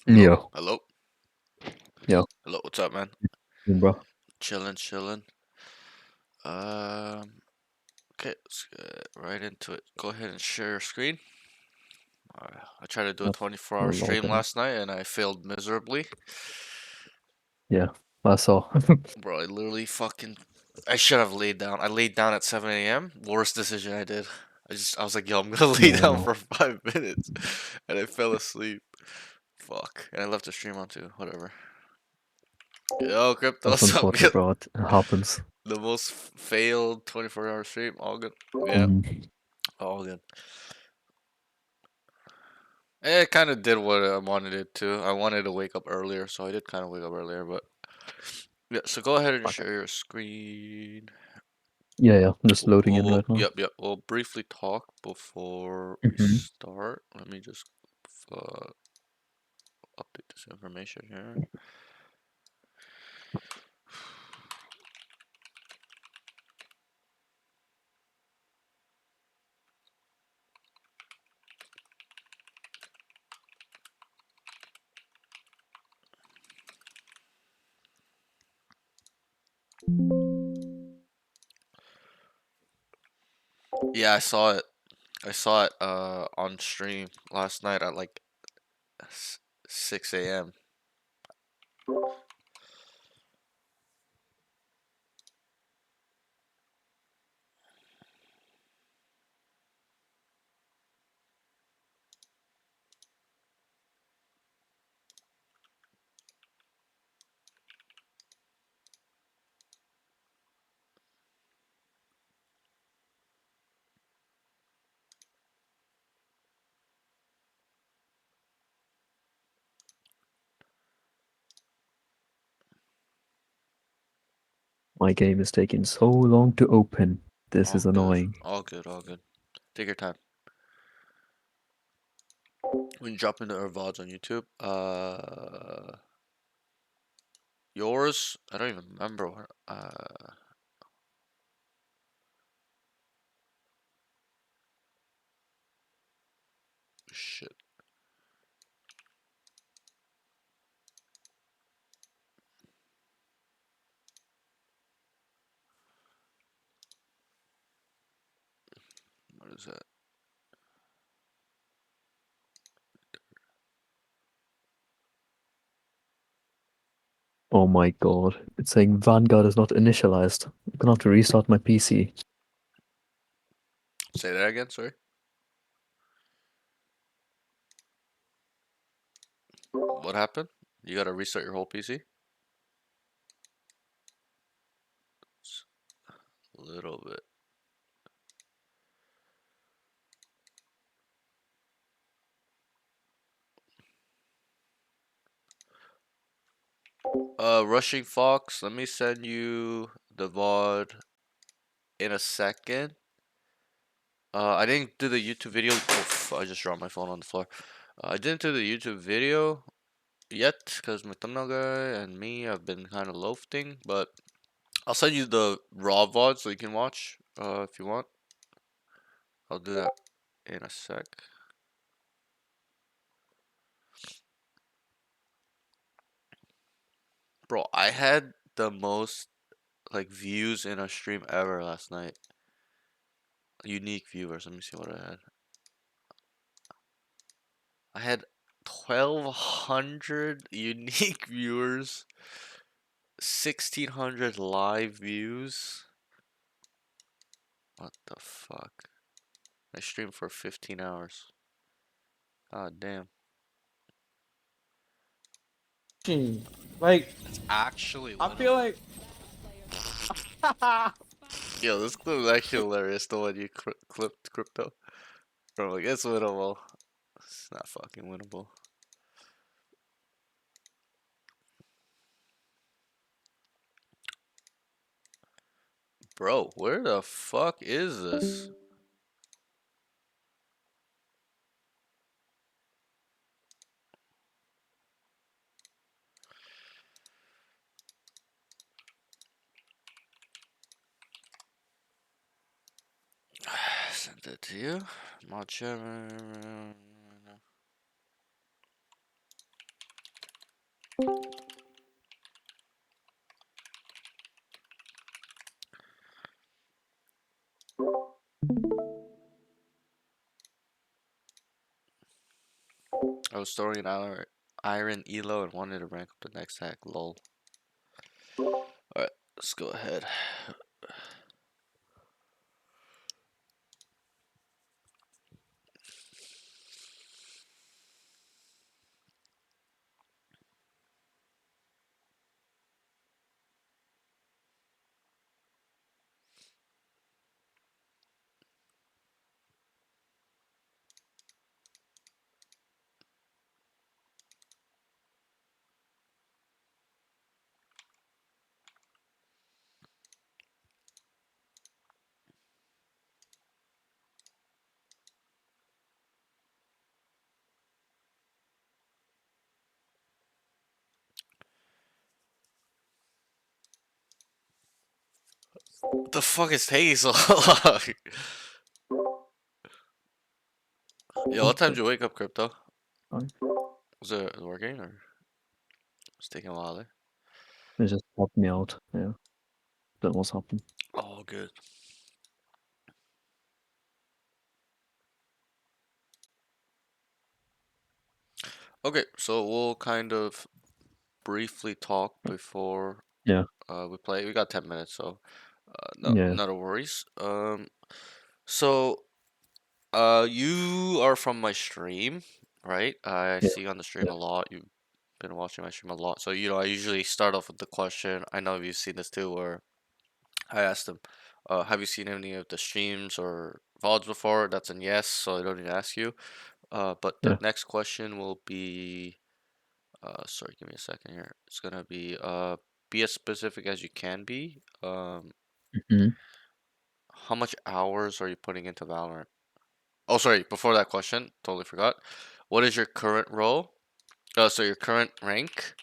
Hello, Yo, hello, yo, hello. What's up, man? bro. Chilling, chilling. Um, okay, let's get right into it. Go ahead and share your screen. I tried to do a Oh, 24-hour Lord, stream last night and I failed miserably. yeah, I saw. Bro, I literally fucking. I should have laid down. I laid down at 7 a.m. Worst decision I did. I was like, yo, I'm gonna lay down No, for 5 minutes, and I fell asleep. Fuck, and I left the stream on too. Whatever. Yo, crypto, that's what's up? unfortunate, bro. It happens. The most failed 24-hour stream. All good. Yeah, Mhm. all good. It kind of did what I wanted it to. I wanted to wake up earlier, so I did kind of wake up earlier. But yeah, so go ahead and Okay. share your screen. Yeah, I'm just loading in right now. Yep. We'll briefly talk before we Hmm. start. Let me just uh, update this information here. Yeah, I saw it. I saw it on stream last night at like 6 a.m. My game is taking so long to open. This is All good. annoying. All good. All good. Take your time. When you drop into our VODs on YouTube, yours, I don't even remember what, shit. What is that? Oh my god. It's saying Vanguard is not initialized. I'm gonna have to restart my PC. Say that again, sorry. What happened? You gotta restart your whole PC? A little bit. Rushing Fox, let me send you the VOD in a second. I didn't do the YouTube video. Oof, I just dropped my phone on the floor. I didn't do the YouTube video yet because my thumbnail guy and me have been kind of loafing, but I'll send you the raw VOD so you can watch if you want. I'll do that in a sec. Bro, I had the most like views in a stream ever last night. Unique viewers. Let me see what I had. I had 1,200 unique viewers, 1,600 live views. What the fuck? I streamed for 15 hours. God damn. Like, It's actually I feel winnable. like Yo, this clip is actually hilarious. The one you clipped crypto. Bro, like, it's winnable. It's not fucking winnable. Bro, where the fuck is this? Sent it to you. Mod chat. I was throwing an iron elo and wanted to rank up the next hack. Lol. Alright, let's go ahead. What the fuck is taking so long? Yo, what time did you wake up, Crypto? Fine. Was it working or it's taking a while there? It just helped me out. Yeah. Don't know what's happened. Oh, good. Okay, so we'll kind of briefly talk before Yeah. we play. We got 10 minutes, so no, Yeah. not a worries. So you are from my stream, right? I Yeah. see you on the stream Yeah. a lot. You've been watching my stream a lot. So, I usually start off with the question. I know you've seen this too, where I asked them, have you seen any of the streams or VODs before? That's a yes, so I don't need to ask you. But the Yeah. next question will be, sorry, give me a second here. It's gonna be as specific as you can be. Hmm. How much hours are you putting into Valorant? Oh, sorry, before that question, totally forgot. What is your current role? So your current rank.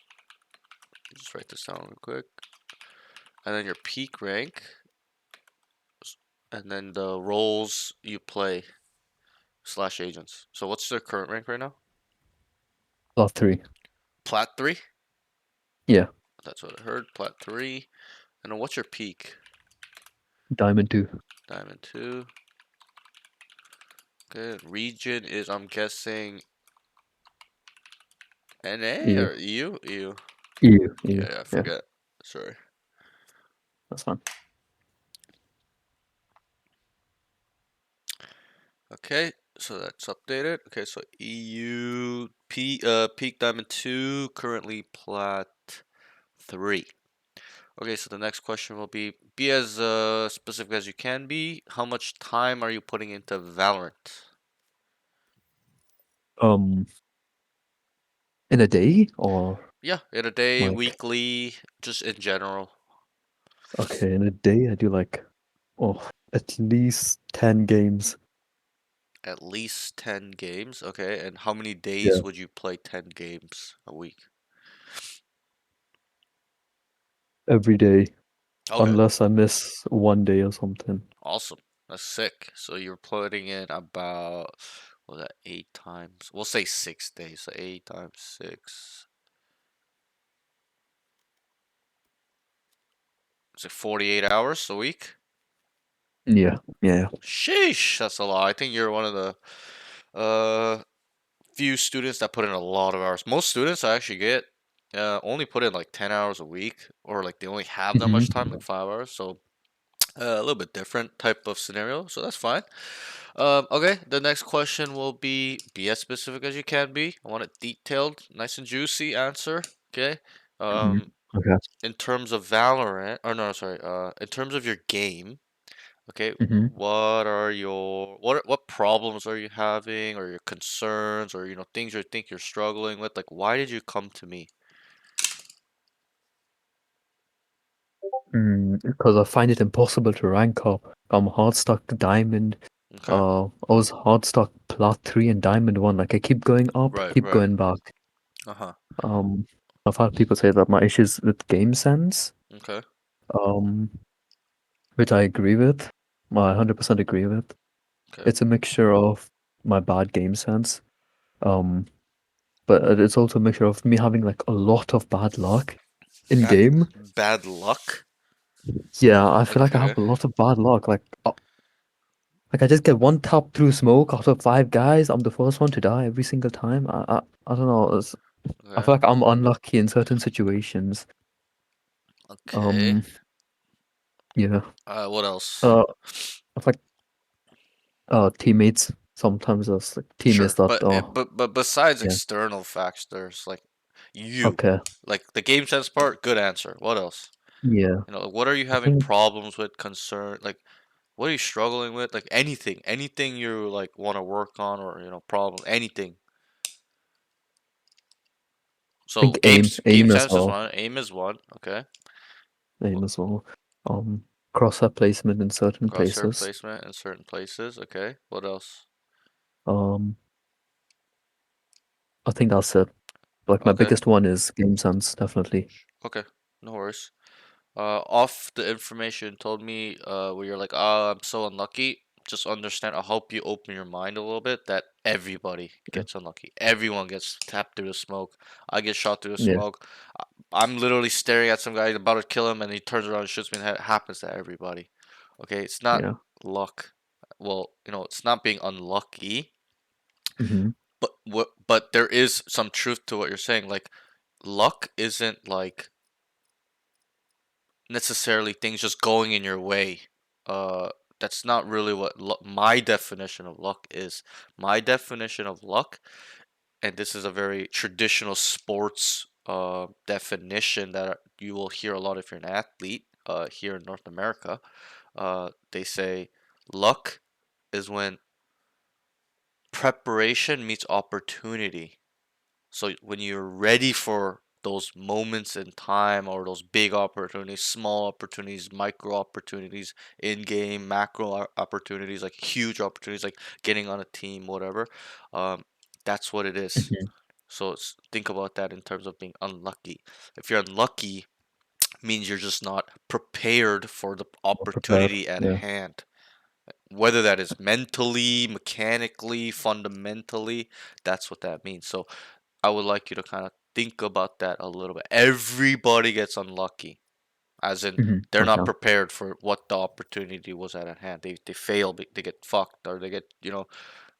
Just write this down real quick. And then your peak rank, and then the roles you play slash agents. So what's their current rank right now? Plat 3. Plat 3? Yeah. That's what I heard. Plat 3. And then what's your peak? Diamond 2. Diamond 2. Okay. Region is, I'm guessing, NA EU. or EU? EU. EU. EU. Yeah, I Yeah. forget. Sorry. That's fine. Okay, so that's updated. Okay, so EU peak diamond 2, currently plat 3. Okay, so the next question will be as specific as you can be. How much time are you putting into Valorant? Um, in a day or Yeah, in a day, like, weekly, just in general. okay, in a day I do like, at least 10 games. At least 10 games. Okay, and how many Yeah. days would you play 10 games a week? Every day, Okay, unless I miss one day or something. awesome. That's sick. So you're putting in about, what was that, 8 times? We'll say 6 days. So 8 times 6. It's like 48 hours a week. Yeah. Yeah. Sheesh, that's a lot. I think you're one of the few students that put in a lot of hours. Most students I actually get only put in like 10 hours a week, or like they only have that much time, Hmm. like 5 hours. So a little bit different type of scenario. So that's fine. Okay, the next question will be as specific as you can be. I want it detailed, nice and juicy answer. Okay. Hmm. Um, Okay. in terms of Valorant, or no, sorry, in terms of your game, okay, Hmm. what problems are you having, or your concerns, or things you think you're struggling with? Like, why did you come to me? Because I find it impossible to rank up. I'm hard stuck diamond. Okay, I was hard stuck plat 3 and diamond 1. Like I keep going up, right, keep right. going back. Uh-huh. Um, I've had people say that my issues with game sense, Okay, um, which I agree with. I 100% agree with. okay. It's a mixture of my bad game sense, um, but it's also a mixture of me having like a lot of bad luck in Bad game. bad luck. Yeah, I feel like I Okay. have a lot of bad luck. Like Like I just get one tap through smoke out of 5 guys. I'm the first one to die every single time. I don't know. I Okay. feel like I'm unlucky in certain situations. Okay. Um, yeah. What else? Uh, I feel like teammates sometimes there's like teammates Sure, that but but besides yeah. external factors, like you, Okay. like the game sense part, good answer. What else? Yeah. You know, what are you I having think problems with, concern, like what are you struggling with? Like anything you like want to work on or problem, anything. So game aim as sense is well. one, aim is one, okay. Aim as well. Crosshair placement in certain Crosshair places. placement in certain places, okay. What else? Um, I think that's it. Like my Okay, biggest one is game sense, definitely. okay, no worries. Off the information you told me, where you're like, oh, I'm so unlucky. Just understand. I'll help you open your mind a little bit that everybody Yeah. gets unlucky. Everyone gets tapped through the smoke. I get shot through the Yeah. smoke. I'm literally staring at some guy about to kill him, and he turns around and shoots me in the head. It happens to everybody. Okay, it's not Yeah. luck. Well, it's not being unlucky, Hmm. but there is some truth to what you're saying. Like, luck isn't like necessarily things just going in your way. Uh, that's not really what my definition of luck is. My definition of luck, and this is a very traditional sports definition that you will hear a lot if you're an athlete here in North America. They say luck is when preparation meets opportunity. So when you're ready for those moments in time or those big opportunities, small opportunities, micro opportunities, in-game, macro opportunities, like huge opportunities, like getting on a team, whatever, um, that's what it is. Hmm. So think about that in terms of being unlucky. If you're unlucky, means you're just not prepared for the More prepared. opportunity at Yeah. hand. Whether that is mentally, mechanically, fundamentally, that's what that means. So I would like you to kind of think about that a little bit. Everybody gets unlucky, as in they're not Okay. prepared for what the opportunity was at hand. They fail, they get fucked, or they get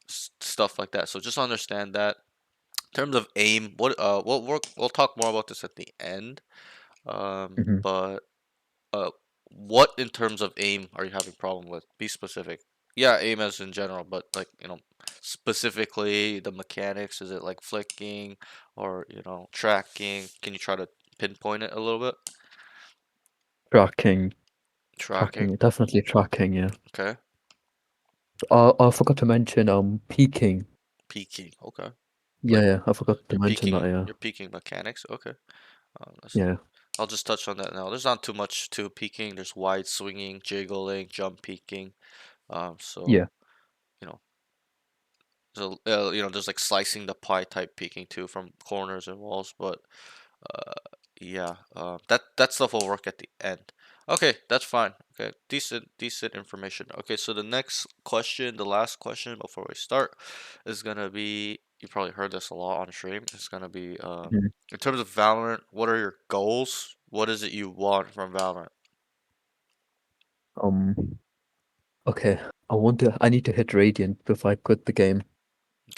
stuff like that. So just understand that. In terms of aim, we'll talk more about this at the end. Hmm. But what in terms of aim are you having problem with? Be specific. Yeah, aim as in general, but like, specifically the mechanics, is it like flicking or, tracking? Can you try to pinpoint it a little bit? Tracking. Tracking. Tracking. Definitely tracking. Yeah. Okay. I forgot to mention peaking. Peaking. Okay. Yeah. Like Yeah. I forgot to mention that. Yeah. your peaking mechanics. Okay. That's, Yeah. I'll just touch on that now. There's not too much to peaking. There's wide swinging, jiggling, jump peaking. So, Yeah. you know, there's like slicing the pie type peeking too from corners and walls, but uh, yeah, that stuff will work at the end. Okay, that's fine. Okay, decent information. Okay, so the next question, the last question before we start, is gonna be. You probably heard this a lot on stream. It's gonna be Mhm. in terms of Valorant. What are your goals? What is it you want from Valorant? Um. Okay. I need to hit Radiant before I quit the game.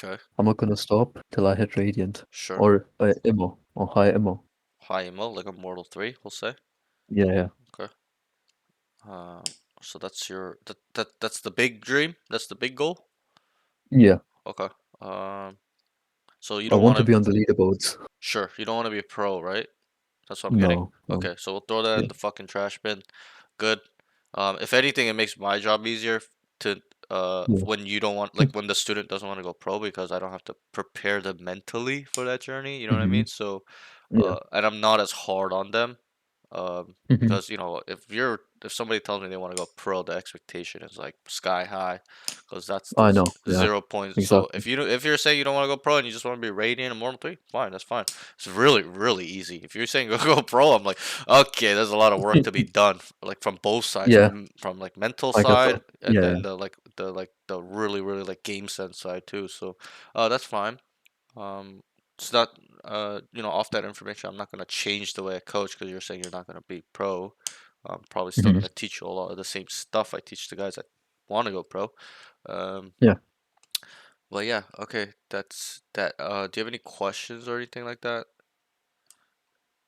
Okay, I'm not gonna stop till I hit Radiant sure. or Immo or high Immo. High emo, like Immortal 3, we'll say. Yeah. Yeah. Okay. Uh, so that's that's the big dream. That's the big goal. Yeah. Okay. Um. So you I don't want want to to. be on the leaderboards. Sure. You don't want to be a pro, right? That's what I'm getting. No. No. Okay. So we'll throw that in Yeah. the fucking trash bin. Good. If anything, it makes my job easier to Yeah. when you don't want, like when the student doesn't want to go pro, because I don't have to prepare them mentally for that journey. You know what I Hmm. mean? So, Yeah. and I'm not as hard on them. Hmm. Because if somebody tells me they want to go pro, the expectation is like sky high, because that's the I know. Yeah. 0 points. So Exactly. if you're saying you don't want to go pro and you just want to be Radiant and Mortal 3, fine, that's fine. It's really really easy. If you're saying go pro, I'm like, okay, there's a lot of work to be done, like from both sides, Yeah. from like mental Like I side, thought. and Yeah. then Yeah. the really really like game sense side too. So, that's fine. Um, it's not, off that information, I'm not going to change the way I coach because you're saying you're not going to be pro. I'm probably still Hmm. going to teach you a lot of the same stuff I teach the guys at want to go pro. Um, Yeah. but yeah, okay, that's that. Do you have any questions or anything like that?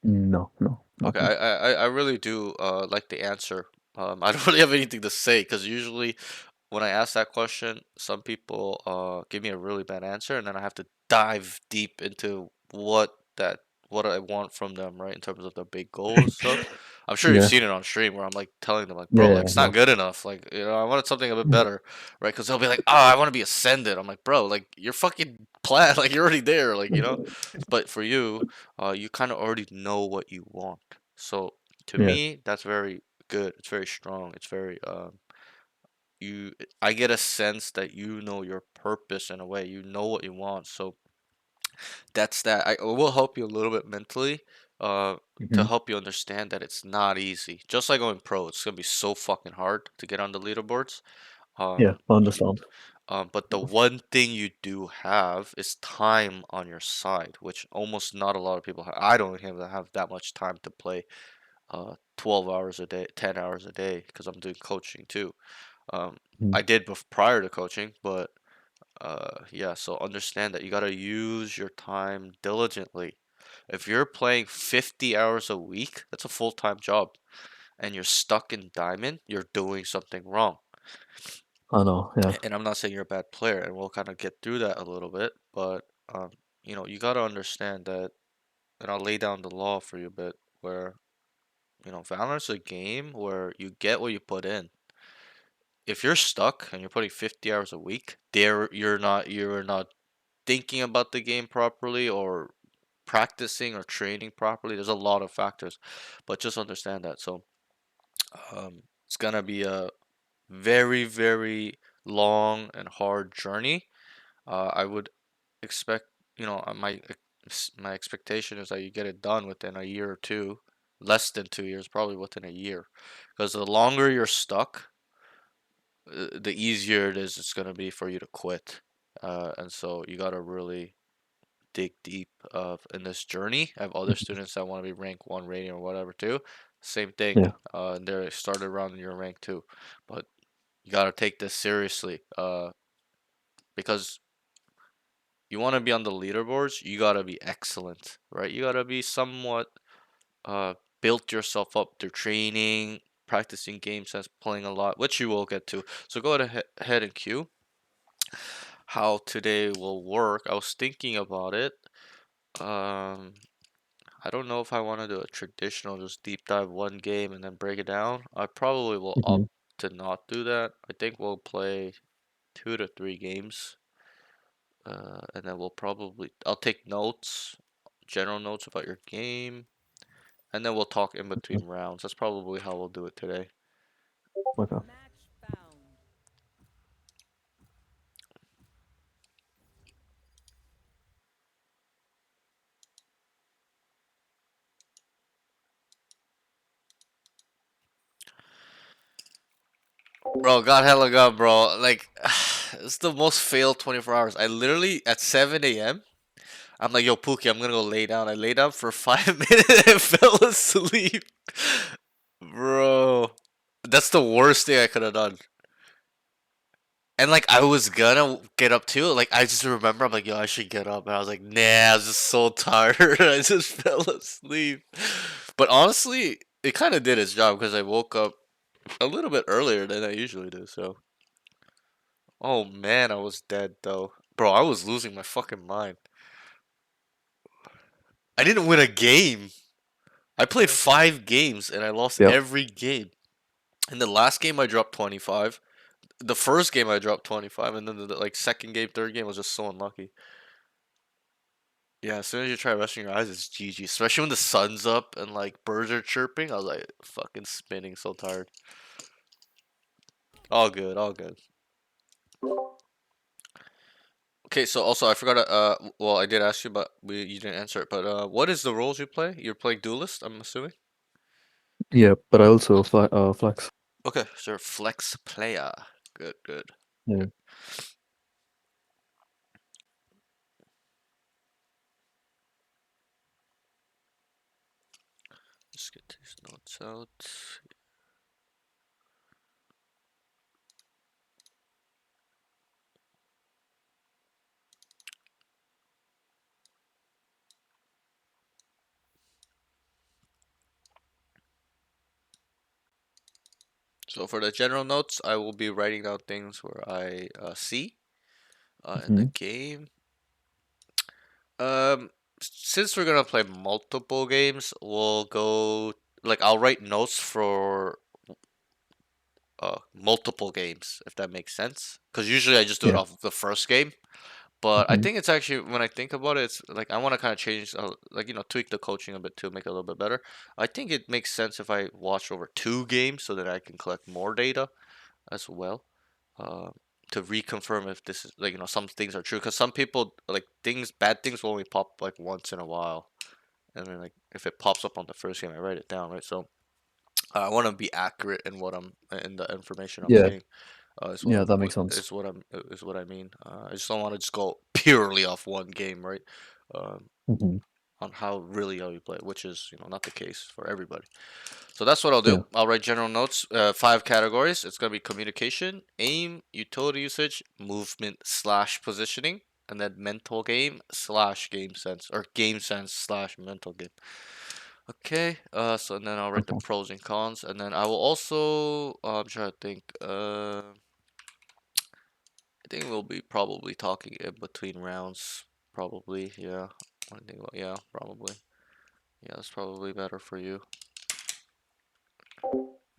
No, no, Okay, nothing. I really do like the answer. I don't really have anything to say because usually when I ask that question, some people give me a really bad answer, and then I have to dive deep into what I want from them, right, in terms of the big goals and stuff. I'm sure you've Yeah, seen it on stream where I'm like telling them like, yeah, bro, like yeah, it's not no. good enough. Like, I wanted something a bit Mm, better, right? Because they'll be like, oh, I want to be ascended. I'm like, bro, like you're fucking plan, like you're already there, like But for you, you kind of already know what you want. So to yeah. me, that's very good. It's very strong. It's very you I get a sense that you know your purpose in a way. You know what you want. So that's that. I will help you a little bit mentally, uh, to Hmm. help you understand that it's not easy. Just like going pro, it's gonna be so fucking hard to get on the leaderboards. Yeah, Um, I understand. but the one thing you do have is time on your side, which almost not a lot of people have. I don't have that much time to play 12 hours a day, 10 hours a day, because I'm doing coaching too. Um, Mhm. I did prior to coaching, but yeah, so understand that you gotta use your time diligently. If you're playing 50 hours a week, that's a full-time job, and you're stuck in diamond, you're doing something wrong. I know, yeah. And I'm not saying you're a bad player, and we'll kind of get through that a little bit, but you gotta understand that, and I'll lay down the law for you a bit, where Valorant's a game where you get what you put in. If you're stuck and you're putting 50 hours a week, you're not thinking about the game properly or practicing or training properly. There's a lot of factors, but just understand that. So, it's gonna be a very, very long and hard journey. I would expect, my expectation is that you get it done within a year or two, less than 2 years, probably within a year, because the longer you're stuck, the easier it's gonna be for you to quit. And so you gotta really dig deep in this journey. I have other Mhm. students that want to be rank one rating or whatever too. Same thing. Yeah. They started around your rank too, but you gotta take this seriously. Because you want to be on the leaderboards, you gotta be excellent, right? You gotta be somewhat uh built yourself up through training, practicing game sense, playing a lot, which you will get to. So go ahead and queue. How today will work? I was thinking about it. Um, I don't know if I want to do a traditional just deep dive one game and then break it down. I probably will Hmm. opt to not do that. I think we'll play 2 to 3 games, and then I'll take notes, general notes about your game, and then we'll talk in between rounds. That's probably how we'll do it today. Okay. Bro, God hella god, bro. Like, it's the most failed 24 hours. I literally at 7 a.m. I'm like, yo, Pookie, I'm gonna go lay down. I lay down for 5 minutes and fell asleep. Bro, that's the worst thing I could have done. And like, I was gonna get up too. Like, I just remember, I'm like, yo, I should get up. And I was like, nah, I was just so tired. I just fell asleep. But honestly, it kind of did its job because I woke up a little bit earlier than I usually do. So, oh man, I was dead though. Bro, I was losing my fucking mind. I didn't win a game. I played 5 games and I lost Yep. every game. In the last game, I dropped 25. The first game, I dropped 25, and then like second game, third game was just so unlucky. Yeah, as soon as you try resting your eyes, it's GG. Especially when the sun's up and like birds are chirping. I was like fucking spinning, so tired. All good, all good. Okay, so also I forgot. Well, I did ask you, but you didn't answer it. But what is the roles you play? You're playing duelist, I'm assuming. Yeah, but I also flex. Okay, so flex player. Good, good. Yeah. Okay, just get these notes out. So for the general notes, I will be writing down things where I see in the Mhm. game. Um, since we're gonna play multiple games, we'll go like I'll write notes for multiple games if that makes sense. Because usually I just do it Yeah. off of the first game. But I Mhm. think it's actually when I think about it, it's like I want to kind of change, like tweak the coaching a bit to make it a little bit better. I think it makes sense if I watch over 2 games so that I can collect more data as well, uh, to reconfirm if this is like some things are true. Because some people like bad things will only pop like once in a while, and then like if it pops up on the first game, I write it down, right? So I want to be accurate in what I'm in the information I'm Yeah. getting. Is what Yeah, I'm that makes sense. is what I mean. I just don't want to just go purely off one game, right? Um, Mhm. on how you play, which is not the case for everybody. So that's what I'll do. Yeah. I'll write general notes, 5 categories. It's gonna be communication, aim, utility usage, movement slash positioning, and then mental game slash game sense or game sense slash mental game. Okay. So and then I'll write the Okay. pros and cons, and then I will also. I'm trying to think. I think we'll be probably talking in between rounds. Probably, yeah. I think, yeah, probably. Yeah, that's probably better for you.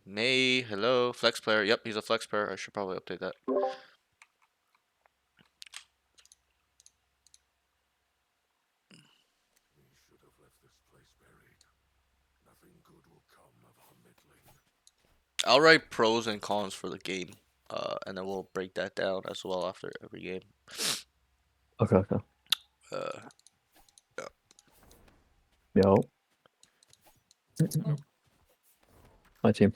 Nay, hello, flex player. Yep, he's a flex player. I should probably update that. I'll write pros and cons for the game, and then we'll break that down as well after every game. Okay. Okay. Uh, Yo. My team.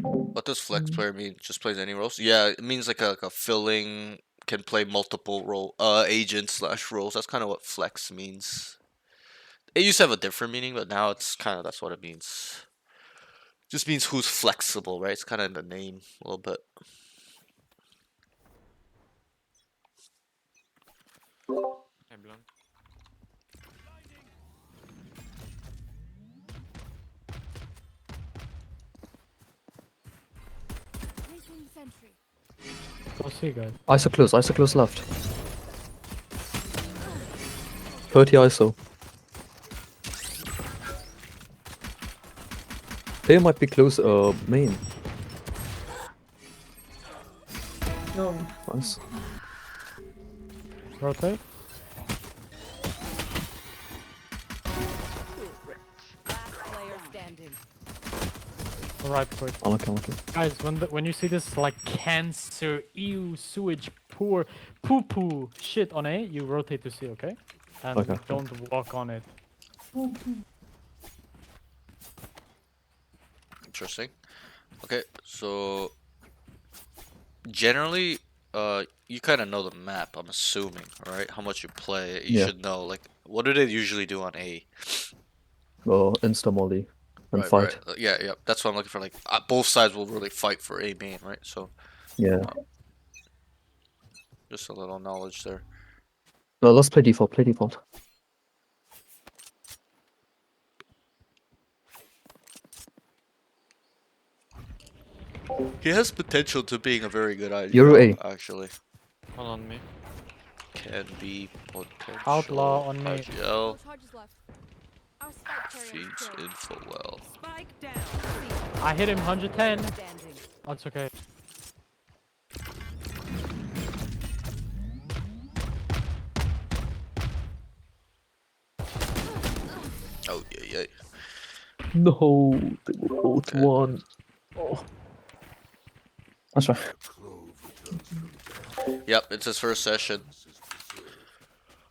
what does flex player mean? Just plays any roles? Yeah, it means like a filling, can play multiple agents slash roles. That's kind of what flex means. It used to have a different meaning, but now it's kind of that's what it means. Just means who's flexible, right? It's kind of in the name a little bit. Hey, Blunt. Placing sentry. Go see, guys. ISO close. ISO close left. 30 ISO. They might be close. Main. No. Nice. Rotate. Last player standing. Alright, quick. Unlucky. Guys, when you see this like cancer, ew, sewage, poor, poo poo shit on A, you rotate to C, okay? And Okay. don't walk on it. Interesting. Okay, so generally, you kind of know the map. I'm assuming, right? How much you play, you Yeah. should know. Like, what do they usually do on A? Insta molly and Right, fight. right. Yeah, yeah. That's what I'm looking for. Like, both sides will really fight for A main, right? So, Yeah. just a little knowledge there. No, let's play default. Play default. He has potential to being a very good Euro IGL, A. actually. Hold on me. Can be potential Outlaw on me. IGL. No charges left. Our spike carrier is Feeds killed. info well. Spike down. I hit him 110. Standing. That's okay. Oh, yeah, yeah. No, they were both Okay. one. Oh. That's right. Yep, it's his first session.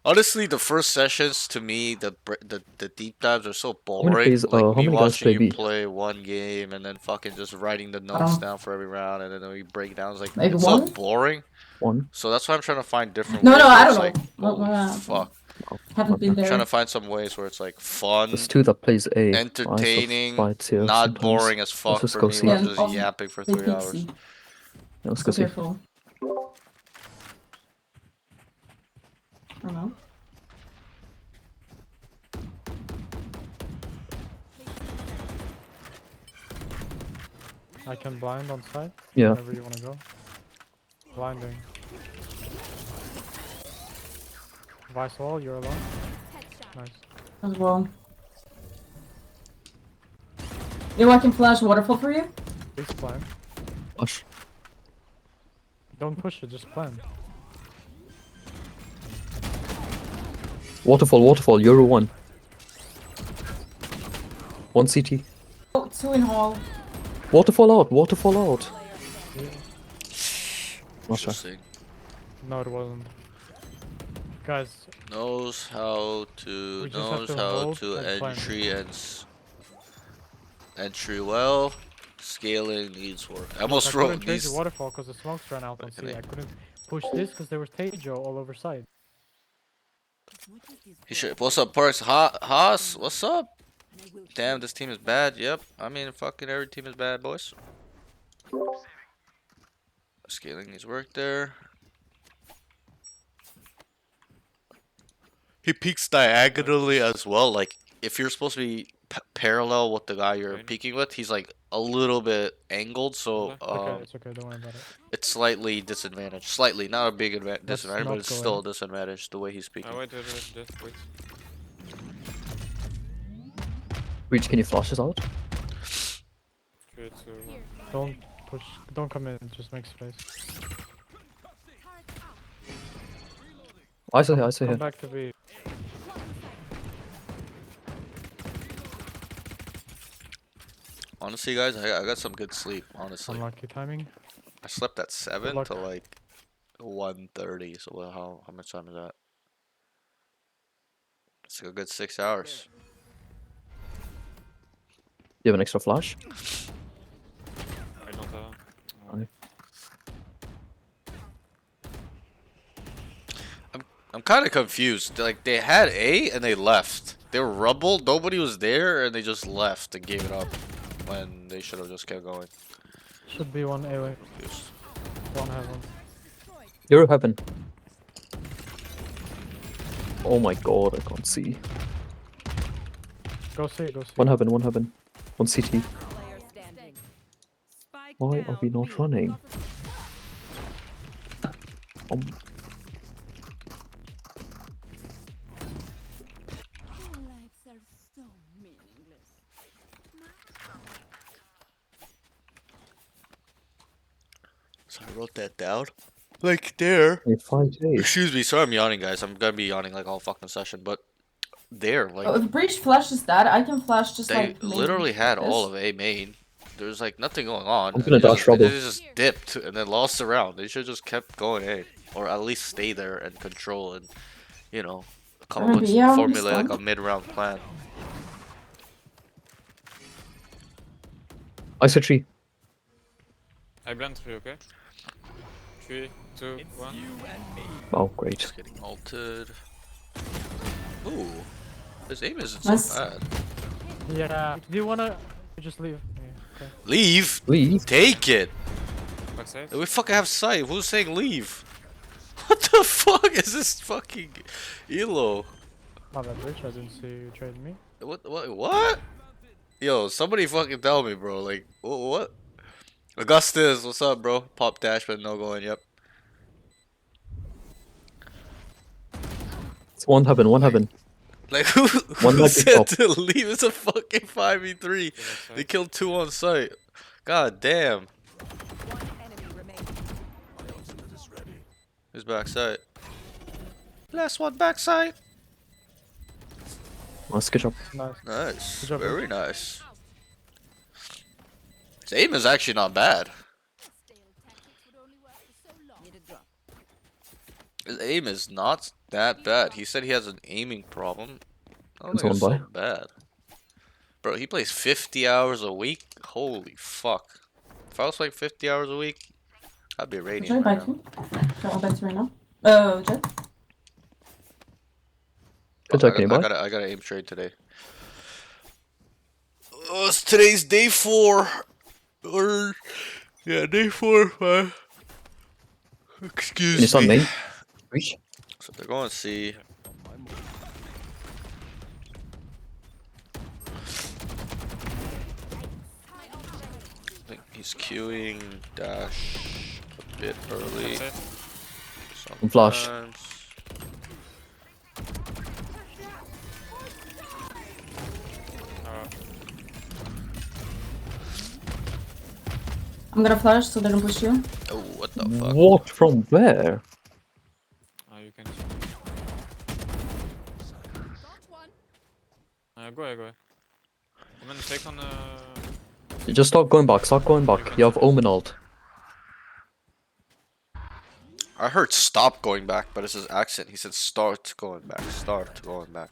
Honestly, the first sessions to me, the deep dives are so boring. plays- Like how me many guys watching play you B? play one game and then fucking just writing the notes don't- down for every round, and then we break down. It's like Maybe it's so one? boring. One. So that's why I'm trying to find different No, ways. no, where I it's don't like, know. holy What- fuck! Haven't been I'm trying there. to find some ways where it's like fun, There's two that plays A. entertaining, fights here not sometimes. boring as fuck just for go me. see. Where I'm Yeah, just also yapping for They 3 pick hours. C. Yeah, let's So go see. careful. I don't know. I can blind on side. Yeah. Whenever you wanna go. Blinding. Vice wall, you're alone. Headshot. Nice. As well. Yo, I can flash waterfall for you. Please blind. Flash. Don't push it, just blind. Waterfall, waterfall, Euro 1. 1 CT. Oh, 2 in hall. Waterfall out, waterfall out. Russia. Interesting. No, it wasn't. Guys, Knows how to We just have knows to how hold to and plan. entry well. Scaling needs work. I almost I couldn't wrote trade these. the waterfall because the smokes ran out on Okay. C. I couldn't push this because there was Tejo all over side. He should. What's up, Parks? Haas, what's up? Damn, this team is bad. Yep. I mean, fucking every team is bad, boys. Scaling needs work there. He peeks diagonally as well. Like, if you're supposed to be parallel with the guy you're Really? peeking with, he's like a little bit angled, so Okay, it's okay, don't worry about it. it's slightly disadvantaged. Slightly, not a big Let's disadvantage, but not it's go still a in. disadvantage the way he's peeking. Wait, wait. Reach, can you flash us out? 3, 2, 1. Don't push, don't come in, just make space. I say here, I say Come here. back to B. Honestly, guys, I got some good sleep. Honestly, Unlucky timing. I slept at 7 luck. to like 1:30. So how much time is that? It's a good 6 hours. You have an extra flash? I don't have. I'm kind of confused. Like, they had A and they left. They were rubble. Nobody was there, and they just left and gave it up when they should have just kept going. Should be one A-way, Confused. one heaven. Euro heaven. Oh my god, I can't see. Go C, go C. One heaven, one heaven. One CT. Player standing. Spike Why are we down not B. running? Um, Lives are so meaningless. So I wrote that down. Like there. a 5A. Excuse me, sorry I'm yawning, guys. I'm gonna be yawning like all fucking session, but there, like Oh, if Breach flashes that, I can flash just they like maybe literally had all this. of A main. There's like nothing going on. I'm gonna They dash just, rubble. they just dipped and then lost the round. They should just kept going A, or at least stay there and control and, you know, come up with Maybe, yeah, I formulate like a understand. mid-round plan. I said 3. I blend 3, okay? 3, 2, 1. Oh, great. Just getting ulted. Ooh, his aim isn't Nice. so bad. Yeah, do you wanna just leave? Yeah, okay. Leave. Leave. Take it. Backside. We fucking have sight. Who's saying leave? What the fuck is this fucking Elo? My bad, Rich, I didn't see you trading me. What? Yo, somebody fucking tell me, bro. Like, what? Augustus, what's up, bro? Pop dash, but no going. Yep. It's one heaven, one heaven. Like, who One might be said top. to leave? It's a fucking 5v3. They Backside. killed 2 on site. God damn. One enemy remaining. Who's backside? Last one backside. Nice, good job. Nice. Nice. Good job, Very nice. His aim is actually not bad. Stale tactics would only work for so long. Need a drop. His aim is not that bad. He said he has an aiming problem. I don't It's think it's on so bad. Bro, he plays 50 hours a week? Holy fuck. If I was playing 50 hours a week, I'd be Jay, radiant back right to now. you. Go back to right now. Jay. Good job, Kenny boy. I got an aim trade today. Oh, today's day 4. Or, yeah, day 4, man. Excuse Can you start me. main? Reach. So they're going to see. He's queuing dash a bit early. Backside. Flash. Sometimes. I'm gonna flash so they don't push you. Oh, what the fuck? What? From where? Oh, you can. Got one. Go ahead, go ahead. I'm gonna take on Just start going back. Start going back. You have Omen ult. I heard stop going back, but it's his accent. He said start going back. Start going back.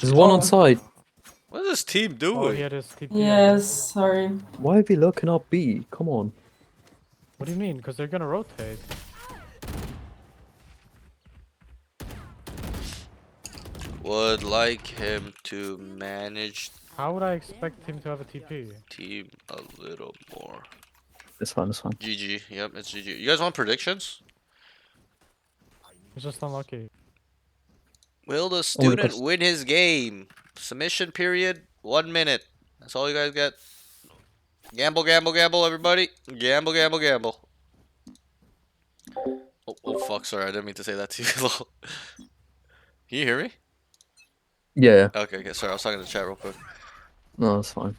There's one Oh. on side. What is this team Oh, doing? he had his TP. Yes, sorry. Why are we looking up B? Come on. What do you mean? Because they're gonna rotate. Would like him to manage How would I expect him to have a TP? team a little more. It's fine. It's fine. GG. Yep, it's GG. You guys want predictions? He's just unlucky. Will the student gosh. win his game? Submission period, 1 minute. That's all you guys get. Gamble, gamble, gamble, everybody. Gamble, gamble, gamble. Oh fuck, sorry, I didn't mean to say that to you. Lol. Can you hear me? Yeah. Okay, okay, sorry, I was talking to the chat real quick. No, it's fine.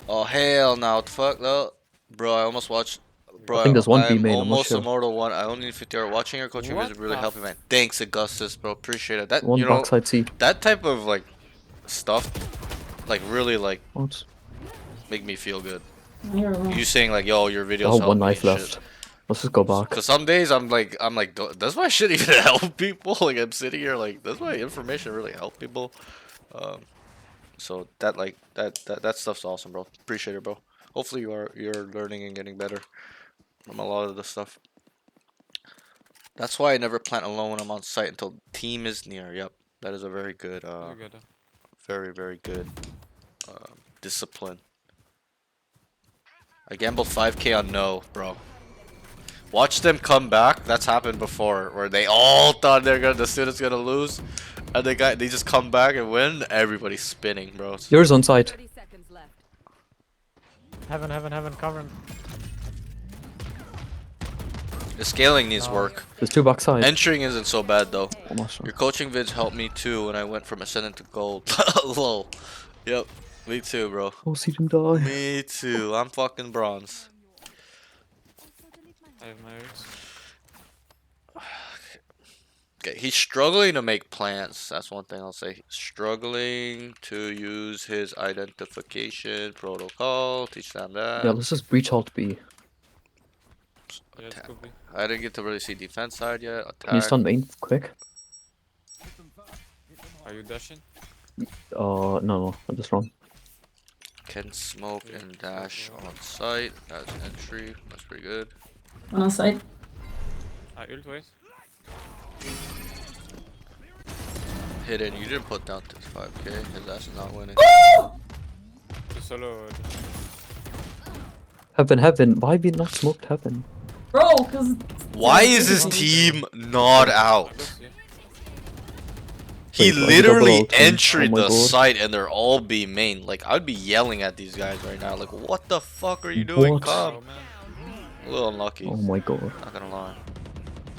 Oh hell no, what the fuck though? Bro, I almost watched. Bro, I think there's one B I'm main, I'm not almost sure. Immortal 1. I only need 50 hours. Watching your coaching What videos really the helped me, man. Thanks, Augustus, bro. Appreciate it. That One you know, backside C. that type of like stuff, like really like What? make me feel good. Here we go. You saying like, yo, your videos Oh, help one me knife and left. shit. Let's just go back. Cause some days I'm like, does my shit even help people? Like I'm sitting here like, does my information really help people? So that like that stuff's awesome, bro. Appreciate it, bro. Hopefully you're learning and getting better from a lot of the stuff. That's why I never plant alone when I'm on site until team is near. Yep, that is a very good, together. very good discipline. I gambled 5k on no, bro. Watch them come back. That's happened before, where they all thought the student's gonna lose, and they just come back and win. Everybody's spinning, bro. It's- Yours on side. 30 seconds left. Heaven, covering. The scaling needs work. There's two backside. Entering isn't so bad though. I'm not sure. Your coaching vids helped me too when I went from Ascendant to Gold. Lol. Yep. Me too, bro. Oh, see them die. Me too. I'm fucking bronze. I have my ears. Okay, he's struggling to make plans. That's one thing I'll say. He's struggling to use his identification protocol. Teach them that. Yeah, let's just breach alt B. Yeah, it Attack. could be. I didn't get to really see defense side yet. Can you Attack. stun main quick? Are you dashing? No, I just run. Can smoke and dash on site. That's entry. That's pretty good. One on side. Ult, wait. Hidden. You didn't put down to 5k. His ass is not winning. The solo. Heaven. Why have you not smoked heaven? Bro, cause Why is his team not out? I guess, yeah. He Wait, I did literally double ult him. entered Oh my the God. site and they're all B main. Like, I'd be yelling at these guys right now. Like, what the fuck are you doing? What? Come. Oh man. A little unlucky. Oh my god. Not gonna lie.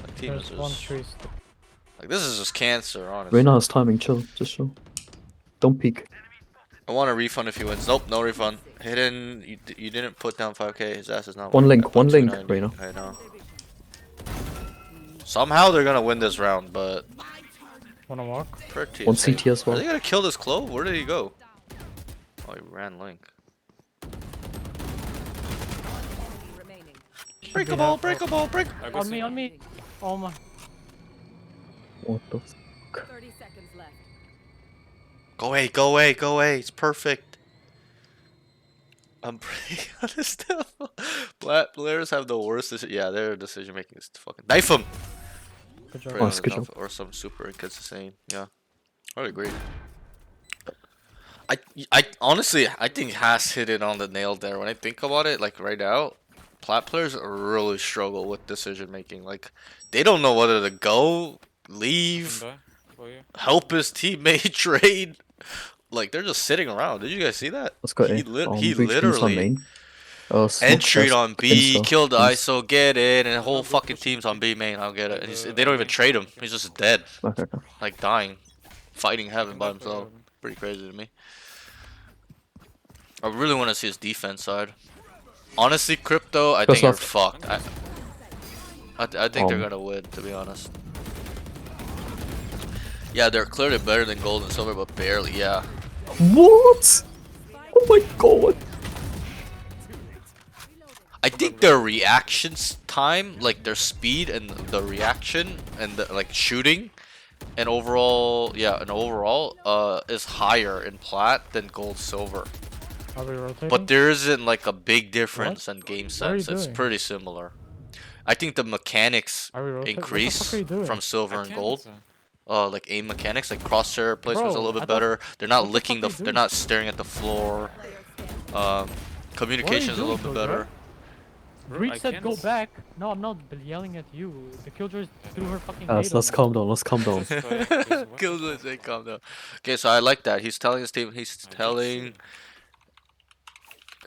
Like, team is There's one just, tree. like, this is just cancer, honestly. Reyna has timing, chill, just chill. Don't peek. I want a refund if he wins. Nope, no refund. Hidden, you didn't put down 5k. His ass is not One winning. link, I put one link, 290. Reyna. I know. Somehow they're gonna win this round, but Wanna walk? pretty. One insane. CT as Are well. they gonna kill this Clove? Where did he go? Oh, he ran link. Remaining. Breakable, breakable, break. I got On me. Oh my. What the f- 30 seconds left. Go away, go away, go away. It's perfect. I'm pretty honest. Black players have the worst decision. Yeah, their decision making is fucking knife him. Good job. Probably Nice, good enough, job. or some super inconsistent. Yeah, I would agree. I honestly, I think Haas hit it on the nail there. When I think about it, like right now, plat players really struggle with decision making. Like, they don't know whether to go leave, Can die for you. help his teammate trade. Like they're just sitting around. Did you guys see that? Let's go He A. he Breach B's on literally main. Smoke entry chest, on B, insta, killed the please. ISO, get in, and the whole No, we're fucking pushing team's on B main. I'll get it. And the they don't even main. trade him. He's just dead, Okay, okay. like dying, fighting heaven Can by die for himself. you. Pretty crazy to me. I really want to see his defense side. Honestly, Crypto, I think you're left. fucked. I think they're Um. gonna win, to be honest. Yeah, they're clearly better than gold and silver, but barely. Yeah. What? Oh my god. I think their reactions time, like their speed and the reaction and the like shooting, and overall, is higher in plat than gold silver. Are we rotating? But there isn't like a big difference in game What are you sense. It's doing? pretty similar. I think the mechanics Are we rotating? increase What the fuck are you doing? from silver I and can't, gold. Like aim mechanics, like crosshair placement's a Bro, little I bit thought- better. They're not what the licking fuck the. are you They're doing? not staring at the floor. Communication's a doing, little bit Killjoy? better. Breach I said can't go s- back. No, I'm not yelling at you. The Killjoy threw her fucking Guys, nade let's on calm down. Let's calm down. Killjoy say calm down. Okay, so I like that. He's telling his team. He's telling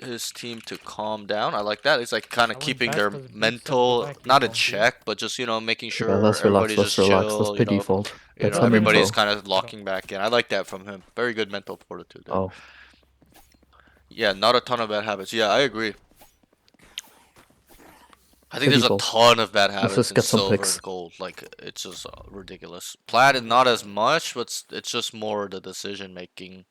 his team to calm down. I like that. It's like kind I of went keeping back their 'cause Breach said go mental, back, not in don't you? check, but just making sure Yeah, let's relax. everybody's Let's just relax. chill. Let's play default. Let's have Everybody's intro. kind of locking back in. I like that from him. Very good mental fortitude. There. Oh, Yeah, not a ton of bad habits. Yeah, I agree. I think Play there's a default. ton of bad habits just in get some silver picks. and gold. Like it's just ridiculous. Plat is not as much, but it's just more the decision making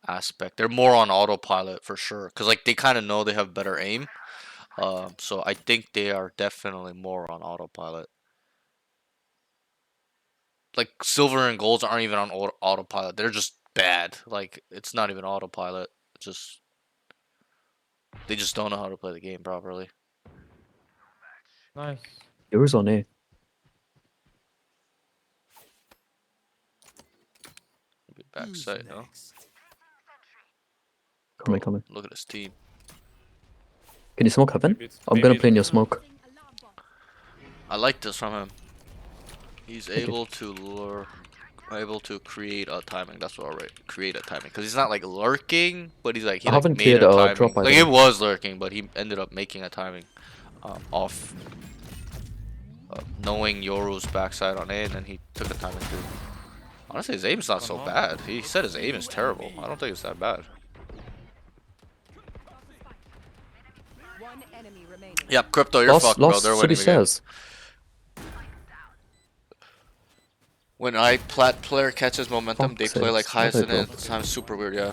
aspect. They're more on autopilot for sure, cause like they kind of know they have better aim. So I think they are definitely more on autopilot. Like silver and golds aren't even on autopilot. They're just bad. Like it's not even autopilot. Just they just don't know how to play the game properly. Nice. yours on A. Maybe backside, no? Coming, coming. Look at his team. Can you smoke heaven? Maybe it's- I'm maybe gonna it's- play in your smoke. I like this from him. He's able to lure, able to create a timing. That's what I write. Create a timing, because he's not like lurking, but he's like he I like haven't made cleared a a timing. drop, by the Like way. it was lurking, but he ended up making a timing, off knowing Yoru's backside on A, and then he took a timing too. Honestly, his aim's not so bad. He said his aim is terrible. I don't think it's that bad. One enemy remaining. Yep, Crypto, you're fucked, bro. Lost They're City winning the game. says. When I plat player catches momentum, Fuck they play like sakes, highest what and they it sounds super weird, yeah.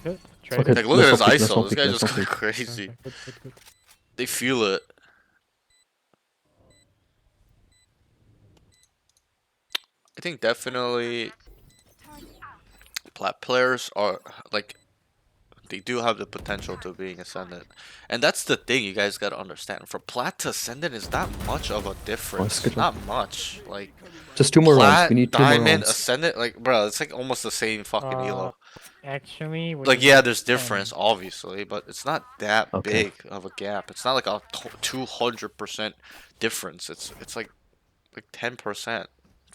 Good. Okay, Trade. Like look at his let's not peek, let's ISO. not This peek, guy's let's just not peek. crazy. Okay, good. They feel it. I think definitely plat players are like they do have the potential to being ascendant, and that's the thing you guys gotta understand. From plat to ascendant is not much of a difference. good Not much. Like Just 2 more rounds. plat, We need 2 more diamond, rounds. ascendant. Like bro, it's like almost the same fucking elo. Actually, what Like is yeah, it? there's difference obviously, but it's not that Okay. big of a gap. It's not like a 200% difference. It's like 10%,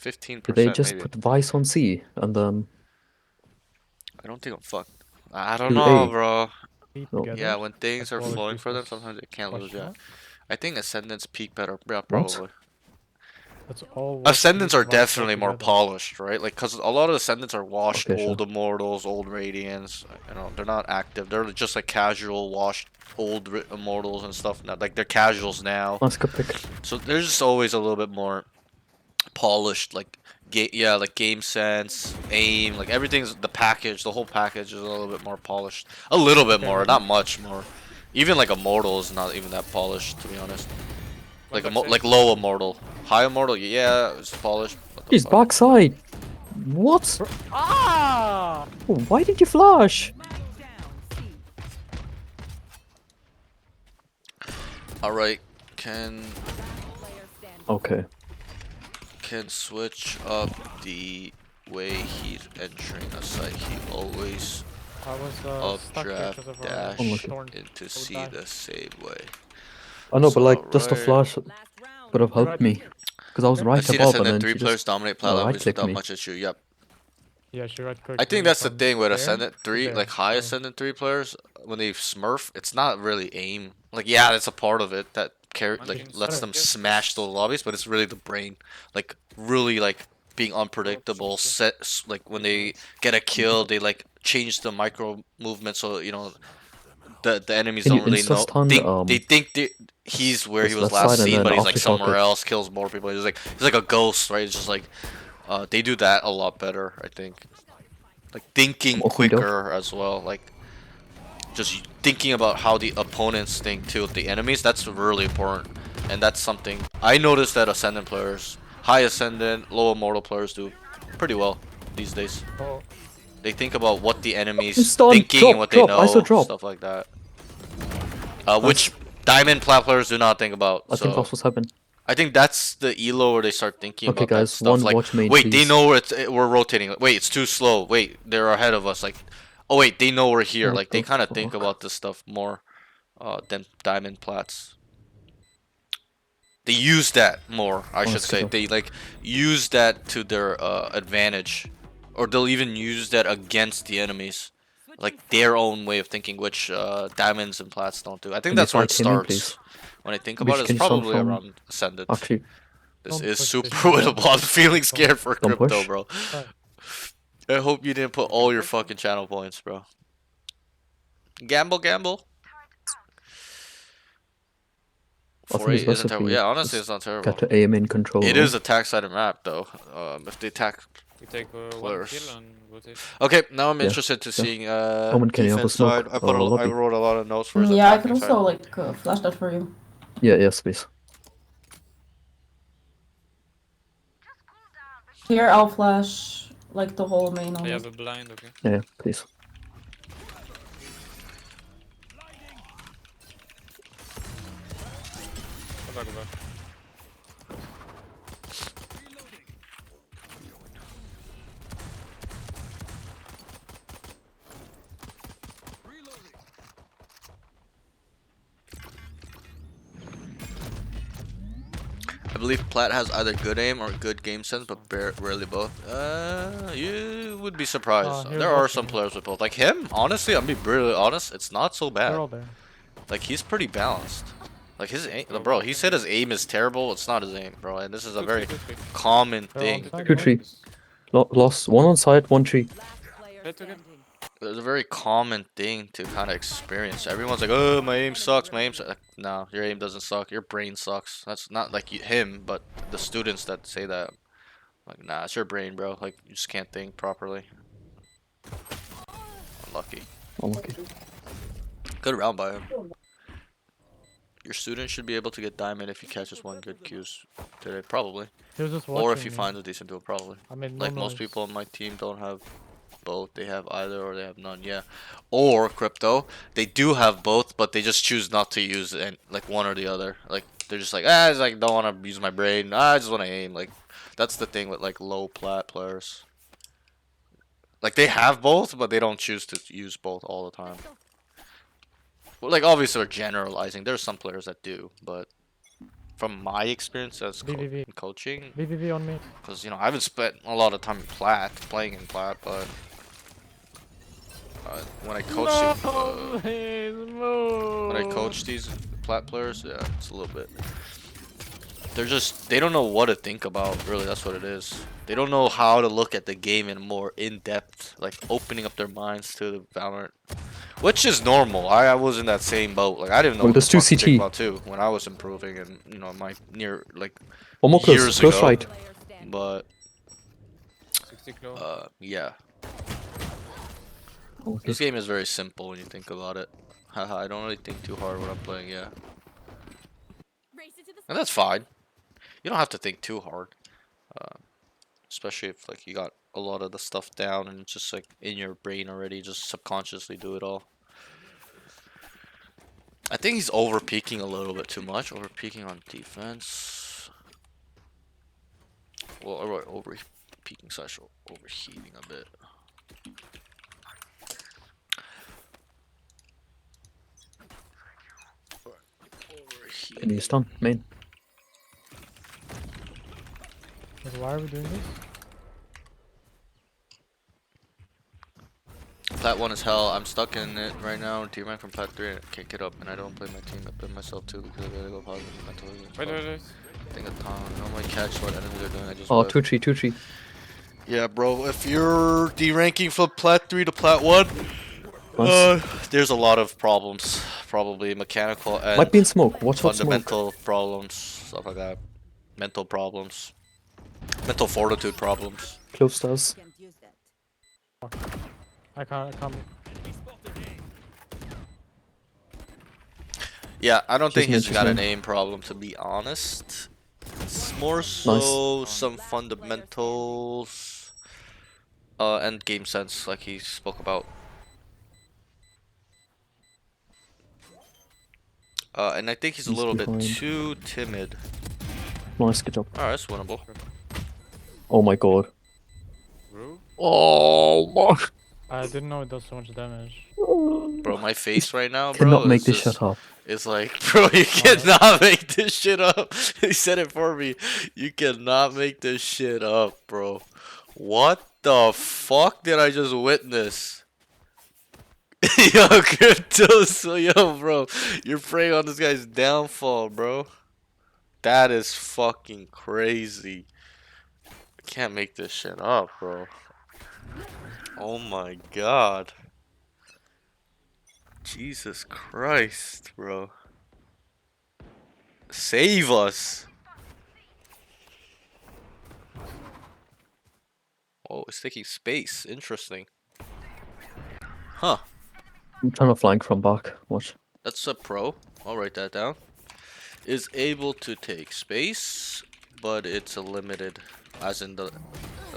15% Did they just maybe. put Vice on C and then I don't think I'm fucked. I don't Do know, A. bro. Beat No. together? Yeah, when things are That's all flowing it for them, is. sometimes they can't lose. Question Yeah, mark? I think ascendants peak better. Yeah, What? probably. That's all. what Ascendants we are want definitely more together. polished, right? Like, cause a lot of ascendants are washed, Okay, sure. old immortals, old radiants. You know, they're not active. They're just like casual, washed, old immortals and stuff. Now, like they're casuals now. let's go pick. So there's just always a little bit more polished, like like game sense, aim, like everything's the package. The whole package is a little bit more polished. A little bit more, not much more. Even like immortal is not even that polished, to be honest. Like like low immortal, high immortal, yeah, it's polished. What the He's fuck? backside. What? Ah! Oh, why did you flash? All right, can Okay. switch up the way he's entering a site. He always I was stuck here updraft 'cause of dash Unlucky. thorn. into So C die. the same way. I know, but So, like just a right. flash Last round. would have helped me. Because I was Okay. right I've seen above and Ascendant then 3 she players just dominate plat lobbies right-clicked without me. much issue. Yep. Yeah, she right I think that's the thing with Ascendant 3, there, like high so- Ascendant 3 players, when they smurf, it's not really aim. Like, yeah, that's a part of it that One like team lets smurf, them yes. smash those lobbies, but it's really the brain. Like, really, like, being unpredictable. Like, when they get a kill, they, like, change the micro movement so, you know, the enemies Can you don't really know. insta-stun They think he's where he this was left last side and seen, then but he's, like, aftershock somewhere it? else, kills more people. He's like a ghost, right? It's just, like, they do that a lot better, I think. Like thinking Okie doke. quicker as well, like just thinking about how the opponents think too, the enemies, that's really important. And that's something I noticed that Ascendant players, high Ascendant, low Immortal players do pretty well these days. Oh, They think about what the enemies Stun, thinking and what they drop, ISO know, drop. stuff like that. Nice. Which Diamond plat players do not think about. I think So that's what's happened. I think that's the elo where they start thinking Okay, about that guys, stuff. one Like, watch main, wait, they please. know we're rotating. Wait, it's too slow. Wait, they're ahead of us. Like, oh wait, they know we're here. What Like, they the kind of think fuck? about this stuff more than Diamond Plats. They use that more, I should let's say. go. They like use that to their advantage, or they'll even use that against the enemies, like their own way of thinking, which Diamonds and Plats don't do. I think Can you that's where it fight him in, starts. please? When I think Maybe about it, can it's you stun probably from- around Ascendant. Actually, This Don't is push super this shit. winnable. I'm feeling scared for Don't crypto, push. bro. Right. I hope you didn't put all your fucking channel points, bro. Gamble, gamble. I think 4-8 it's best isn't if terrible. we Yeah, honestly, just it's not terrible. get to aim in control. It is a tack-sided map, though. If they attack. We take one Players. kill and rotate. Okay, now I'm Yeah. interested to Yeah. seeing Omen, can you have a defense smoke? side. I Lobby. wrote a lot of notes for the Yeah, I attacking could side. also like flash that for you. Yeah, yes, please. Here, I'll flash like the whole main on I it. have a blind, okay. Yeah, please. Go back, go back. I believe Platt has either good aim or good game sense, but rarely both. You would be surprised. here's There are both some of them. players with both. Like him, honestly, I'm being really honest. It's not so They're all bad. there. Like he's pretty balanced. Like his aim, bro. He said his aim is terrible. It's not his aim, bro. And this is a very common They're all thing. on Two tree. Lost one on side, one tree. Last player Hit again. standing. There's a very common thing to kind of experience. Everyone's like, "Oh, my aim sucks. My aim sucks." No, your aim doesn't suck. Your brain sucks. That's not like him, but the students that say that. Like, nah, it's your brain, bro. Like, you just can't think properly. Unlucky. Unlucky. Good round by him. Your student should be able to get diamond if he catches one good Qs today, probably. He was just Or if watching he me. finds a decent duel, probably. I mean, Like no most noise. people on my team don't have both. They have either or they have none. Yeah. Or crypto, they do have both, but they just choose not to use and like one or the other. Like they're just like, I just like don't want to use my brain. I just want to aim. Like that's the thing with like low plat players. Like they have both, but they don't choose to use both all the time. Well, like obviously we're generalizing. There's some players that do, but from my experience as VVV. coaching, VVV on me. because you know I haven't spent a lot of time in plat, playing in plat, but when I coach when I coach these plat players, yeah, it's a little bit. They don't know what to think about. Really, that's what it is. They don't know how to look at the game in more in depth, like opening up their minds to the Valorant, which is normal. I was in that same boat. Like I didn't know Oh, what the there's two fuck to think CT. about too when I was improving, and you know my near like One more close, years close ago. right. Player standing. But 60 claw. yeah, Okay. this game is very simple when you think about it. Haha, I don't really think too hard when I'm playing. Yeah, Race it to the and that's fine. You don't have to think too hard, especially if like you got a lot of the stuff down and it's just like in your brain already. Just subconsciously do it all. I think he's over peaking a little bit too much. Over peaking on defense. Well, over peaking slash overheating a bit. Can you stun main? Like, why are we doing this? Plat 1 is hell. I'm stuck in it right now. Team rank from Plat 3. I can't get up, and I don't play my team. I play myself too because I gotta go positive mentally. Wait. Think of time. Normally catch what enemies are doing. I just Oh, whip. 2-3, 2-3. Yeah, bro. If you're deranking from Plat 3 to Plat 1, Nice. there's a lot of problems. Probably mechanical and Might be in smoke. Watch out, smoke. fundamental problems, stuff like that. Mental problems. Mental fortitude problems. Close stairs. Can't use that. I can't. Yeah, I don't think Just he's got an interesting. aim problem, to be honest. It's more so some fundamentals, and game sense, like he spoke about. And I think he's a He's little bit behind. too timid. Nice, good job. Alright, that's winnable. Oh my god. Bro. Oh my. I didn't know it does so much damage. Bro, my face right now, bro, Cannot make is this just, shit up. it's like, bro, you cannot make this shit up. He said it for me. You cannot make this shit up, bro. What the fuck did I just witness? Yo, Crypto, so yo, bro, you're preying on this guy's downfall, bro. That is fucking crazy. I can't make this shit up, bro. Oh my god. Jesus Christ, bro. Save us. Oh, it's taking space. Interesting. Huh. I'm trying to flank from back. Watch. That's a pro. I'll write that down. Is able to take space, but it's a limited, as in the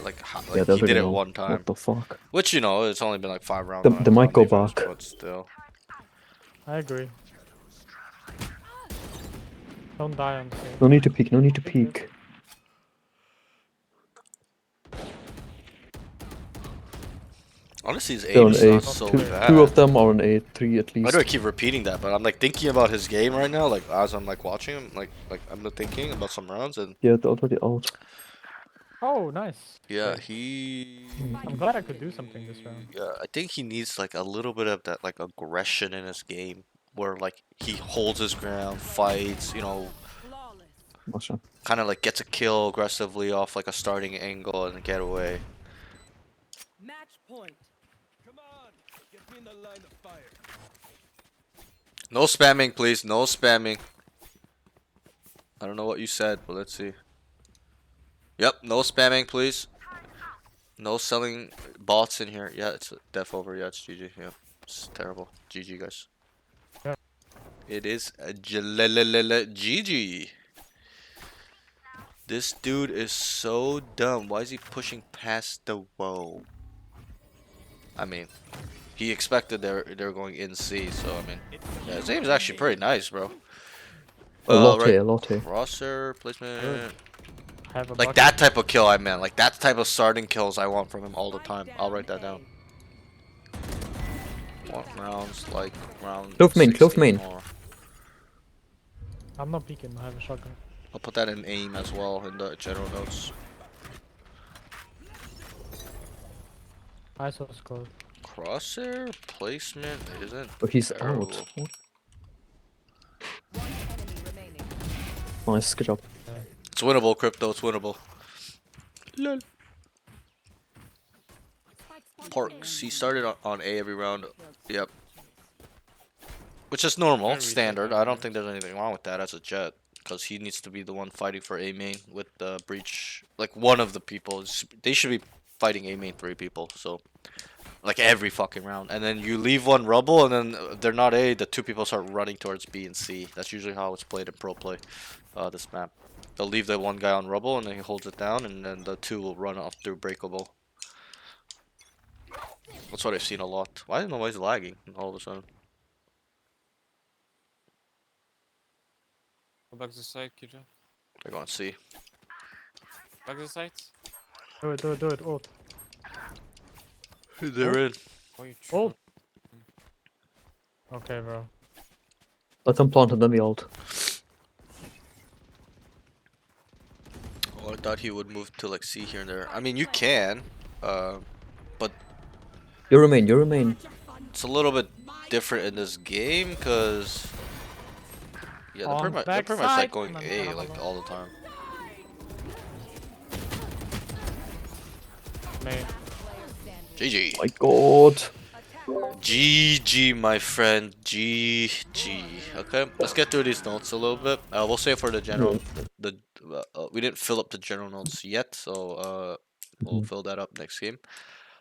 like, Yeah, he did it know. one time. What the fuck? Which, you know, it's only been like 5 rounds. They might on go defense, back. but still. I agree. Don't die on stage. No need to peek. No need to peek. Honestly, his They're aim on is A. not so bad. Two of them are on A. 3 at Why least. do I keep repeating that? But I'm like thinking about his game right now, like as I'm like watching him, like I'm thinking about some rounds, and Yeah, they're already out. Oh, nice. yeah, he. I'm glad I could do something this round. Yeah, I think he needs like a little bit of that like aggression in his game, where like he holds his ground, fights, you know, Flawless. Gotcha. kind of like gets a kill aggressively off like a starting angle and get away. Match point. No spamming, please. No spamming. I don't know what you said, but let's see. Yep, no spamming, please. No selling bots in here. Yeah, it's def over. Yeah, it's GG. Yeah, it's terrible. GG, guys. Yeah. It is a GG. This dude is so dumb. Why is he pushing past the wall? I mean, he expected they're going in C, so I mean, yeah, his aim is actually pretty nice, bro. A lot right. here, a lot here. Crosshair placement. I have a Like bucket. that type of kill I meant. Like that type of starting kills I want from him all the time. I'll write that down. Want rounds like round. Clove main, clove 16 main. more. I'm not peeking. I have a shotgun. I'll put that in aim as well in the general notes. I saw score. Crosshair placement isn't. Oh, he's terrible. out. What? One enemy remaining. Nice, good job. It's winnable, Crypto. It's winnable. Lol. Parks. He started on A every round. Yep. Which is normal, Very standard. good. I don't think there's anything wrong with that as a Jet. Because he needs to be the one fighting for A main with the breach. Like one of the people. They should be fighting A main 3 people. So, like every fucking round. And then you leave one rubble and then they're not A. The 2 people start running towards B and C. That's usually how it's played in pro play. This map. They'll leave the one guy on rubble and then he holds it down. And then the 2 will run off through breakable. That's what I've seen a lot. Why don't know why he's lagging all of a sudden. Go back to the site, Kira. They're going to see. Back to the site. Do it, do it, do it. Ult. They're in. Oh, you Ult. Okay, bro. Let them plant and then the ult. Oh, I thought he would move to like C here and there. I mean, you can, but You remain. You remain. it's a little bit different in this game because yeah, On they're pretty much like backside. going A like all the time. Main. GG. My God. GG, my friend. GG. Okay, let's get through these notes a little bit. We'll save for the general. We didn't fill up the general notes yet, so we'll fill that up next game.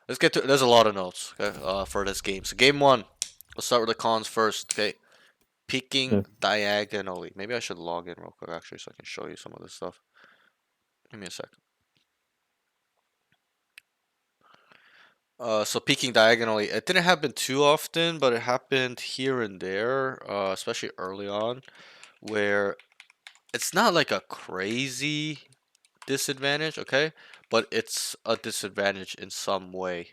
Let's get to. There's a lot of notes. Okay, for this game. So game one. Let's start with the cons first. Okay, peeking Yeah. diagonally. Maybe I should log in real quick actually, so I can show you some of this stuff. Give me a sec. So peeking diagonally, it didn't happen too often, but it happened here and there, especially early on, where it's not like a crazy disadvantage, okay? But it's a disadvantage in some way,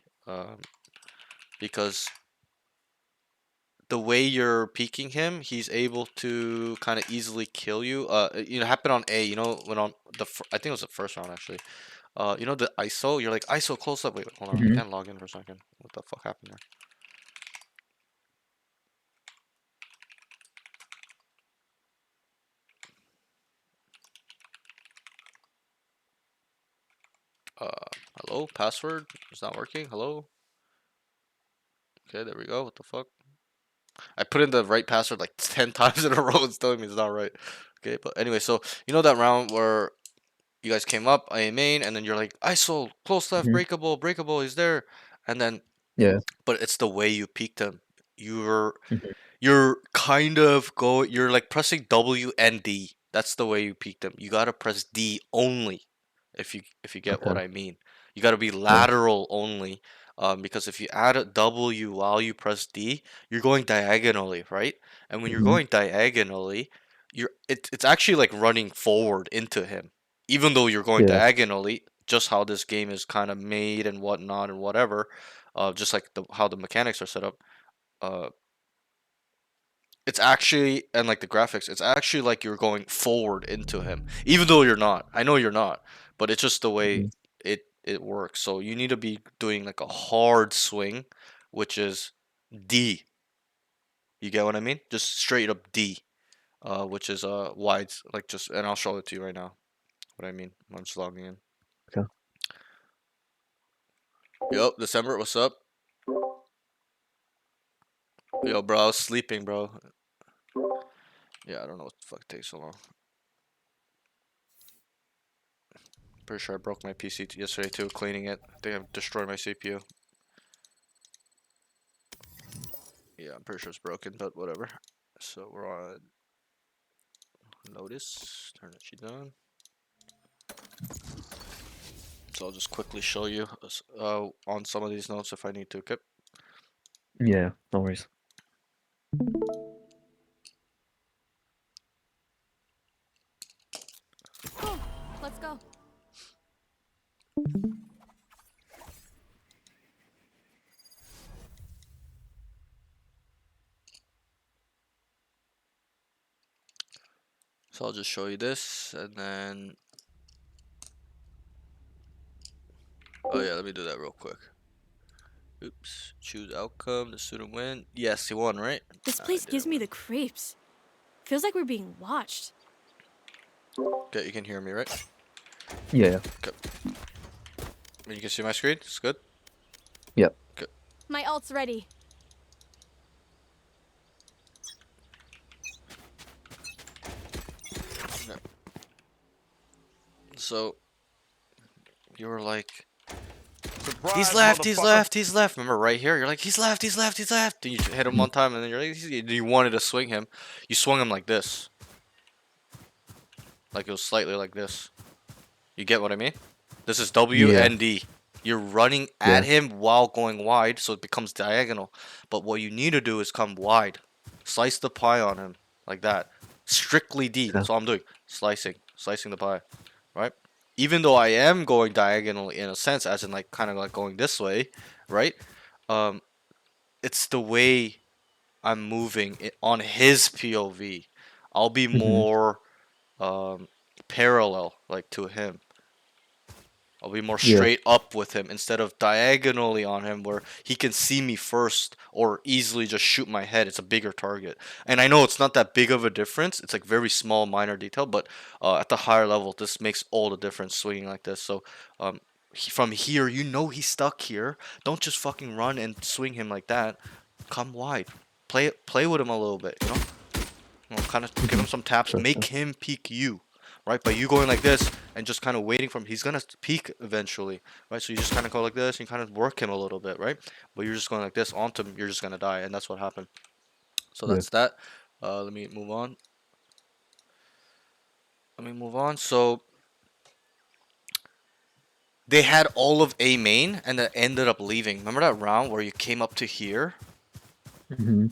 because the way you're peeking him, he's able to kind of easily kill you. You know, happened on A. You know, when on I think it was the first round actually. You know the ISO? You're like ISO close up. Wait, hold on. I can't log in for a second. What the fuck happened there? Hello? Password? It's not working? Hello? Okay, there we go. What the fuck? I put in the right password like 10 times in a row. It's telling me it's not right. Okay, but anyway, so you know that round where you guys came up, I main, and then you're like, ISO, close left, breakable, breakable, he's there. And then, Yeah. but it's the way you peeked him. You're Mhm. you're kind of you're like pressing W and D. That's the way you peek them. You gotta press D only, if you get what Okay. I mean. You gotta be lateral only, because if you add a W while you press D, you're going diagonally, right? And when you're Mhm. going diagonally, it's actually like running forward into him, even though you're going Yeah. diagonally. Just how this game is kind of made and whatnot and whatever, just like how the mechanics are set up. Uh, it's actually, and like the graphics, it's actually like you're going forward into him, even though you're not. I know you're not, but it's just the way Mhm. it works. So you need to be doing like a hard swing, which is D. You get what I mean? Just straight up D, which is wide, like just, and I'll show it to you right now. What I mean? I'm just logging in. Okay. Yo, December, what's up? Yo, bro, I was sleeping, bro. Yeah, I don't know what the fuck takes so long. Pretty sure I broke my PC yesterday too, cleaning it. I think I've destroyed my CPU. Yeah, I'm pretty sure it's broken, but whatever. So we're on notice. Turn that shit on. So I'll just quickly show you on some of these notes if I need to. Okay. Yeah. No worries. Let's go. So I'll just show you this, and then. Oh yeah, let me do that real quick. Oops. Choose outcome. The student win. Yes, he won, right? This I place didn't gives me win. the creeps. Feels like we're being watched. Okay, you can hear me, right? Yeah. You can see my screen. It's good. Yep. Okay. My ult's ready. So you were like, he's left, he's left, he's left. Remember right here? You're like, he's left, he's left, he's left. Then you hit him one time, and then you're like, you wanted to swing him. You swung him like this. Like it was slightly like this. You get what I mean? This is W Yeah. and D. You're running at him while going wide, so it becomes diagonal. But what you need to do is come wide. Slice the pie on him. Like that. Strictly D. That's all I'm doing. Slicing. Slicing the pie. Right? Even though I am going diagonally in a sense, as in like kind of like going this way, right? It's the way I'm moving it on his POV. I'll be more parallel like to him. I'll be more Yeah. straight up with him instead of diagonally on him where he can see me first or easily just shoot my head. It's a bigger target. And I know it's not that big of a difference. It's like very small, minor detail, but at the higher level, this makes all the difference swinging like this. So from here, you know he's stuck here. Don't just fucking run and swing him like that. Come wide. Play with him a little bit, you know? Kind of give him some taps. Sure, Make sure. him peek you, right? By you going like this and just kind of waiting for him, he's gonna peek eventually, right? So you just kind of go like this and kind of work him a little bit, right? But you're just going like this onto him, you're just gonna die, and that's what happened. So Yeah. that's that. Let me move on. So they had all of A main and then ended up leaving. Remember that round where you came up to here? Hmm.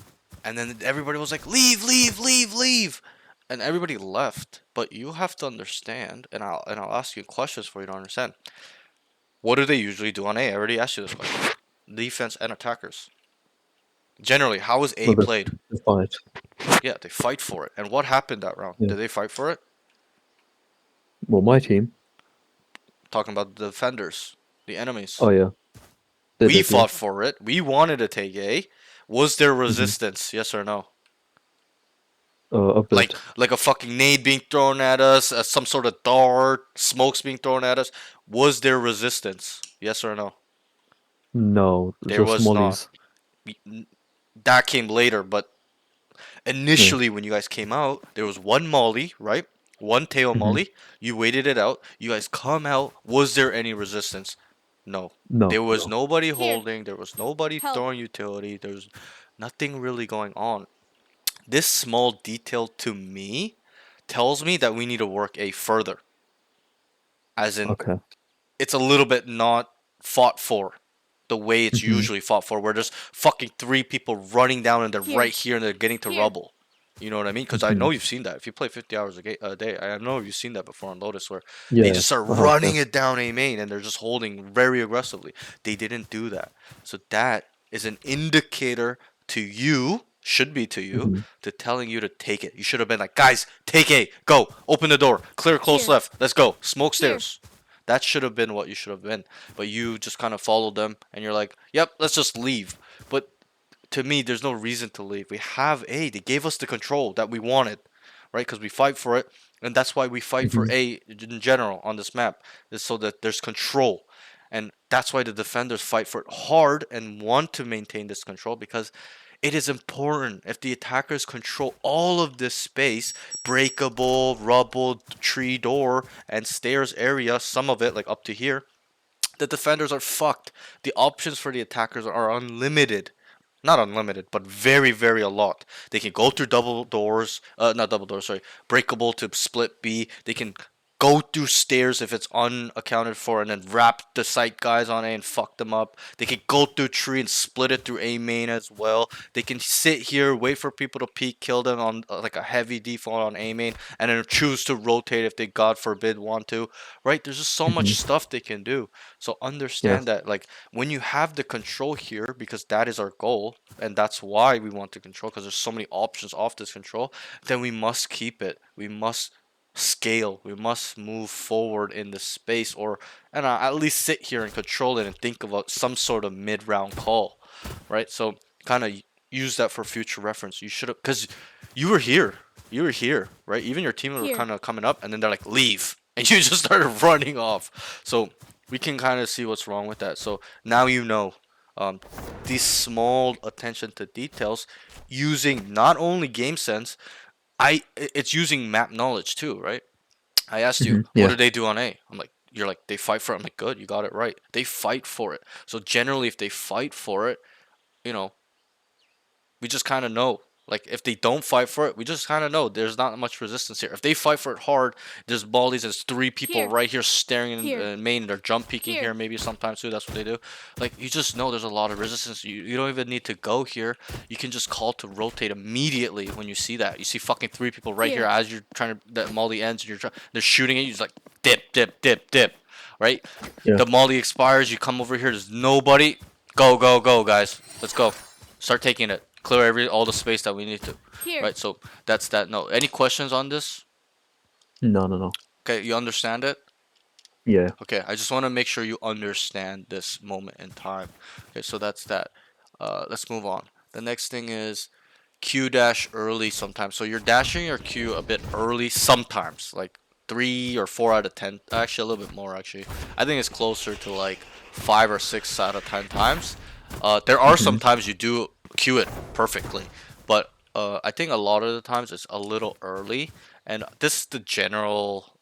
And then everybody was like, leave, leave, leave, leave. And everybody left. But you have to understand, and I'll ask you questions for you to understand. What do they usually do on A? I already asked you this question. Defense and attackers. Generally, how is A Well, played? the fight. Yeah, they fight for it. And what happened that round? Yeah. Did they fight for it? Well, my team. Talking about the defenders, the enemies. Oh yeah. They We did, yeah. fought for it. We wanted to take A. Was there resistance? Yes or no? A bit. Like a fucking nade being thrown at us, some sort of dart, smokes being thrown at us. Was there resistance? Yes or no? No, There just was mollies. That came later, but initially when you guys came out, there was one molly, right? One tail Mhm. molly. You waited it out. You guys come out. Was there any resistance? No. No. There was no. nobody Here. holding. There was nobody Help. throwing utility. There's nothing really going on. This small detail to me tells me that we need to work A further. As in, Okay. it's a little bit not fought for the way it's Mhm. usually fought for, where there's fucking 3 people running down and they're Here. right here and they're getting to Here. rubble. You know what I mean? Because I Mhm. know you've seen that. If you play 50 hours a day, I know you've seen that before on Lotus, where Yeah. they just start uh-huh, running yeah. it down A main and they're just holding very aggressively. They didn't do that. So that is an indicator to you, should be to you, Mhm. to telling you to take it. You should have been like, guys, take A, go, open the door, clear close Here. left, let's go, smoke Here. stairs. That should have been what you should have been. But you just kind of followed them and you're like, yep, let's just leave. But to me, there's no reason to leave. We have A. They gave us the control that we wanted, right? Because we fight for it. And that's why we fight for Mhm. A in general on this map, is so that there's control. And that's why the defenders fight for it hard and want to maintain this control, because it is important. If the attackers control all of this space, breakable, rubble, tree door, and stairs area, some of it like up to here, the defenders are fucked. The options for the attackers are unlimited. Not unlimited, but very, very a lot. They can go through double doors, not double doors, sorry, breakable to split B. They can go through stairs if it's unaccounted for and then wrap the site guys on A and fuck them up. They can go through tree and split it through A main as well. They can sit here, wait for people to peek, kill them on like a heavy default on A main, and then choose to rotate if they, God forbid, want to. Right? There's just so much Mhm. stuff they can do. So understand that, like, when you have the control here, because that is our goal, and that's why we want to control, because there's so many options off this control, then we must keep it. We must scale. We must move forward in the space, or and at least sit here and control it and think about some sort of mid-round call, right? So kind of use that for future reference. You should have, because you were here. You were here, right? Even your team were Here. kind of coming up, and then they're like, leave, and you just started running off. So we can kind of see what's wrong with that. So now you know, these small attention to details, using not only game sense, it's using map knowledge too, right? I asked you, Mhm, what yeah. do they do on A? I'm like, you're like, they fight for it. I'm like, good, you got it right. They fight for it. So generally, if they fight for it, you know, we just kind of know. Like, if they don't fight for it, we just kind of know there's not much resistance here. If they fight for it hard, there's ballies, there's 3 people Here. right here staring in Here. main, they're jump peeking Here. here maybe sometimes too. That's what they do. Like, you just know there's a lot of resistance. You don't even need to go here. You can just call to rotate immediately when you see that. You see fucking 3 people right here, Here. as you're trying to, that molly ends and they're shooting at you. Just like, dip, dip, dip, dip, right? Yeah. The molly expires, you come over here, there's nobody. Go, go, go, guys. Let's go. Start taking it. Clear all the space that we need to. Here. Right, so that's that. No, any questions on this? No. Okay, you understand it? Yeah. Okay, I just want to make sure you understand this moment in time. Okay, so that's that. Let's move on. The next thing is Q dash early sometimes. So you're dashing your Q a bit early sometimes, like 3 or 4 out of 10. Actually, a little bit more. Actually, I think it's closer to like 5 or 6 out of 10 times. There are some times you do Q it perfectly, but I think a lot of the times it's a little early. And this is the general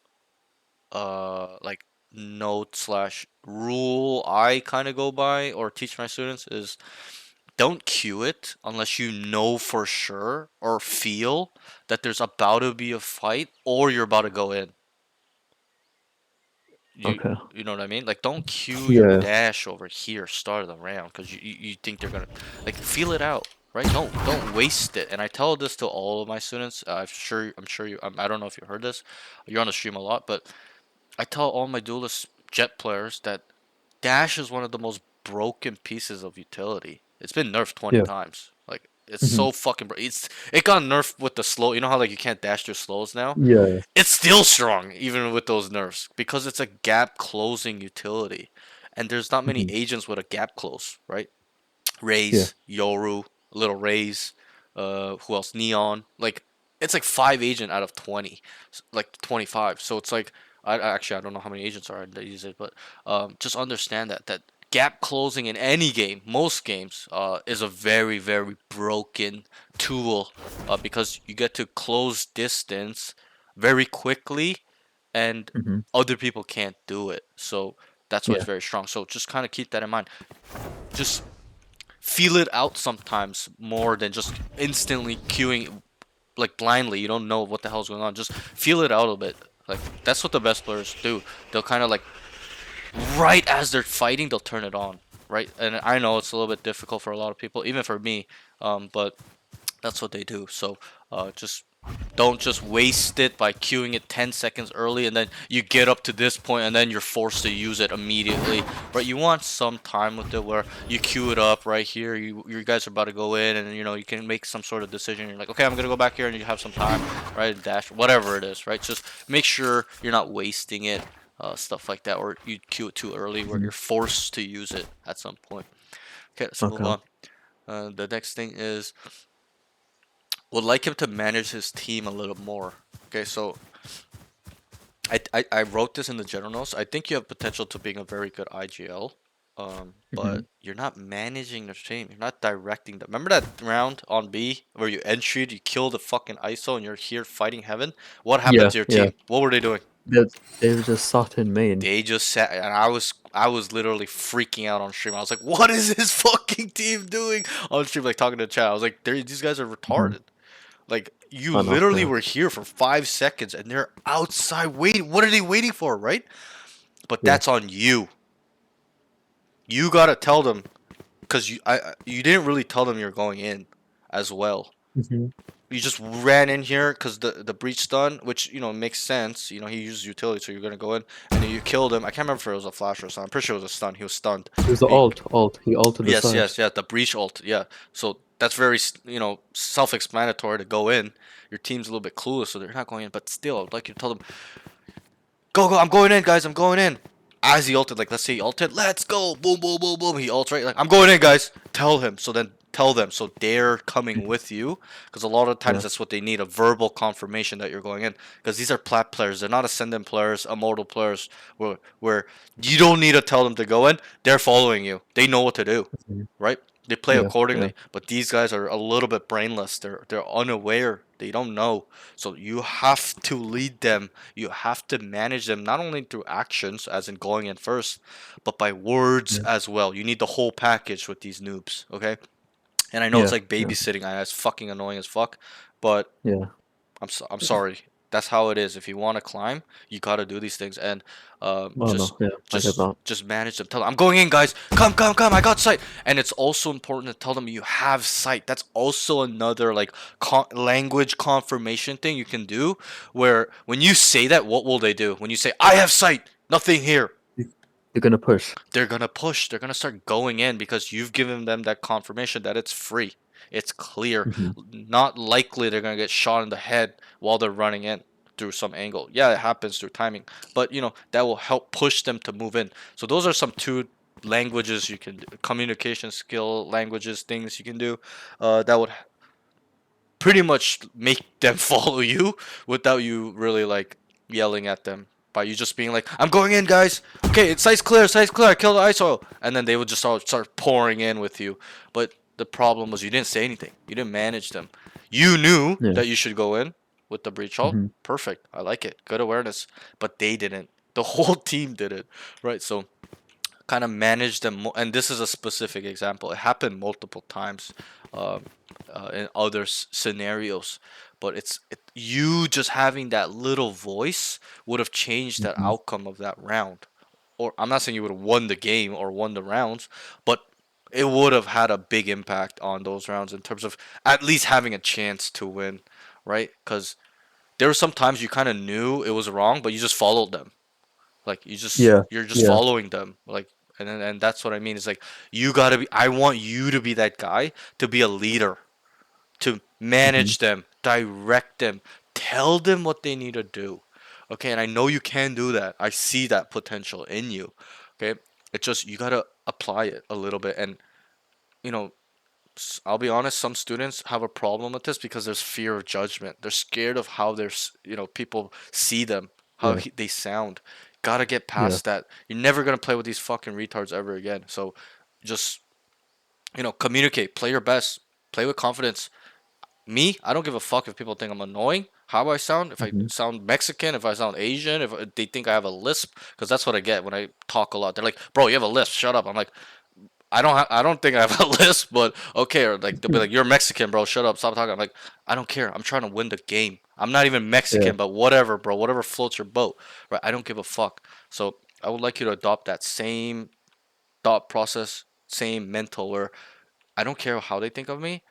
like note slash rule I kind of go by or teach my students is don't queue it unless you know for sure or feel that there's about to be a fight or you're about to go in. You Okay. you know what I mean? Like don't queue your Yeah. dash over here start of the round because you think they're gonna like feel it out, right? Don't waste it. And I tell this to all of my students. I'm sure you I don't know if you heard this. You're on the stream a lot, but I tell all my duelist jet players that dash is one of the most broken pieces of utility. It's been nerfed 20 Yeah. times. Like it's so fucking it got nerfed with the slow. You know how like you can't dash through slows now? Yeah. It's still strong even with those nerfs because it's a gap closing utility. And there's not many agents with a gap close, right? Raze, Yoru, Little Raze, who else? Neon. Like it's like 5 agent out of 20, like 25. So it's like I don't know how many agents are that use it, but just understand that gap closing in any game, most games, is a very broken tool, because you get to close distance very quickly, and other people can't do it. So that's why it's Yeah. very strong. So just kind of keep that in mind. Just feel it out sometimes more than just instantly queuing like blindly. You don't know what the hell's going on. Just feel it out a little bit. Like that's what the best players do. They'll kind of like right as they're fighting, they'll turn it on, right? And I know it's a little bit difficult for a lot of people, even for me, but that's what they do. So just don't just waste it by queuing it 10 seconds early and then you get up to this point and then you're forced to use it immediately, right? You want some time with it where you queue it up right here. You guys are about to go in and you can make some sort of decision. You're like, okay, I'm gonna go back here, and you have some time, right? Dash, whatever it is, right? Just make sure you're not wasting it, stuff like that, or you queue it too early where you're forced to use it at some point. Okay, let's move Okay. on. The next thing is would like him to manage his team a little more. Okay, so I wrote this in the general notes. I think you have potential to being a very good IGL, but you're not managing the team. You're not directing them. Remember that round on B where you entryed, you killed the fucking ISO, and you're here fighting heaven? What happened to your Yeah. team? What were they doing? They were just sat in main. They just sat, and I was literally freaking out on stream. I was like, "What is this fucking team doing?" On stream, like talking to chat. I was like, "These guys are retarded." Like you I know, literally yeah. were here for 5 seconds and they're outside waiting. What are they waiting for, right? But Yeah. that's on you. You gotta tell them, because you didn't really tell them you're going in as well. You just ran in here because the breach stun, which makes sense. He used utility, so you're gonna go in and then you killed him. I can't remember if it was a flash or something. I'm pretty sure it was a stun. He was stunned. It was the He- alt. He altered the Yes, side. yes, yeah, the breach ult, yeah. So that's very, self-explanatory to go in. Your team's a little bit clueless, so they're not going in. But still, I'd like you to tell them, go, I'm going in, guys, I'm going in. As he ulted, like, let's say he ulted, let's go, boom, boom, boom, boom. He ults, right? Like, I'm going in, guys. Tell him. So then tell them, so they're coming with you. Because a lot of times Yeah. that's what they need, a verbal confirmation that you're going in. Because these are plat players. They're not ascendant players, immortal players, where you don't need to tell them to go in. They're following you. They know what to do, right? They play Yeah, accordingly. yeah. But these guys are a little bit brainless. They're unaware. They don't know. So you have to lead them. You have to manage them, not only through actions, as in going in first, but by words as well. You need the whole package with these noobs, okay? And I know it's Yeah, like babysitting. It's fucking annoying as fuck, but Yeah. I'm sorry. That's how it is. If you want to climb, you gotta do these things, and Oh no, yeah, I get that. just manage them. Tell them, I'm going in, guys. Come. I got sight. And it's also important to tell them you have sight. That's also another like language confirmation thing you can do. Where when you say that, what will they do? When you say I have sight, nothing here, You're gonna push. they're gonna push. They're gonna start going in because you've given them that confirmation that it's free. It's clear. Not likely they're gonna get shot in the head while they're running in. through some angle. Yeah, it happens through timing, but you know that will help push them to move in. So those are some two languages you can do, communication skill languages, things you can do that would pretty much make them follow you without you really like yelling at them, by you just being like, I'm going in, guys, okay, it's size clear, I killed the ISO, and then they would just start pouring in with you. But the problem was you didn't say anything, you didn't manage them. You knew Yeah. that you should go in with the breach ult. Mhm. Perfect, I like it, good awareness. But they didn't, the whole team did it, right? So kind of manage them and this is a specific example, it happened multiple times in other scenarios, but you just having that little voice would have changed that Mhm. outcome of that round. Or I'm not saying you would have won the game or won the rounds, but it would have had a big impact on those rounds in terms of at least having a chance to win, right? Because there were some times you kind of knew it was wrong, but you just followed them. Like Yeah. you're just Yeah. following them. Like and that's what I mean. Is like you gotta be. I want you to be that guy, to be a leader, to manage them, direct them, tell them what they need to do. Okay, and I know you can do that. I see that potential in you. Okay, it's just you gotta apply it a little bit, and you know, I'll be honest. Some students have a problem with this because there's fear of judgment. They're scared of how people see them, how Yeah. they sound. Gotta get Yeah. past that. You're never gonna play with these fucking retards ever again. So, just communicate. Play your best. Play with confidence. Me, I don't give a fuck if people think I'm annoying. How I sound, if I Mhm. sound Mexican, if I sound Asian, if they think I have a lisp, because that's what I get when I talk a lot. They're like, "Bro, you have a lisp. Shut up." I'm like, I don't think I have a lisp, but okay. Or like they'll be like, "You're Mexican, bro. Shut up. Stop talking." I'm like, I don't care. I'm trying to win the game. I'm not even Mexican, Yeah. but whatever, bro. Whatever floats your boat, right? I don't give a fuck. So I would like you to adopt that same thought process, same mental, where I don't care how they think of me.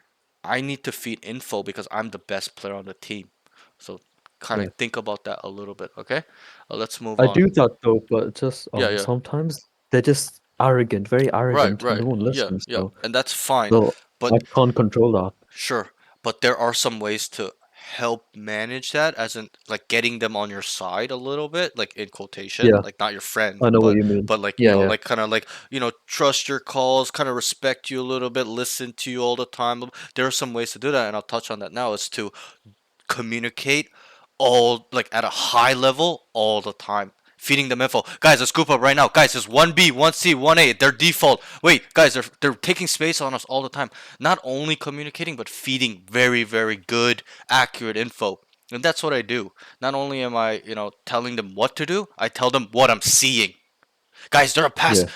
I need to feed info because I'm the best player on the team. So kind Yeah. of think about that a little bit, okay? Let's move I on. do that though, but just Yeah, yeah. sometimes they're just arrogant, very Right, arrogant, and they right. won't Yeah, listen. yeah. And that's fine. So I But can't control that. sure, but there are some ways to help manage that, as in like getting them on your side a little bit, like in quotation, Yeah, like not your friend, I know what but you mean. like Yeah, yeah. like kind of like trust your calls, kind of respect you a little bit, listen to you all the time. There are some ways to do that, and I'll touch on that now. Is to communicate all like at a high level all the time. Feeding them info. Guys, let's group up right now. Guys, it's 1B, 1C, 1A. They're default. Wait, guys, they're taking space on us all the time. Not only communicating, but feeding very, very good, accurate info. And that's what I do. Not only am I, telling them what to do, I tell them what I'm seeing. Guys, Yeah.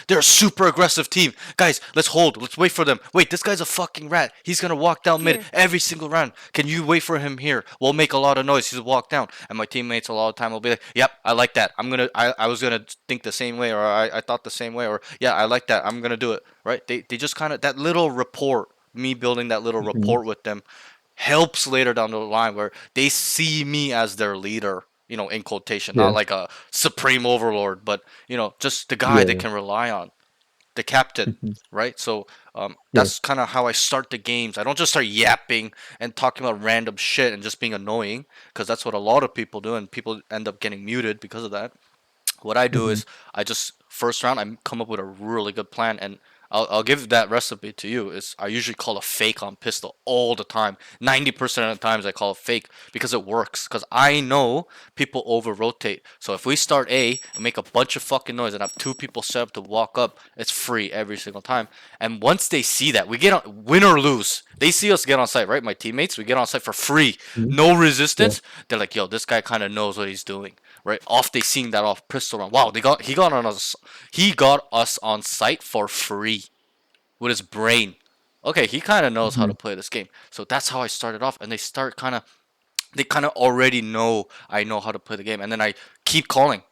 they're a super aggressive team. Guys, let's hold. Let's wait for them. Wait, this guy's a fucking rat. He's gonna walk down mid Here. every single round. Can you wait for him here? We'll make a lot of noise. He'll walk down. And my teammates a lot of time will be like, yep, I like that. I was gonna think the same way, or I thought the same way, or yeah, I like that. I'm gonna do it. Right? They just kinda that little rapport, me building that little Mhm. rapport with them helps later down the line where they see me as their leader, in quotation, Yeah. not like a supreme overlord, but just the guy Yeah, they yeah. can rely on, the captain, Mhm. right? So Yeah. that's kind of how I start the games. I don't just start yapping and talking about random shit and just being annoying, because that's what a lot of people do, and people end up getting muted because of that. What I do Mhm. is I just first round I come up with a really good plan, and I'll give that recipe to you. Is I usually call a fake on pistol all the time. 90% of the times I call a fake because it works. Because I know people over rotate. So if we start A and make a bunch of fucking noise and have two people set up to walk up, it's free every single time. And once they see that, we get on win or lose. They see us get on site, right? My teammates, we get on site for free, Mhm. no resistance. They're like, yo, this guy kind of knows what he's doing, right? Off they seeing that off pistol round. Wow, he got us on site for free with his brain. Okay, he kind of knows how to Mhm. play this game. So that's how I started off, and they kind of already know I know how to play the game, and then I keep calling.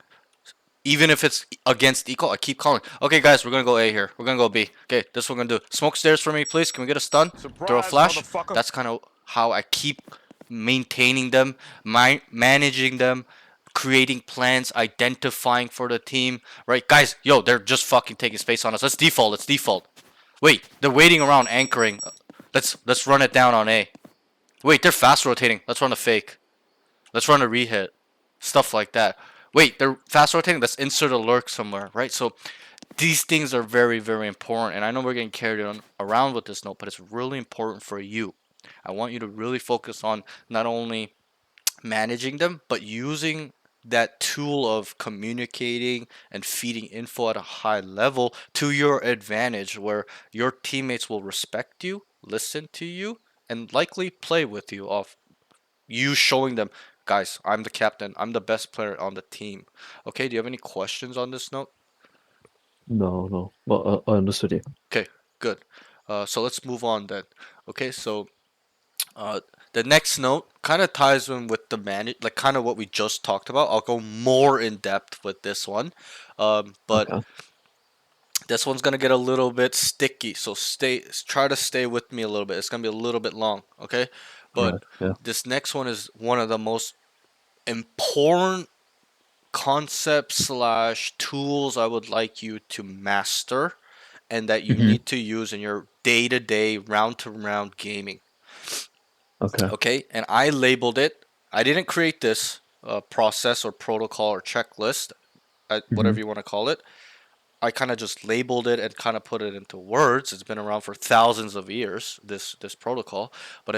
Even if it's against equal, I keep calling. Okay, guys, we're gonna go A here. We're gonna go B. Okay, this is what we're gonna do. Smoke stairs for me, please. Can we get a stun? Throw a flash. That's kind of how I keep maintaining them, managing them, creating plans, identifying for the team. Right, guys. Yo, they're just fucking taking space on us. Let's default. Let's default. Wait, they're waiting around anchoring. Let's run it down on A. Wait, they're fast rotating. Let's run a fake. Let's run a rehit. stuff like that. Wait, they're fast rotating. Let's insert a lurk somewhere, right? So these things are very, very important. And I know we're getting carried on around with this note, but it's really important for you. I want you to really focus on not only managing them, but using that tool of communicating and feeding info at a high level to your advantage, where your teammates will respect you, listen to you, and likely play with you off you showing them, guys, I'm the captain, I'm the best player on the team. Okay, do you have any questions on this note? No. Well, I understood you. Okay, good. So let's move on then. Okay, so the next note kind of ties in with the manage, like kind of what we just talked about. I'll go more in depth with this one, but Okay. this one's gonna get a little bit sticky. So try to stay with me a little bit. It's gonna be a little bit long, okay? But Right. Yeah. this next one is one of the most important concepts slash tools I would like you to master, and that you Mhm. need to use in your day-to-day, round-to-round gaming. Okay. Okay, and I labeled it. I didn't create this process or protocol or checklist, whatever Mhm. you want to call it. I kind of just labeled it and kind of put it into words. It's been around for thousands of years, this protocol, but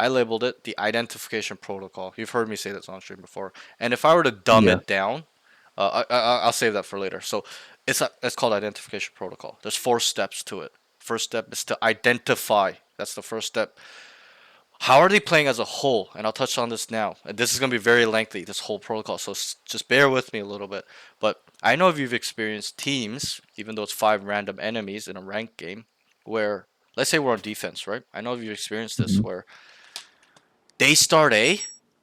I labeled it the identification protocol. You've heard me say this on stream before. And if I were to dumb Yeah. it down, I'll save that for later. So it's called identification protocol. There's 4 steps to it. First step is to identify. That's the first step. How are they playing as a whole? And I'll touch on this now. And this is going to be very lengthy, this whole protocol. So just bear with me a little bit. But I know if you've experienced teams, even though it's 5 random enemies in a ranked game, where, let's say we're on defense, right? I know if you've experienced this, Mhm. where they start A,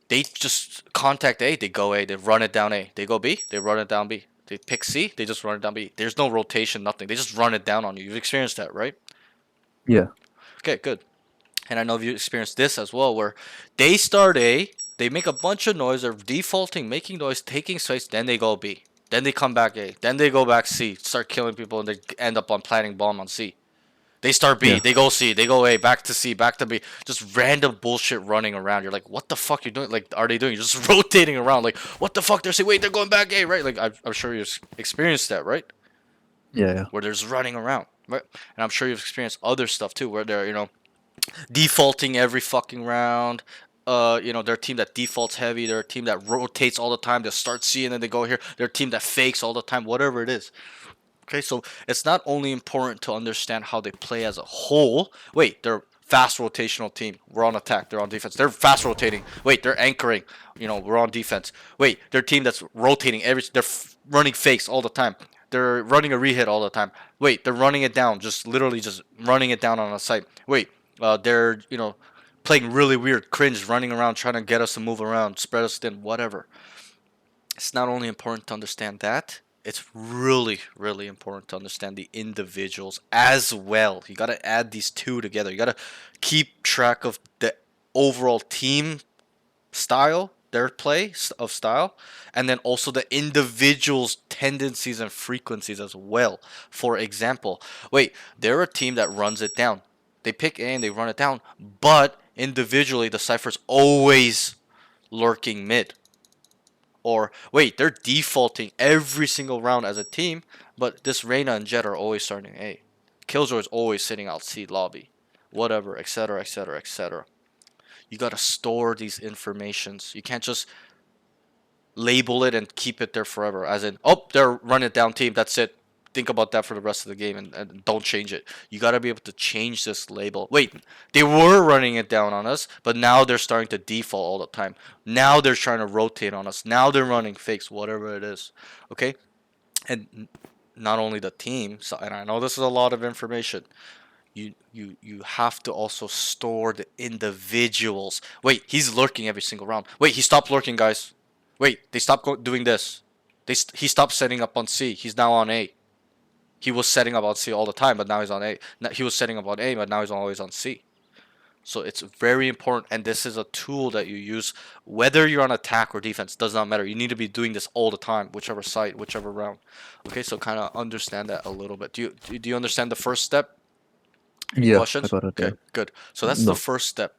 they just contact A, they go A, they run it down A. They go B, they run it down B. They pick C, they just run it down B. There's no rotation, nothing. They just run it down on you. You've experienced that, right? Yeah. Okay, good. And I know you experienced this as well, where they start A, they make a bunch of noise, they're defaulting, making noise, taking space, then they go B. Then they come back A. Then they go back C, start killing people, and they end up on planting bomb on C. They start B, Yeah. they go C, they go A, back to C, back to B. Just random bullshit running around. You're like, what the fuck you doing? Like, are they doing? You're just rotating around. Like, what the fuck? They're saying, wait, they're going back A, right? Like, I'm sure you've experienced that, right? Yeah. Where they're just running around, right? And I'm sure you've experienced other stuff too, where they're, defaulting every fucking round. They're a team that defaults heavy. They're a team that rotates all the time. They start C and then they go here. They're a team that fakes all the time. Whatever it is. Okay, so it's not only important to understand how they play as a whole. Wait, they're fast rotational team. We're on attack. They're on defense. They're fast rotating. Wait, they're anchoring. We're on defense. Wait, they're a team that's rotating They're running fakes all the time. They're running a rehit all the time. Wait, they're running it down. Just literally just running it down on a site. Wait, they're playing really weird, cringe, running around trying to get us to move around, spread us thin, whatever. It's not only important to understand that, it's really, really important to understand the individuals as well. You got to add these two together. You got to keep track of the overall team style, their play of style, and then also the individuals' tendencies and frequencies as well. For example, wait, they're a team that runs it down. They pick A and they run it down, but individually the Cypher's always lurking mid. Or wait, they're defaulting every single round as a team, but this Reyna and Jett are always starting A. Killjoy is always sitting out C lobby. Whatever, etc, etc, etc. You gotta store these informations. You can't just label it and keep it there forever. As in, oh, they're running it down team, that's it. Think about that for the rest of the game and don't change it. You gotta be able to change this label. Wait, they were running it down on us, but now they're starting to default all the time. Now they're trying to rotate on us. Now they're running fakes, whatever it is. Okay? And not only the team, so, and I know this is a lot of information. You have to also store the individuals. Wait, he's lurking every single round. Wait, he stopped lurking, guys. Wait, they stopped doing this. He stopped setting up on C. He's now on A. He was setting up on C all the time, but now he's on A. He was setting up on A, but now he's always on C. So it's very important, and this is a tool that you use whether you're on attack or defense. Does not matter. You need to be doing this all the time, whichever side, whichever round. Okay, so kind of understand that a little bit. Do you understand the first step? Any Yeah. questions? I got it. Okay, Yeah. good. So that's No. the first step.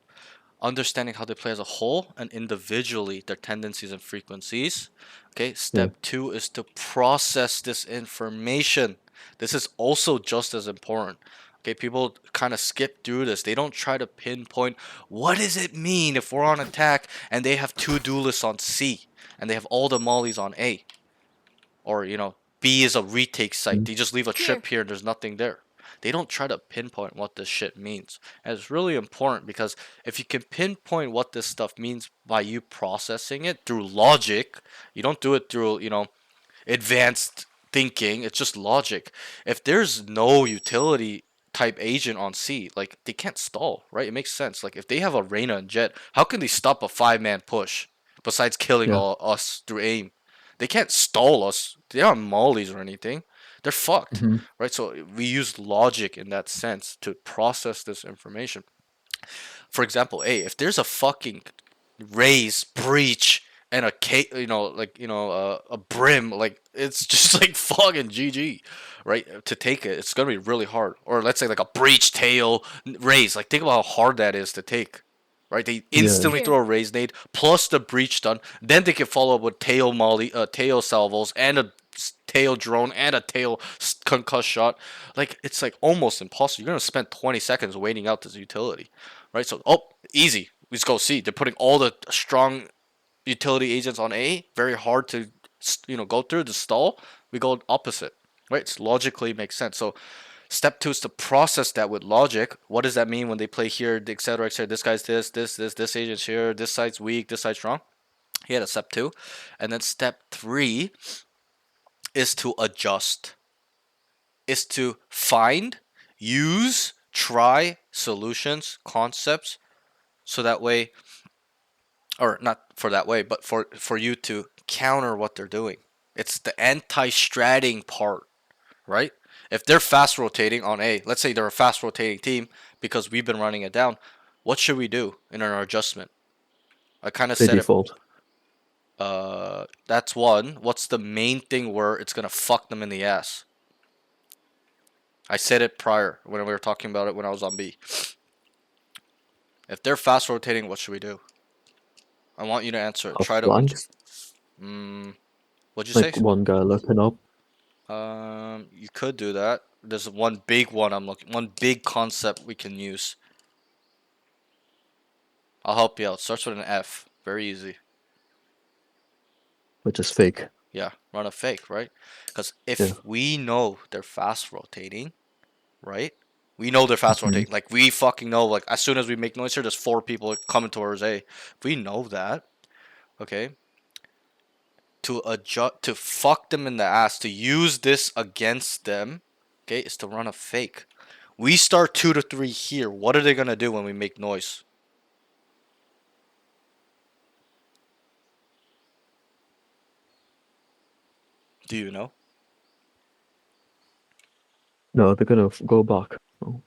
understanding how they play as a whole and individually their tendencies and frequencies. Okay, step 2 is to process this information. This is also just as important. Okay, people kind of skip through this. They don't try to pinpoint what does it mean if we're on attack and they have 2 duelists on C and they have all the mollies on A. Or, you know, B is a retake site. They just leave a trip here and there's nothing there. They don't try to pinpoint what this shit means. And it's really important because if you can pinpoint what this stuff means by you processing it through logic, you don't do it through, you know, advanced thinking. It's just logic. If there's no utility type agent on C, like, they can't stall, right? It makes sense. Like, if they have a Reyna and Jet, how can they stop a 5-man push besides killing all us through aim? They can't stall us. They aren't mollies or anything. They're fucked, right? So we use logic in that sense to process this information. For example, if there's a fucking raise, breach, and a a brim, like, it's just like fucking GG, right? To take it, it's gonna be really hard. Or let's say like a breach, tail, raise. Like, think about how hard that is to take. Right, they instantly throw a raise nade plus the breach stun. Then they can follow up with tail molly, tail salvos, and a tail drone and a tail concuss shot. Like, it's like almost impossible. You're gonna spend 20 seconds waiting out this utility, right? So easy. We just go C. They're putting all the strong utility agents on A. Very hard to go through the stall. We go opposite, right? It's logically makes sense. So step 2 is to process that with logic. What does that mean when they play here, etc., etc.? This guy's this agent's here, this side's weak, this side's strong. Yeah, that's step 2. And then step 3 is to adjust. Is to find, use, try solutions, concepts, so that way, or not for that way, but for you to counter what they're doing. It's the anti-stratting part, right? If they're fast rotating on A, let's say they're a fast rotating team because we've been running it down, what should we do in our adjustment? I kind of said default. That's one. What's the main thing where it's gonna fuck them in the ass? I said it prior when we were talking about it when I was on B. If they're fast rotating, what should we do? I want you to answer it. Try to. Flanks? What'd you Like say? one guy looking up. You could do that. There's one big one one big concept we can use. I'll help you out. Starts with an F. Very easy. Which is fake. Yeah, run a fake, right? Because if we know they're fast rotating, right? We know they're fast rotating. Like, we fucking know, like, as soon as we make noise here, there's 4 people coming towards A. If we know that, okay, to adjust, to fuck them in the ass, to use this against them, okay, is to run a fake. We start 2 to 3 here. What are they gonna do when we make noise? Do you know? No, they're gonna go back. Oh.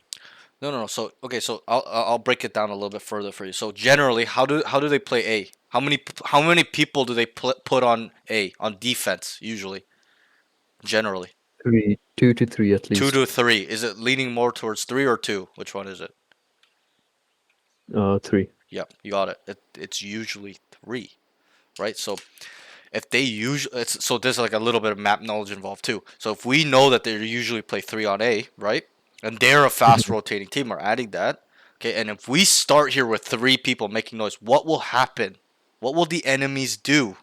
No. So okay, so I'll break it down a little bit further for you. So generally, how do they play A? How many people do they put on A on defense usually? Generally, 2 to 3 at least. 2 to 3. Is it leaning more towards 3 or 2? Which one is it? 3. Yep, you got it. It's usually 3, right? So if they usually, so there's like a little bit of map knowledge involved too. So if we know that they usually play 3 on A, right? And they're a fast rotating team, we're adding that. Okay, and if we start here with 3 people making noise, what will happen? What will the enemies do?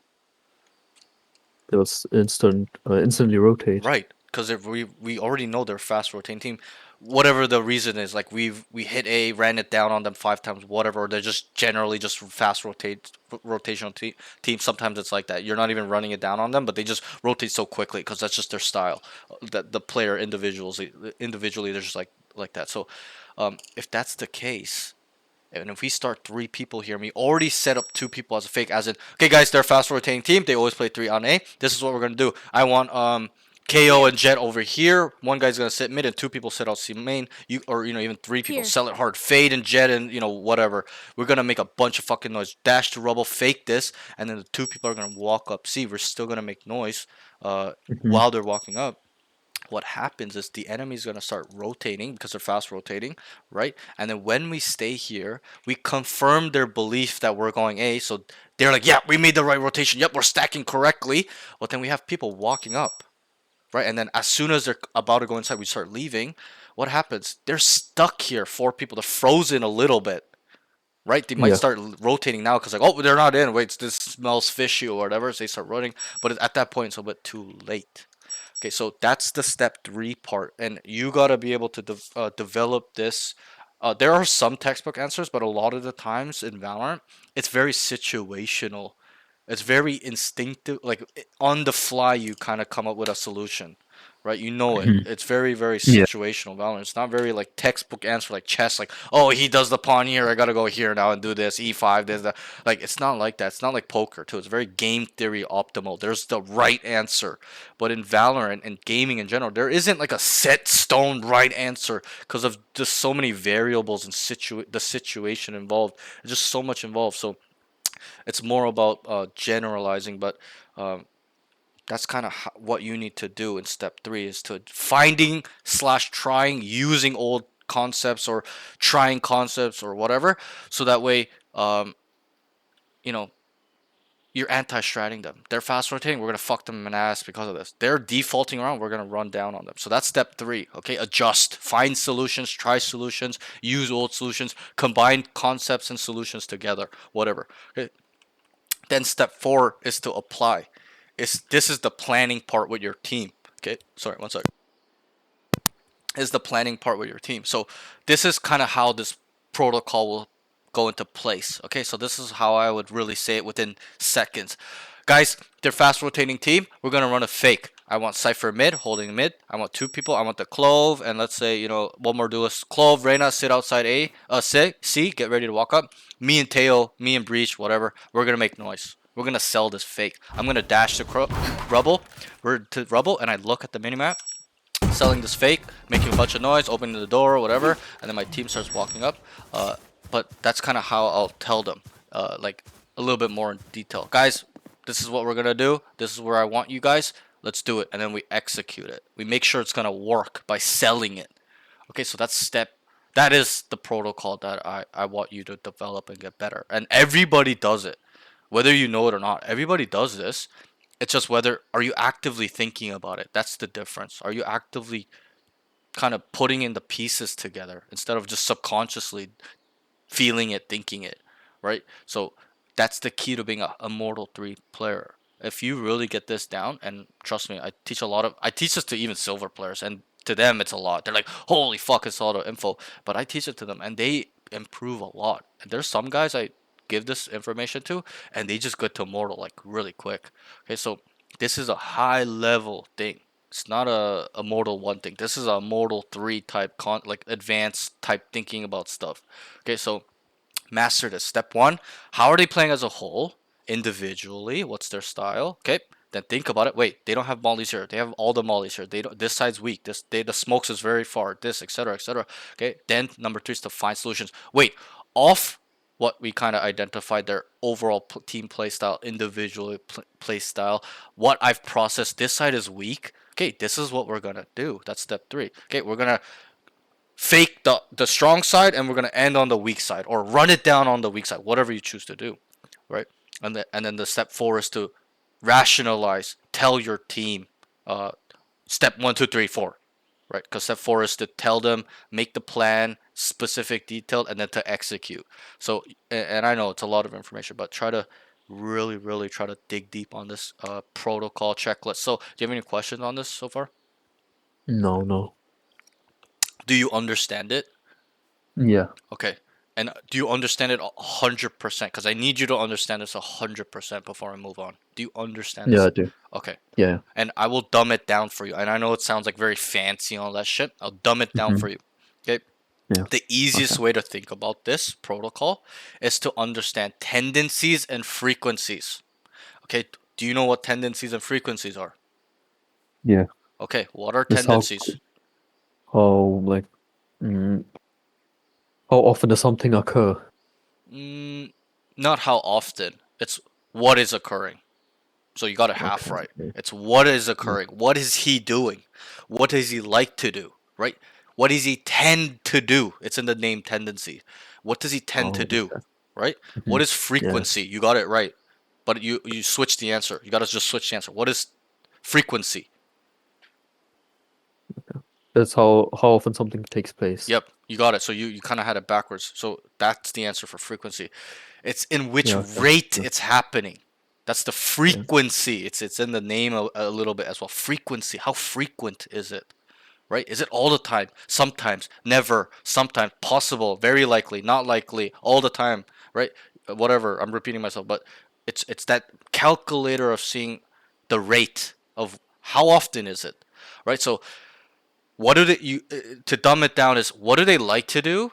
They'll instantly rotate. Right, because if we already know they're a fast rotating team, whatever the reason is, like we hit A, ran it down on them 5 times, whatever, or they're just generally just fast rotational team. Sometimes it's like that. You're not even running it down on them, but they just rotate so quickly because that's just their style. That the player individually, they're just like that. So, if that's the case, and if we start 3 people here, and we already set up 2 people as a fake, as in, okay guys, they're a fast rotating team, they always play 3 on A. This is what we're gonna do. I want KO and Jet over here. One guy's gonna sit mid and 2 people sit out C main. Even 3 people sell it hard. Fade and Jet and whatever. We're gonna make a bunch of fucking noise. Dash to rubble, fake this, and then the 2 people are gonna walk up C. We're still gonna make noise while they're walking up. what happens is the enemy's going to start rotating because they're fast rotating, right? And then when we stay here, we confirm their belief that we're going A. So they're like, yeah, we made the right rotation. Yep, we're stacking correctly. But then we have people walking up, right? And then as soon as they're about to go inside, we start leaving. What happens? They're stuck here, 4 people. They're frozen a little bit, right? They might Yeah. start rotating now because like, oh, they're not in. Wait, this smells fishy or whatever. So they start running. But at that point, it's a bit too late. Okay, so that's the step 3 part, and you gotta be able to develop this. There are some textbook answers, but a lot of the times in Valorant, it's very situational. It's very instinctive, like on the fly, you kind of come up with a solution, right? You know it. Mhm. It's very, very Yeah. situational Valorant. It's not very like textbook answer like chess, like oh he does the pawn here, I gotta go here now and do this e5. There's that. Like it's not like that. It's not like poker too. It's very game theory optimal. There's the right answer, but in Valorant and gaming in general, there isn't like a set stone right answer because of just so many variables and the situation involved. There's just so much involved. So it's more about generalizing, but that's kind of what you need to do in step 3 is to finding / trying using old concepts or trying concepts or whatever, so that way you know you're anti-stratting them. They're fast rotating, we're gonna fuck them in the ass because of this. They're defaulting around, we're gonna run down on them. So that's step 3. Okay, adjust, find solutions, try solutions, use old solutions, combine concepts and solutions together, whatever. Okay. Then step 4 is to apply. This is the planning part with your team. Okay, sorry, one second. Is the planning part with your team. So this is kind of how this protocol will go into place. Okay, so this is how I would really say it within seconds. Guys, they're fast rotating team. We're gonna run a fake. I want Cypher mid, holding mid. I want 2 people. I want the Clove, and let's say, you know, one more duelist. Clove, Reyna, sit outside A. C, get ready to walk up. Me and Teo, me and Breach, whatever. We're gonna make noise. We're gonna sell this fake. I'm gonna dash to Rubble. We're to Rubble, and I look at the minimap, selling this fake, making a bunch of noise, opening the door, whatever, and then my team starts walking up. But that's kind of how I'll tell them, like a little bit more in detail. Guys, this is what we're gonna do. This is where I want you guys. Let's do it, and then we execute it. We make sure it's gonna work by selling it. Okay, so that is the protocol that I want you to develop and get better. And everybody does it, whether you know it or not. Everybody does this. It's just whether are you actively thinking about it. That's the difference. Are you actively kind of putting in the pieces together instead of just subconsciously feeling it, thinking it, right? So that's the key to being a Immortal 3 player. If you really get this down, and trust me, I teach this to even silver players, and to them it's a lot. They're like, holy fuck, it's a lot of info. But I teach it to them, and they improve a lot. And there's some guys I give this information to, and they just get to Immortal like really quick. Okay, so this is a high level thing. It's not a Immortal 1 thing. This is a Immortal 3 type like advanced type thinking about stuff. Okay, so master this. Step 1, how are they playing as a whole? Individually, what's their style? Okay, then think about it. Wait, they don't have mollies here. They have all the mollies here. They don't. This side's weak. The smokes is very far. This, etc., etc. Okay. Then number 3 is to find solutions. Wait, off what we kind of identified their overall team play style, individual play style. What I've processed. This side is weak. Okay, this is what we're gonna do. That's step 3. Okay, we're gonna fake the strong side, and we're gonna end on the weak side, or run it down on the weak side. Whatever you choose to do, right? And then the step 4 is to rationalize, tell your team, step 1, 2, 3, 4, right? Because step 4 is to tell them, make the plan, specific, detailed, and then to execute. So, and I know it's a lot of information, but try to really try to dig deep on this protocol checklist. So, do you have any questions on this so far? No. Do you understand it? Yeah. Okay. And do you understand it 100%? Because I need you to understand this 100% before I move on. Do you understand this? Yeah, I do. Okay. Yeah. And I will dumb it down for you. And I know it sounds like very fancy and all that shit. I'll dumb it down for you. Okay. Yeah. The easiest way to think about this protocol is to understand tendencies and frequencies. Okay. Do you know what tendencies and frequencies are? Yeah. Okay. What are That's how- tendencies? How like, how often does something occur? Not how often. It's what is occurring. So you got it half Okay, right. okay. It's what is occurring. What is he doing? What does he like to do? Right? What does he tend to do? It's in the name tendency. What does he tend to Oh, do? okay. Right? Mhm. What is Yeah. frequency? You got it right. But you switch the answer. You got to just switch the answer. What is frequency? That's how often something takes place. Yep, you got it. So you kind of had it backwards. So that's the answer for frequency. It's in which Yeah, okay. rate Yeah. it's happening. That's the frequency. It's in the name a little bit as well. Frequency. How frequent is it? Right? Is it all the time? Sometimes, never, sometimes, possible, very likely, not likely, all the time, right? Whatever. I'm repeating myself, but it's that calculator of seeing the rate of how often is it, right? So what do they you to dumb it down is what do they like to do,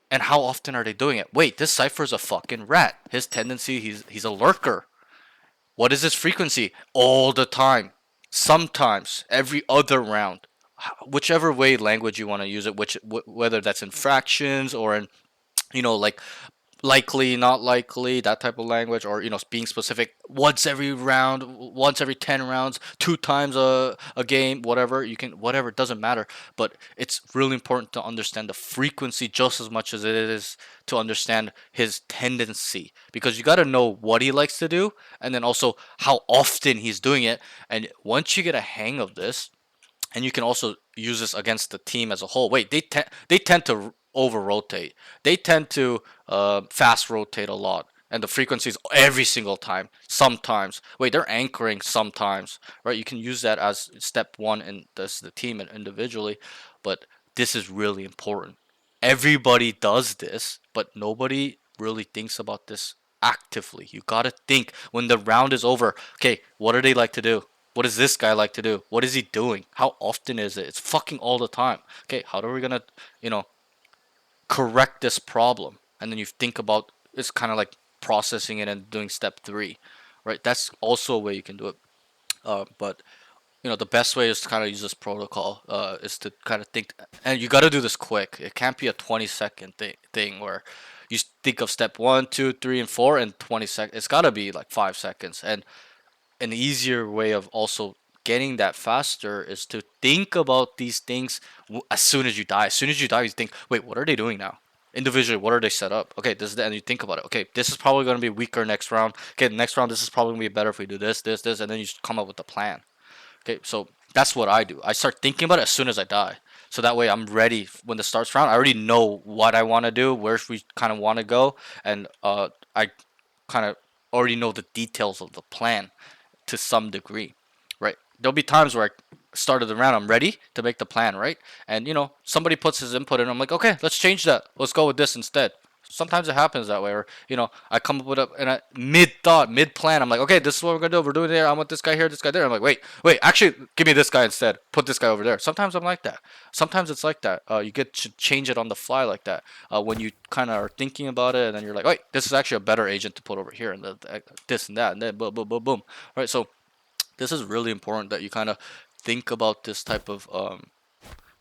and how often are they doing it? Wait, this Cypher's a fucking rat. His tendency, he's a lurker. What is his frequency? All the time. Sometimes, every other round. Whichever way language you want to use it, whether that's in fractions or in, like likely, not likely, that type of language, or being specific once every round, once every 10 rounds, two times a game, whatever you can, whatever, it doesn't matter. But it's really important to understand the frequency just as much as it is to understand his tendency, because you got to know what he likes to do and then also how often he's doing it. And once you get a hang of this, and you can also use this against the team as a whole. Wait, they tend to over rotate. They tend to fast rotate a lot, and the frequencies every single time. Sometimes, wait, they're anchoring sometimes, right? You can use that as step one in this the team and individually, but this is really important. Everybody does this, but nobody really thinks about this actively. You gotta think when the round is over. Okay, what do they like to do? What does this guy like to do? What is he doing? How often is it? It's fucking all the time. Okay, how are we gonna, correct this problem? And then you think about it's kind of like processing it and doing step three, right? That's also a way you can do it. But the best way is to kind of use this protocol. Is to kind of think, and you got to do this quick. It can't be a 20-second thing where you think of step 1, 2, 3, and 4 in 20 seconds. It's got to be like 5 seconds. And an easier way of also getting that faster is to think about these things as soon as you die. As soon as you die, you think, wait, what are they doing now? Individually, what are they set up? Okay, this is and you think about it. Okay, this is probably going to be weaker next round. Okay, next round, this is probably going to be better if we do this, this, this, and then you just come up with a plan. Okay, so that's what I do. I start thinking about it as soon as I die. So that way I'm ready when the starts round. I already know what I want to do, where we kind of want to go, and I kind of already know the details of the plan to some degree, right? There'll be times where I started the round, I'm ready to make the plan, right? And somebody puts his input in, I'm like, okay, let's change that. Let's go with this instead. Sometimes it happens that way, or I come up with a mid thought, mid plan. I'm like, okay, this is what we're gonna do. We're doing there. I want this guy here, this guy there. I'm like, wait, actually, give me this guy instead. Put this guy over there. Sometimes I'm like that. Sometimes it's like that. You get to change it on the fly like that. When you kind of are thinking about it, and then you're like, wait, this is actually a better agent to put over here, and this and that, and then boom, boom, boom, boom. Right. So this is really important that you kind of think about this type of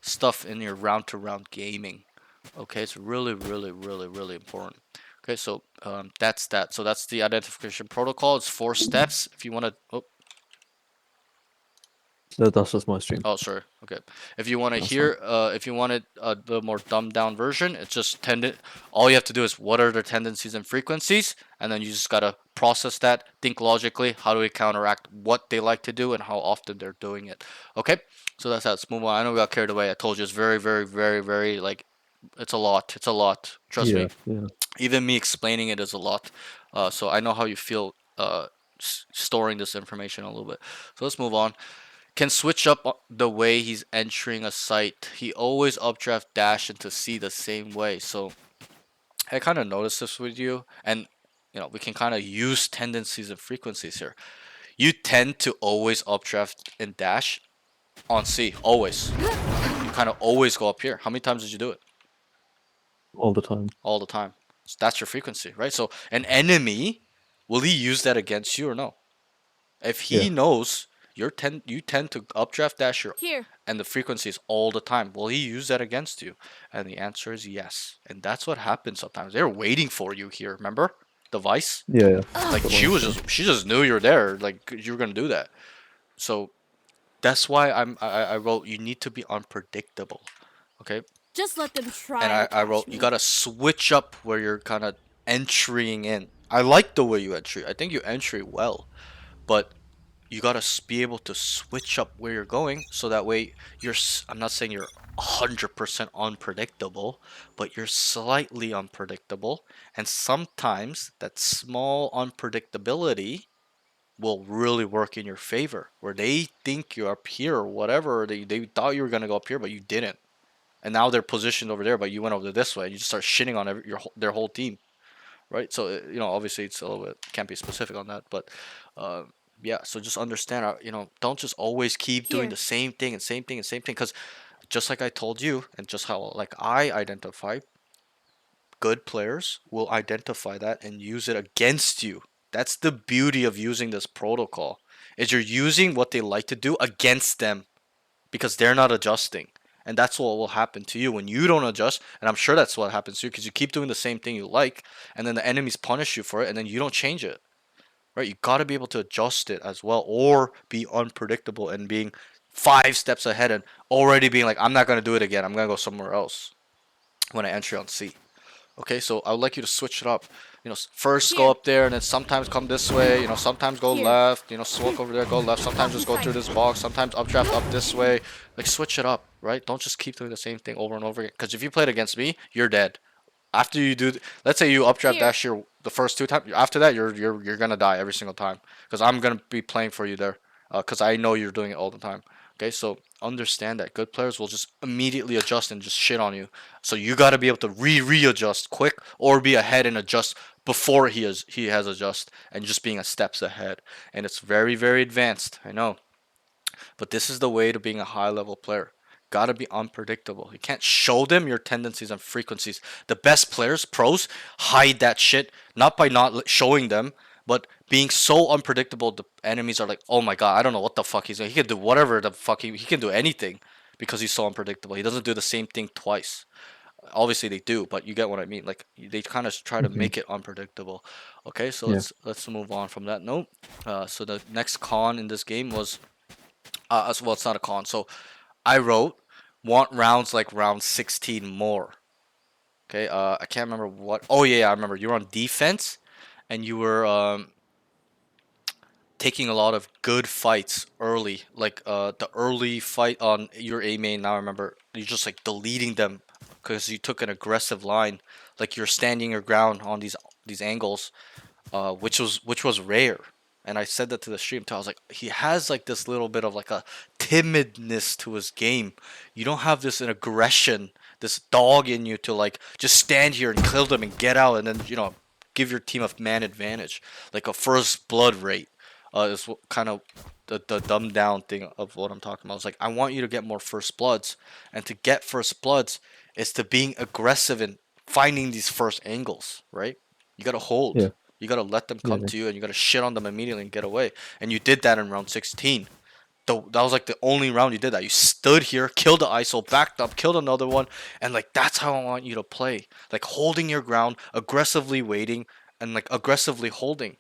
stuff in your round to round gaming. Okay, it's really, really, really, really important. Okay, so that's that. So that's the identification protocol. It's 4 steps. If you want to, That's just my stream. oh, sorry. Okay, if you want to That's hear, if you wanted the more dumbed down version, it's just all you have to do is what are their tendencies and frequencies, and then you just gotta process that, think logically. How do we counteract what they like to do and how often they're doing it? Okay, so that's that. Let's move on. I know we got carried away. I told you it's very, very, very, very like. It's a lot. It's a lot. Trust me. Yeah. Even me explaining it is a lot. So I know how you feel storing this information a little bit. So let's move on. Can switch up the way he's entering a site. He always updraft dash into C the same way. So I kind of noticed this with you, and we can kind of use tendencies and frequencies here. You tend to always updraft and dash on C. Always. You kind of always go up here. How many times did you do it? All the time. All the time. So that's your frequency, right? So an enemy, will he use that against you or no? If he knows you tend to updraft dash your Here. and the frequency is all the time, will he use that against you? And the answer is yes. And that's what happens sometimes. They're waiting for you here, remember? device. Yeah. Like she just knew you're there. Like you were gonna do that. So that's why I wrote you need to be unpredictable. Okay. Just let them try And to I catch wrote me. you gotta switch up where you're kind of entering in. I like the way you entry. I think you entry well, but you gotta be able to switch up where you're going so that way I'm not saying you're 100% unpredictable, but you're slightly unpredictable, and sometimes that small unpredictability will really work in your favor where they think you're up here or whatever, they thought you were gonna go up here but you didn't, and now they're positioned over there but you went over this way and you just start shitting on their whole team, right? So obviously it's a little bit can't be specific on that, but yeah. So just understand, don't just always keep doing Here. the same thing and same thing and same thing, because just like I told you and just how like I identify, good players will identify that and use it against you. That's the beauty of using this protocol, is you're using what they like to do against them because they're not adjusting. And that's what will happen to you when you don't adjust. And I'm sure that's what happens to you because you keep doing the same thing you like, and then the enemies punish you for it, and then you don't change it. Right? You got to be able to adjust it as well, or be unpredictable and being 5 steps ahead and already being like, I'm not going to do it again. I'm going to go somewhere else when I enter on C. Okay, so I would like you to switch it up. First go Here. up there and then sometimes come this way. Sometimes go Here. left. Smoke over there, go left. Sometimes just go through this box. Sometimes updraft up this way. Like switch it up, right? Don't just keep doing the same thing over and over again. Because if you played against me, you're dead. After you do, let's say you updraft Here. dash your the first 2 times. After that, you're gonna die every single time. Because I'm gonna be playing for you there. Because I know you're doing it all the time. Okay, so understand that good players will just immediately adjust and just shit on you. So you got to be able to readjust quick or be ahead and adjust before he has adjust, and just being a steps ahead. And it's very, very advanced, I know. But this is the way to being a high level player. Got to be unpredictable. You can't show them your tendencies and frequencies. The best players, pros, hide that shit not by not showing them, but being so unpredictable. The enemies are like, oh my god, I don't know what the fuck he's doing. He can do whatever the fuck he can do anything because he's so unpredictable. He doesn't do the same thing twice. Obviously they do, but you get what I mean. Like they kind of try to make it unpredictable. Okay, so Yeah. let's move on from that note. So the next con in this game was, well, it's not a con. So I wrote, want rounds like round 16 more. Okay, I can't remember what. Oh yeah, I remember. You were on defense, and you were taking a lot of good fights early. Like the early fight on your A main. Now I remember you're just like deleting them because you took an aggressive line. Like you're standing your ground on these angles, which was rare. And I said that to the stream too. I was like, he has like this little bit of like a timidness to his game. You don't have this aggression, this dog in you to like just stand here and kill them and get out, and then give your team a man advantage, like a first blood rate. Is kind of the dumbed down thing of what I'm talking about. It's like I want you to get more first bloods, and to get first bloods is to being aggressive and finding these first angles, right? You gotta hold. Yeah. You gotta let them come Yeah. to you, and you gotta shit on them immediately and get away. And you did that in round 16. That was like the only round you did that. You stood here, killed the ISO, backed up, killed another one, and like that's how I want you to play. Like holding your ground, aggressively waiting, and like aggressively holding.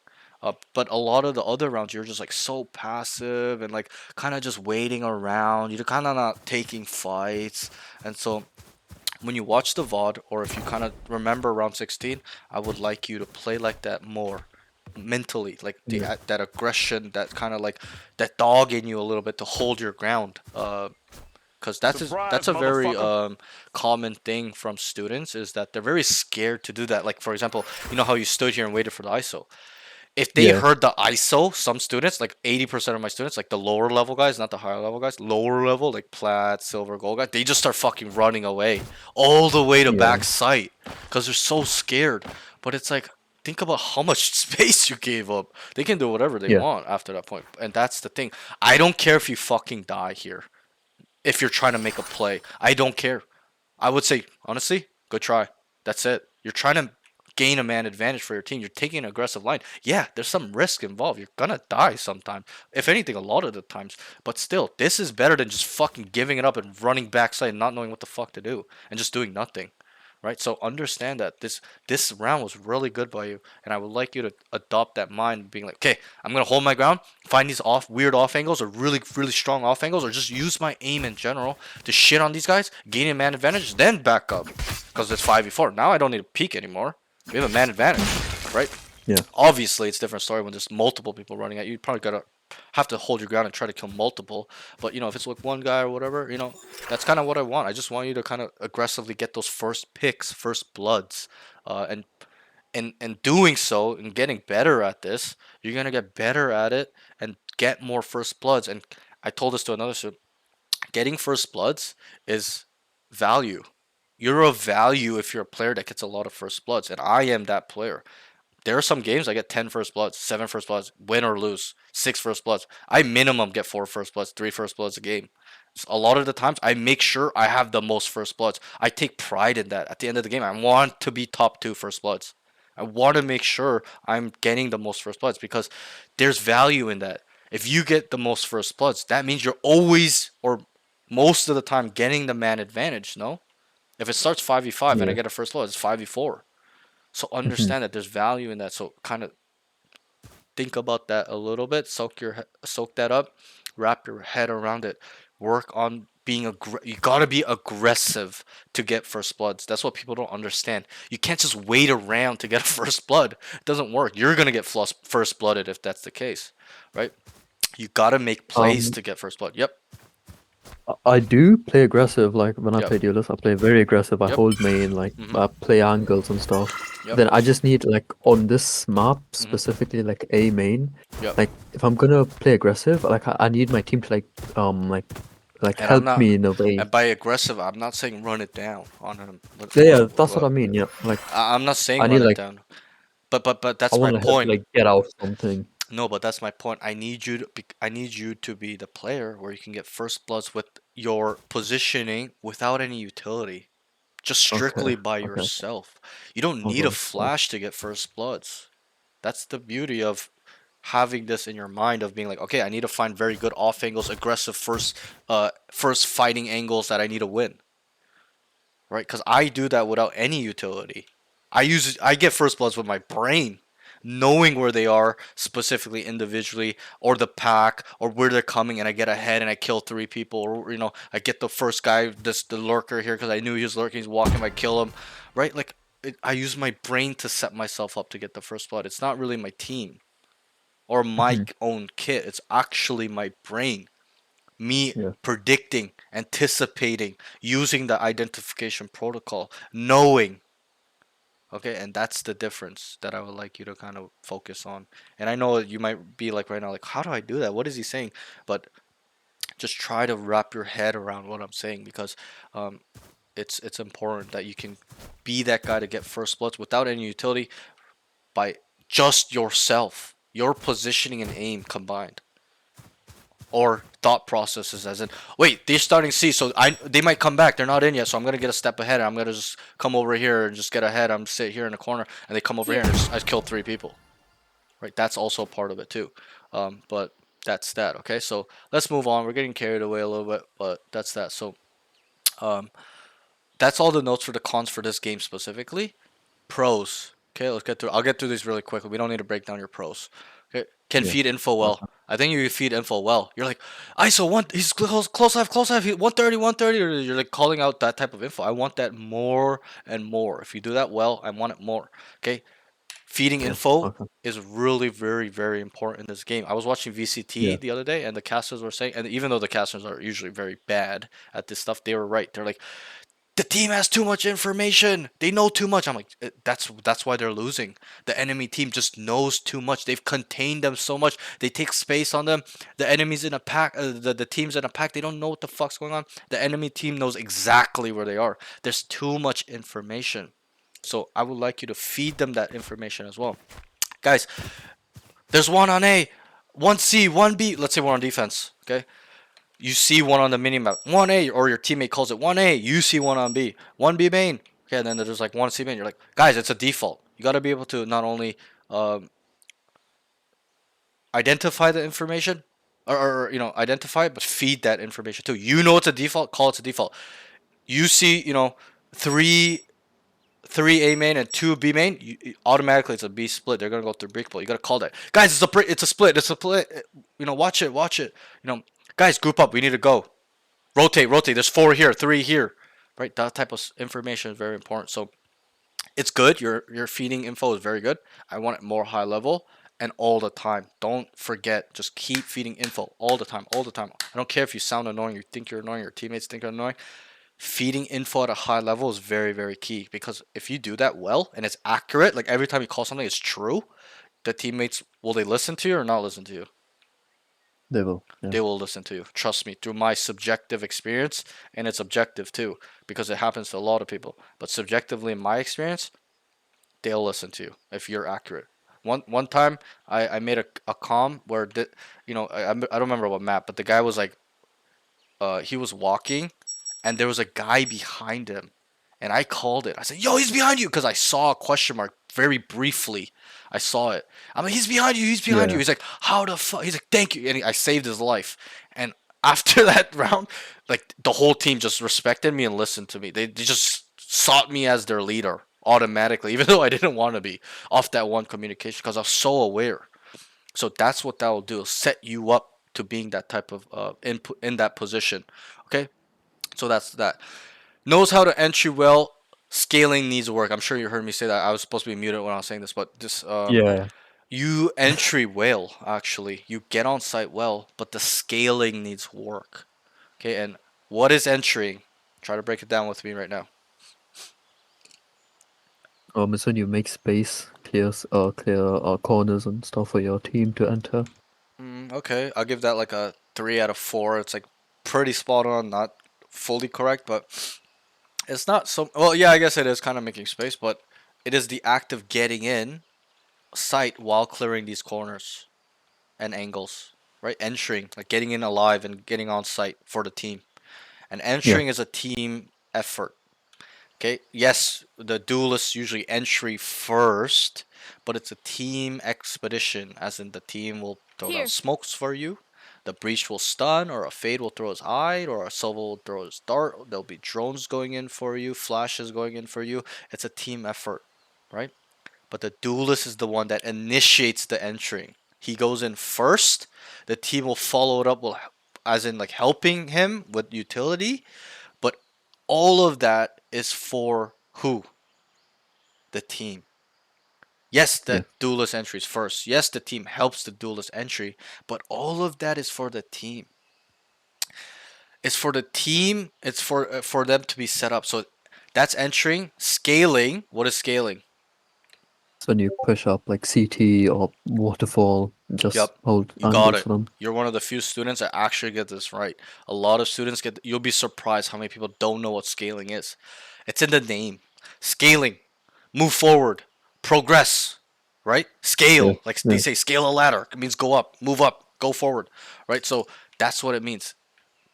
But a lot of the other rounds, you're just like so passive and like kind of just waiting around. You're kind of not taking fights, and so when you watch the VOD, or if you kind of remember round 16, I would like you to play like that more mentally, like that aggression, that kind of like that dog in you a little bit to hold your ground. Because that's a very common thing from students, is that they're very scared to do that. Like for example, you know how you stood here and waited for the ISO. If they Yeah. heard the ISO, some students, like 80% of my students, like the lower level guys, not the higher level guys, lower level, like plat, silver, gold guys, they just start fucking running away all the way to Yeah. back site because they're so scared. But it's like, think about how much space you gave up. They can do whatever they Yeah. want after that point. And that's the thing. I don't care if you fucking die here. If you're trying to make a play, I don't care. I would say, honestly, good try. That's it. You're trying to gain a man advantage for your team. You're taking an aggressive line. Yeah, there's some risk involved. You're gonna die sometime. If anything, a lot of the times. But still, this is better than just fucking giving it up and running backside and not knowing what the fuck to do and just doing nothing. right? So understand that this round was really good by you, and I would like you to adopt that mind, being like, okay, I'm gonna hold my ground, find these weird off angles or really strong off angles, or just use my aim in general to shit on these guys, gain a man advantage, then back up, because it's 5v4. Now I don't need to peek anymore. We have a man advantage, right? Yeah. Obviously, it's a different story when there's multiple people running at you. You probably gotta have to hold your ground and try to kill multiple. But if it's like one guy or whatever, that's kind of what I want. I just want you to kind of aggressively get those first picks, first bloods, and doing so and getting better at this, you're gonna get better at it and get more first bloods. And I told this to another student, getting first bloods is value. You're of value if you're a player that gets a lot of first bloods, and I am that player. There are some games I get 10 first bloods, 7 first bloods, win or lose, 6 first bloods. I minimum get 4 first bloods, 3 first bloods a game. So a lot of the times, I make sure I have the most first bloods. I take pride in that. At the end of the game, I want to be top 2 first bloods. I want to make sure I'm getting the most first bloods because there's value in that. If you get the most first bloods, that means you're always, or most of the time, getting the man advantage, no? If it starts 5v5 and I get a first blood, it's 5v4. So understand that there's value in that. So kind of think about that a little bit. Soak that up. Wrap your head around it. Work on being you gotta be aggressive to get first bloods. That's what people don't understand. You can't just wait around to get a first blood. It doesn't work. You're gonna get first blooded if that's the case, right? You gotta make plays to get first blood. Yep. I do play aggressive, like when I Yep. play duelist, I play very aggressive. I Yep. hold main, like I play angles and stuff. Yep. Then I just need like on this map specifically, like a main. Yep. Like if I'm gonna play aggressive, like I need my team to like And I'm help not- me in a way. And by aggressive, I'm not saying run it down on him. Yeah, that's what I mean. Yeah, like I'm not saying I run need, it like- down. But that's I my want to point. like get out something. No, but that's my point. I need you to be the player where you can get first bloods with your positioning without any utility, just strictly by okay. yourself. You don't need a Okay. flash to get first bloods. That's the beauty of having this in your mind of being like, okay, I need to find very good off angles, aggressive first fighting angles that I need to win. Right? Because I do that without any utility. I get first bloods with my brain, knowing where they are specifically individually, or the pack, or where they're coming, and I get ahead and I kill 3 people, or I get the first guy, the lurker here, because I knew he was lurking, he's walking, I kill him, right? Like I use my brain to set myself up to get the first blood. It's not really my team or my own kit. It's actually my brain. Me predicting, anticipating, using the identification protocol, knowing. Okay, and that's the difference that I would like you to kind of focus on. And I know you might be like right now, like, how do I do that? What is he saying? But just try to wrap your head around what I'm saying, because it's important that you can be that guy to get first bloods without any utility by just yourself, your positioning and aim combined. Or thought processes, as in, wait, they're starting C, so they might come back. They're not in yet, so I'm gonna get a step ahead. And I'm gonna just come over here and just get ahead. I'm sit here in the corner, and they come over here, and I killed 3 people. Right, that's also part of it too. But that's that. Okay, so let's move on. We're getting carried away a little bit, but that's that. So, that's all the notes for the cons for this game specifically. Pros. Okay, let's get through. I'll get through these really quickly. We don't need to break down your pros. Okay, can feed info well. I think you feed info well. You're like, ISO 1, he's close life, 130, 130. Or you're like calling out that type of info. I want that more and more. If you do that well, I want it more. Okay, feeding info is really very, very important in this game. I was watching VCT the other day, and the casters were saying, and even though the casters are usually very bad at this stuff, they were right. They're like, the team has too much information. They know too much. I'm like, that's why they're losing. The enemy team just knows too much. They've contained them so much. They take space on them. The enemy's in a pack. The team's in a pack. They don't know what the fuck's going on. The enemy team knows exactly where they are. There's too much information. So I would like you to feed them that information as well. Guys, there's 1 on A, 1 C, 1 B. Let's say we're on defense, okay? You see 1 on the minimap, 1A, or your teammate calls it 1A. You see 1 on B, 1B main. Okay, and then there's like 1 C main. You're like, guys, it's a default. You got to be able to not only identify the information, or identify it, but feed that information too. You know it's a default, call it a default. You see, 3 3 A main and 2 B main, automatically it's a B split. They're gonna go through breakable. You gotta call that, guys. It's a split. It's a split. You know, watch it. You know, guys, group up. We need to go. Rotate. There's 4 here, 3 here. Right, that type of information is very important. So it's good. Your feeding info is very good. I want it more high level and all the time. Don't forget. Just keep feeding info all the time. I don't care if you sound annoying, you think you're annoying, your teammates think you're annoying. Feeding info at a high level is very, very key, because if you do that well and it's accurate, like every time you call something, it's true. The teammates, will they listen to you or not listen to you? They will. Yeah. They will listen to you. Trust me, through my subjective experience, and it's objective too, because it happens to a lot of people. But subjectively, in my experience, they'll listen to you if you're accurate. One time, I made a comm where I don't remember what map, but the guy was like, he was walking, and there was a guy behind him, and I called it. I said, "Yo, he's behind you," because I saw a question mark very briefly. I saw it. I'm like, "He's behind you. He's behind you." He's like, "How the fuck?" He's like, "Thank you," and I saved his life. And after that round, like the whole team just respected me and listened to me. They just sought me as their leader automatically, even though I didn't want to be, off that one communication, because I was so aware. So that's what that will do, set you up to being that type of input in that position. Okay, so that's that. Knows how to entry well. Scaling needs work. I'm sure you heard me say that. I was supposed to be muted when I was saying this, but this Yeah. you entry well, actually. You get on site well, but the scaling needs work. Okay, and what is entering? Try to break it down with me right now. It's when you make space, clear corners and stuff for your team to enter. Okay, I'll give that like a 3 out of 4. It's like pretty spot on, not fully correct, but it's not so. Well, yeah, I guess it is kind of making space, but it is the act of getting in sight while clearing these corners and angles, right? Entering, like getting in alive and getting on site for the team. And entering is a team effort. Okay, yes, the duelists usually entry first, but it's a team expedition, as in the team will throw down smokes for you, the breach will stun, or a fade will throw his hide, or a silver will throw his dart. There'll be drones going in for you, flashes going in for you. It's a team effort, right? But the duelist is the one that initiates the entering. He goes in first. The team will follow it up, as in like helping him with utility. But all of that is for who? The team. Yes, the duelist entries first. Yes, the team helps the duelist entry, but all of that is for the team. It's for the team. It's for them to be set up. So that's entering. Scaling. What is scaling? It's when you push up like CT or waterfall, just hold You got angles it. for them. You're one of the few students that actually get this right. A lot of students get. You'll be surprised how many people don't know what scaling is. It's in the name. Scaling. Move forward. Progress. Right? Scale. Like they say, scale a ladder. It means go up, move up, go forward. Right? So that's what it means.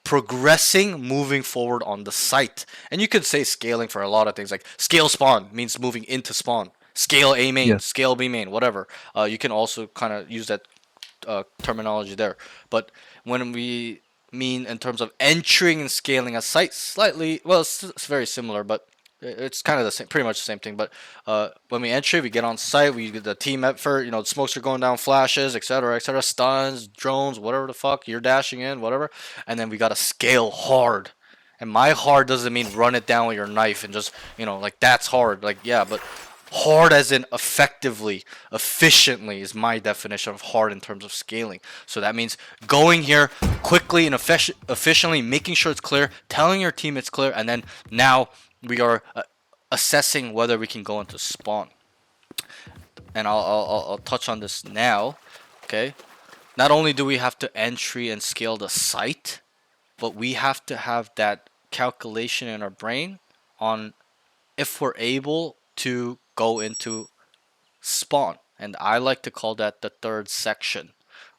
Progressing, moving forward on the site. And you could say scaling for a lot of things. Like scale spawn means moving into spawn. Scale A main, scale B main, whatever. You can also kind of use that terminology there. But when we mean in terms of entering and scaling a site, slightly, well, it's very similar, but it's kind of the same, pretty much the same thing. But when we enter, we get on site, we get the team effort, the smokes are going down, flashes, etc., stuns, drones, whatever the fuck, you're dashing in, whatever. And then we got to scale hard. And my hard doesn't mean run it down with your knife and just, like that's hard. Like, yeah, but hard as in effectively, efficiently is my definition of hard in terms of scaling. So that means going here quickly and efficiently, making sure it's clear, telling your team it's clear, and then now we are assessing whether we can go into spawn. And I'll touch on this now. Okay. Not only do we have to entry and scale the site, but we have to have that calculation in our brain on if we're able to go into spawn. And I like to call that the third section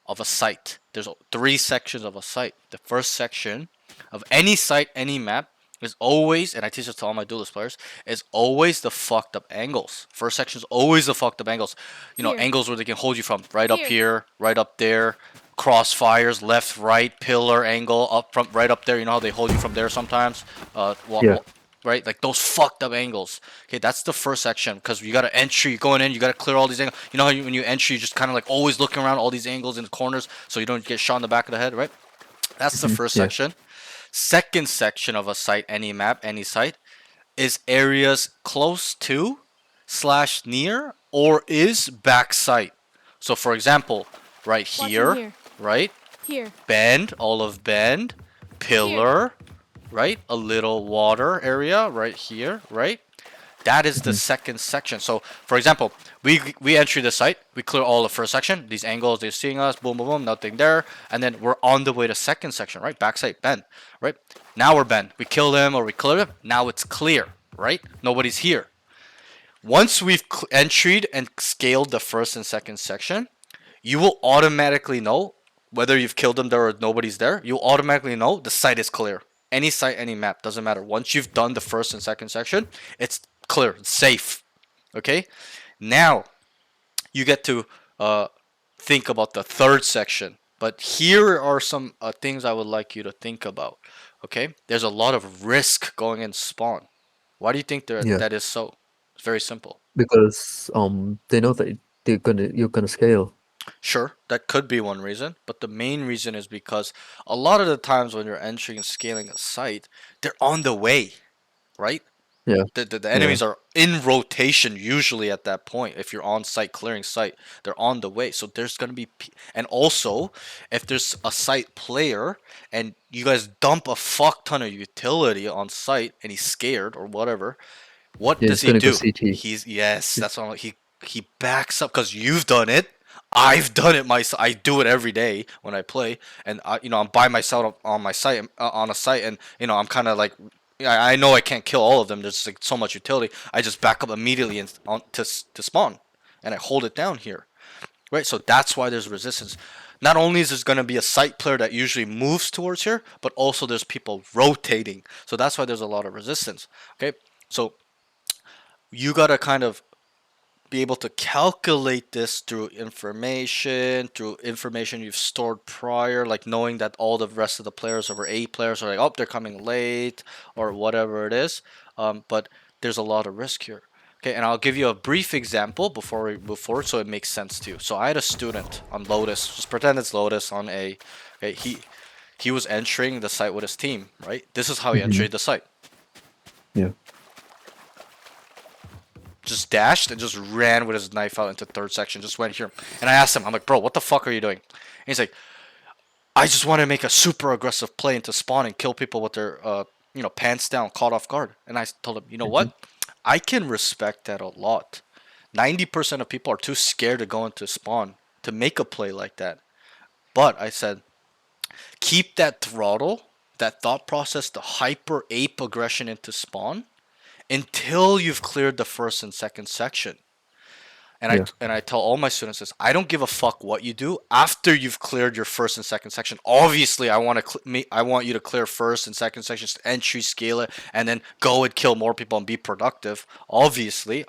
of a site. There's 3 sections of a site. The first section of any site, any map, is always, and I teach this to all my duelist players, is always the fucked up angles. First section is always the fucked up angles. Angles where they can hold you from. Right up here, right up there. Crossfires, left, right, pillar, angle, up from, right up there. You know how they hold you from there sometimes? right? Like those fucked up angles. Okay, that's the first section because you got to entry going in. You got to clear all these angles. You know how when you entry, you just kind of like always looking around all these angles in the corners so you don't get shot in the back of the head, right? That's the first yeah. section. Second section of a site, any map, any site, is areas close to / near or is back site. So for example, right Watching here, here. right? Here. Bend, olive bend, pillar, right? A little water area right here, right? That is the second section. So, for example, we enter the site, we clear all the first section. These angles, they're seeing us, boom, boom, boom, nothing there, and then we're on the way to second section, right? Backside bend, right? Now we're bend. We kill them or we clear them. Now it's clear, right? Nobody's here. Once we've entered and scaled the first and second section, you will automatically know whether you've killed them there or nobody's there. You'll automatically know the site is clear. Any site, any map, doesn't matter. Once you've done the first and second section, it's clear, it's safe. Okay? Now, you get to think about the third section. But here are some things I would like you to think about. Okay? There's a lot of risk going in spawn. Why do you think Yeah. that is so? It's very simple. Because they know that you're gonna scale. Sure, that could be one reason, but the main reason is because a lot of the times when you're entering and scaling a site, they're on the way, right? Yeah. The enemies are in rotation usually at that point. If you're on site clearing site, they're on the way. So there's gonna be, and also if there's a site player and you guys dump a fuck ton of utility on site and he's scared or whatever, what Yeah, does he's gonna he go do? CT. That's what he backs up because you've done it. I've done it myself. I do it every day when I play, and I'm by myself on my site on a site, and I'm kind of like, I know I can't kill all of them. There's like so much utility. I just back up immediately and to spawn, and I hold it down here, right? So that's why there's resistance. Not only is there going to be a site player that usually moves towards here, but also there's people rotating. So that's why there's a lot of resistance. Okay, so you gotta kind of be able to calculate this through information you've stored prior, like knowing that all the rest of the players over 8 players are like, oh, they're coming late or whatever it is. But there's a lot of risk here. Okay, and I'll give you a brief example before we move forward so it makes sense to you. So I had a student on Lotus, just pretend it's Lotus on A. Okay, he was entering the site with his team, right? This is how he entered the site. Yeah. Just dashed and just ran with his knife out into third section. Just went here. And I asked him, I'm like, bro, what the fuck are you doing? And he's like, I just want to make a super aggressive play into spawn and kill people with their, pants down, caught off guard. And I told him, you know what? I can respect that a lot. 90% of people are too scared to go into spawn to make a play like that. But I said, keep that throttle, that thought process, the hyper ape aggression into spawn until you've cleared the first and second section. And I tell all my students this: I don't give a fuck what you do after you've cleared your first and second section. Obviously, I want you to clear first and second sections, entry, scale it, and then go and kill more people and be productive. Obviously,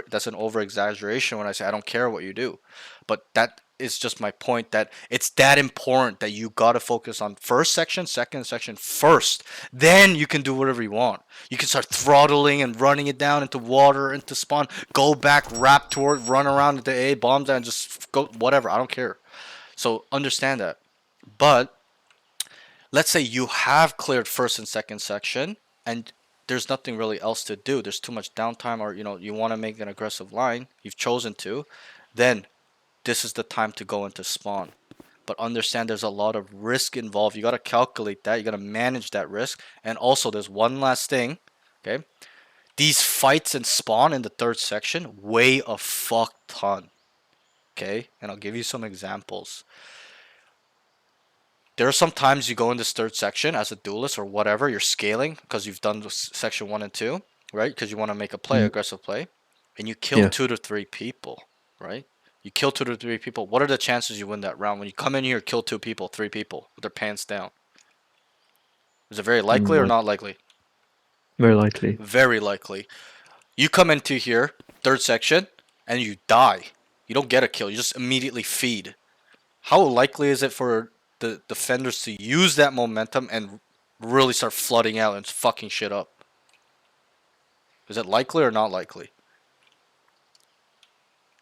that's an over exaggeration when I say I don't care what you do, but that is just my point, that it's that important that you gotta focus on first section, second section first. Then you can do whatever you want. You can start throttling and running it down into water, into spawn, go back, wrap toward, run around into A, bombs and just go whatever. I don't care. So understand that. But let's say you have cleared first and second section and there's nothing really else to do. There's too much downtime, or you want to make an aggressive line. You've chosen to. Then this is the time to go into spawn. But understand there's a lot of risk involved. You got to calculate that. You got to manage that risk. And also there's one last thing. Okay. These fights in spawn in the third section weigh a fuck ton. Okay. And I'll give you some examples. There are some times you go in this third section as a duelist or whatever. You're scaling because you've done section 1 and 2. Right. Because you want to make a play, aggressive play. And you kill 2 to 3 people. Right. You kill 2 to 3 people. What are the chances you win that round? When you come in here, kill 2 people, 3 people with their pants down. Is it very likely or not likely? Very likely. Very likely. You come into here, third section, and you die. You don't get a kill. You just immediately feed. How likely is it for the defenders to use that momentum and really start flooding out and fucking shit up? Is it likely or not likely?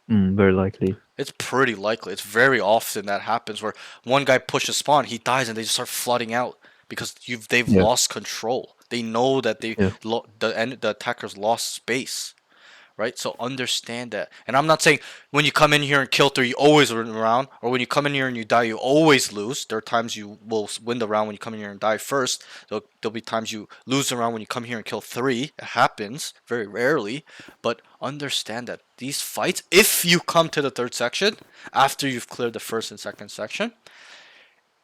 Very likely. It's pretty likely. It's very often that happens where one guy pushes spawn, he dies, and they just start flooding out because they've Yeah. lost control. They know that Yeah. the attackers lost space, right? So understand that. And I'm not saying when you come in here and kill 3, you always win the round, or when you come in here and you die, you always lose. There are times you will win the round when you come in here and die first. There'll be times you lose the round when you come here and kill 3. It happens very rarely, but understand that these fights, if you come to the third section after you've cleared the first and second section,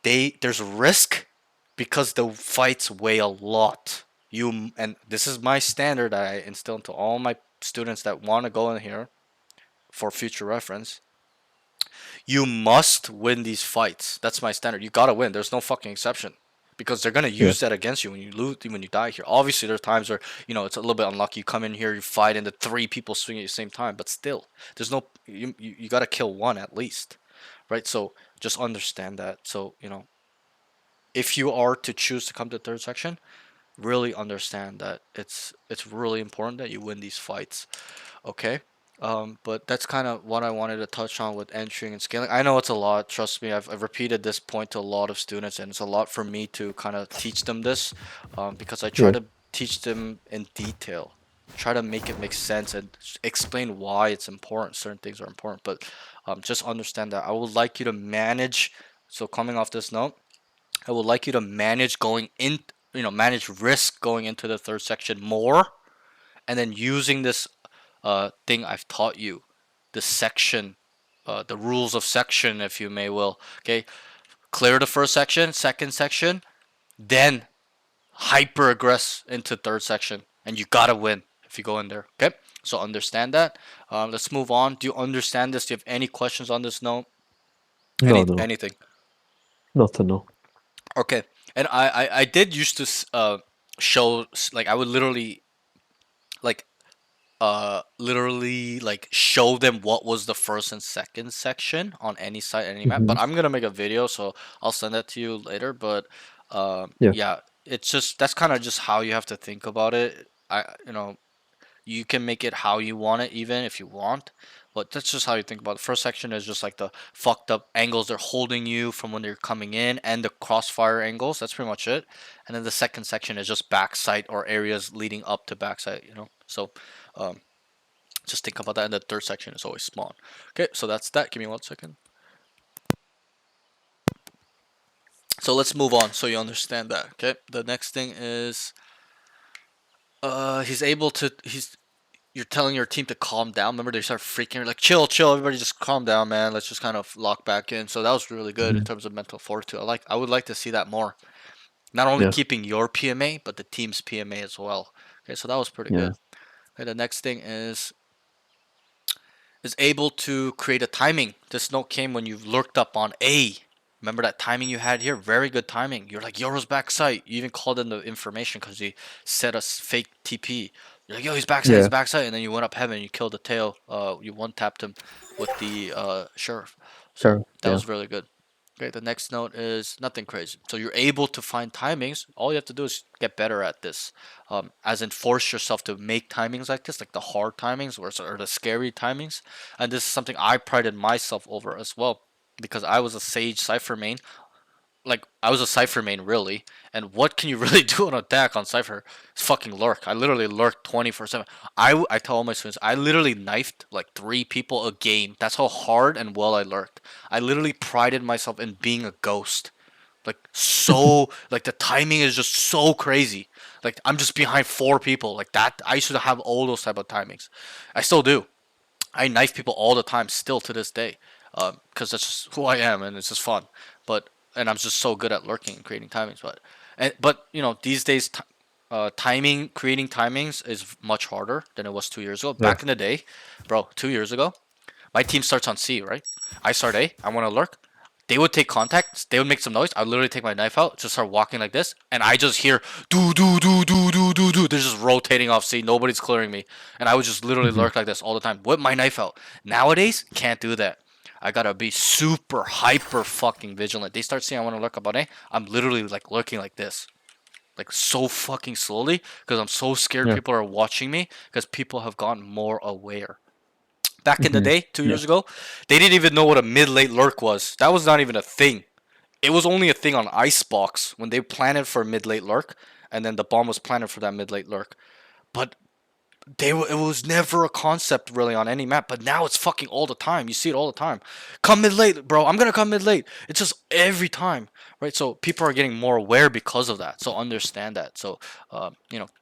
there's risk because the fights weigh a lot. And this is my standard that I instill into all my students that want to go in here for future reference. You must win these fights. That's my standard. You gotta win. There's no fucking exception, because they're gonna use that against you when you lose, when you die here. Obviously, there's times where it's a little bit unlucky. You come in here, you fight, and the 3 people swing at the same time. But still, there's no you gotta kill 1 at least, right? So just understand that. So if you are to choose to come to the third section, really understand that it's really important that you win these fights. Okay. But that's kind of what I wanted to touch on with entering and scaling. I know it's a lot. Trust me, I've repeated this point to a lot of students, and it's a lot for me to kind of teach them this, because I try to teach them in detail, try to make it make sense, and explain why it's important. Certain things are important, but just understand that I would like you to manage. So coming off this note, I would like you to manage going in, manage risk going into the third section more, and then using this thing I've taught you, the section, the rules of section, if you may will. Okay, clear the first section, second section, then hyper aggress into third section, and you gotta win if you go in there. Okay, so understand that. Let's move on. Do you understand this? Do you have any questions on this note? No. Anything? Not to know. Okay, and I did used to show, like, I would literally show them what was the first and second section on any site, any map. But I'm gonna make a video, so I'll send that to you later. But yeah, it's just, that's kind of just how you have to think about it. You can make it how you want it, even if you want, but that's just how you think about it. The first section is just like the fucked up angles they're holding you from when they're coming in, and the crossfire angles. That's pretty much it. And then the second section is just backside, or areas leading up to backside. So just think about that. And the third section is always spawn. Okay, so that's that. Give me 1 second. So let's move on so you understand that. Okay, the next thing is you're telling your team to calm down. Remember, they start freaking. You're like, chill, everybody, just calm down, man. Let's just kind of lock back in. So that was really good in terms of mental fortitude. I would like to see that more. Not only keeping your PMA, but the team's PMA as well. Okay, so that was pretty good. Okay, the next thing is able to create a timing. This note came when you lurked up on A. Remember that timing you had here? Very good timing. You're like, Yoro's backside. You even called in the information because he set a fake TP. You're like, yo, he's backside, he's backside. And then you went up heaven and you killed the tail. You one-tapped him with the Sheriff. So that was really good. Okay, the next note is nothing crazy. So you're able to find timings. All you have to do is get better at this. As in, force yourself to make timings like this, like the hard timings or the scary timings. And this is something I prided myself over as well, because I was a Sage Cypher main. Like, I was a Cypher main, really. And what can you really do on attack on Cypher? It's fucking lurk. I literally lurked 24/7. I tell all my students, I literally knifed like 3 people a game. That's how hard and well I lurked. I literally prided myself in being a ghost. Like, so, like, the timing is just so crazy. Like, I'm just behind 4 people. Like, that, I used to have all those type of timings. I still do. I knife people all the time, still to this day. Because that's just who I am, and it's just fun. And I'm just so good at lurking and creating timings. But these days, creating timings is much harder than it was 2 years ago. Back in the day, bro, 2 years ago, my team starts on C, right? I start A, I want to lurk. They would take contact, they would make some noise. I would literally take my knife out, just start walking like this, and I just hear do. They're just rotating off C. Nobody's clearing me, and I would just literally lurk like this all the time, whip my knife out. Nowadays, can't do that. I gotta be super hyper fucking vigilant. They start seeing I want to lurk up on A, I'm literally like lurking like this. like so fucking slowly because I'm so scared Yeah. people are watching me because people have gotten more aware. Back in the Mhm. day, 2 years Yeah. ago, they didn't even know what a mid-late lurk was. That was not even a thing. It was only a thing on Icebox when they planted for mid-late lurk, and then the bomb was planted for that mid-late lurk. But it was never a concept really on any map, but now it's fucking all the time. You see it all the time. Come mid late, bro. I'm gonna come mid late. It's just every time, right? So people are getting more aware because of that. So understand that. So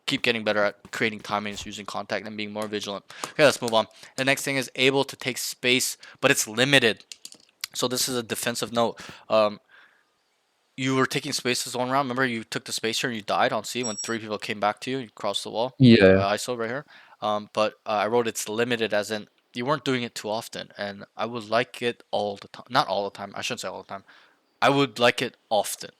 keep getting better at creating timings, using contact, and being more vigilant. Okay, let's move on. The next thing is able to take space, but it's limited. So this is a defensive note. You were taking spaces one round. Remember, you took the space here and you died on C when 3 people came back to you. You crossed the wall. Yeah. ISO right here. But I wrote it's limited as in you weren't doing it too often, and I would like it all the time. Not all the time. I shouldn't say all the time. I would like it often,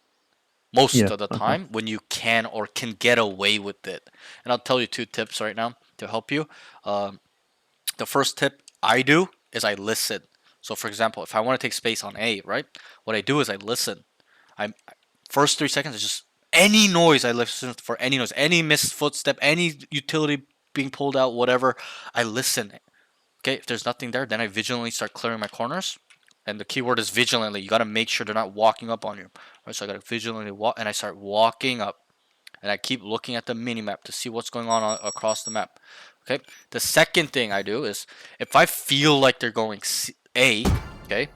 most Yeah. of the time when you can or can get away with it. And I'll tell you 2 tips right now to help you. The first tip I do is I listen. So for example, if I want to take space on A, right? What I do is I listen. I first 3 seconds is just any noise. I listen for any noise, any missed footstep, any utility being pulled out, whatever. I listen. Okay, if there's nothing there, then I vigilantly start clearing my corners. And the keyword is vigilantly. You got to make sure they're not walking up on you. Right, so I got to vigilantly walk, and I start walking up, and I keep looking at the mini map to see what's going on across the map. Okay. The second thing I do is if I feel like they're going A, okay,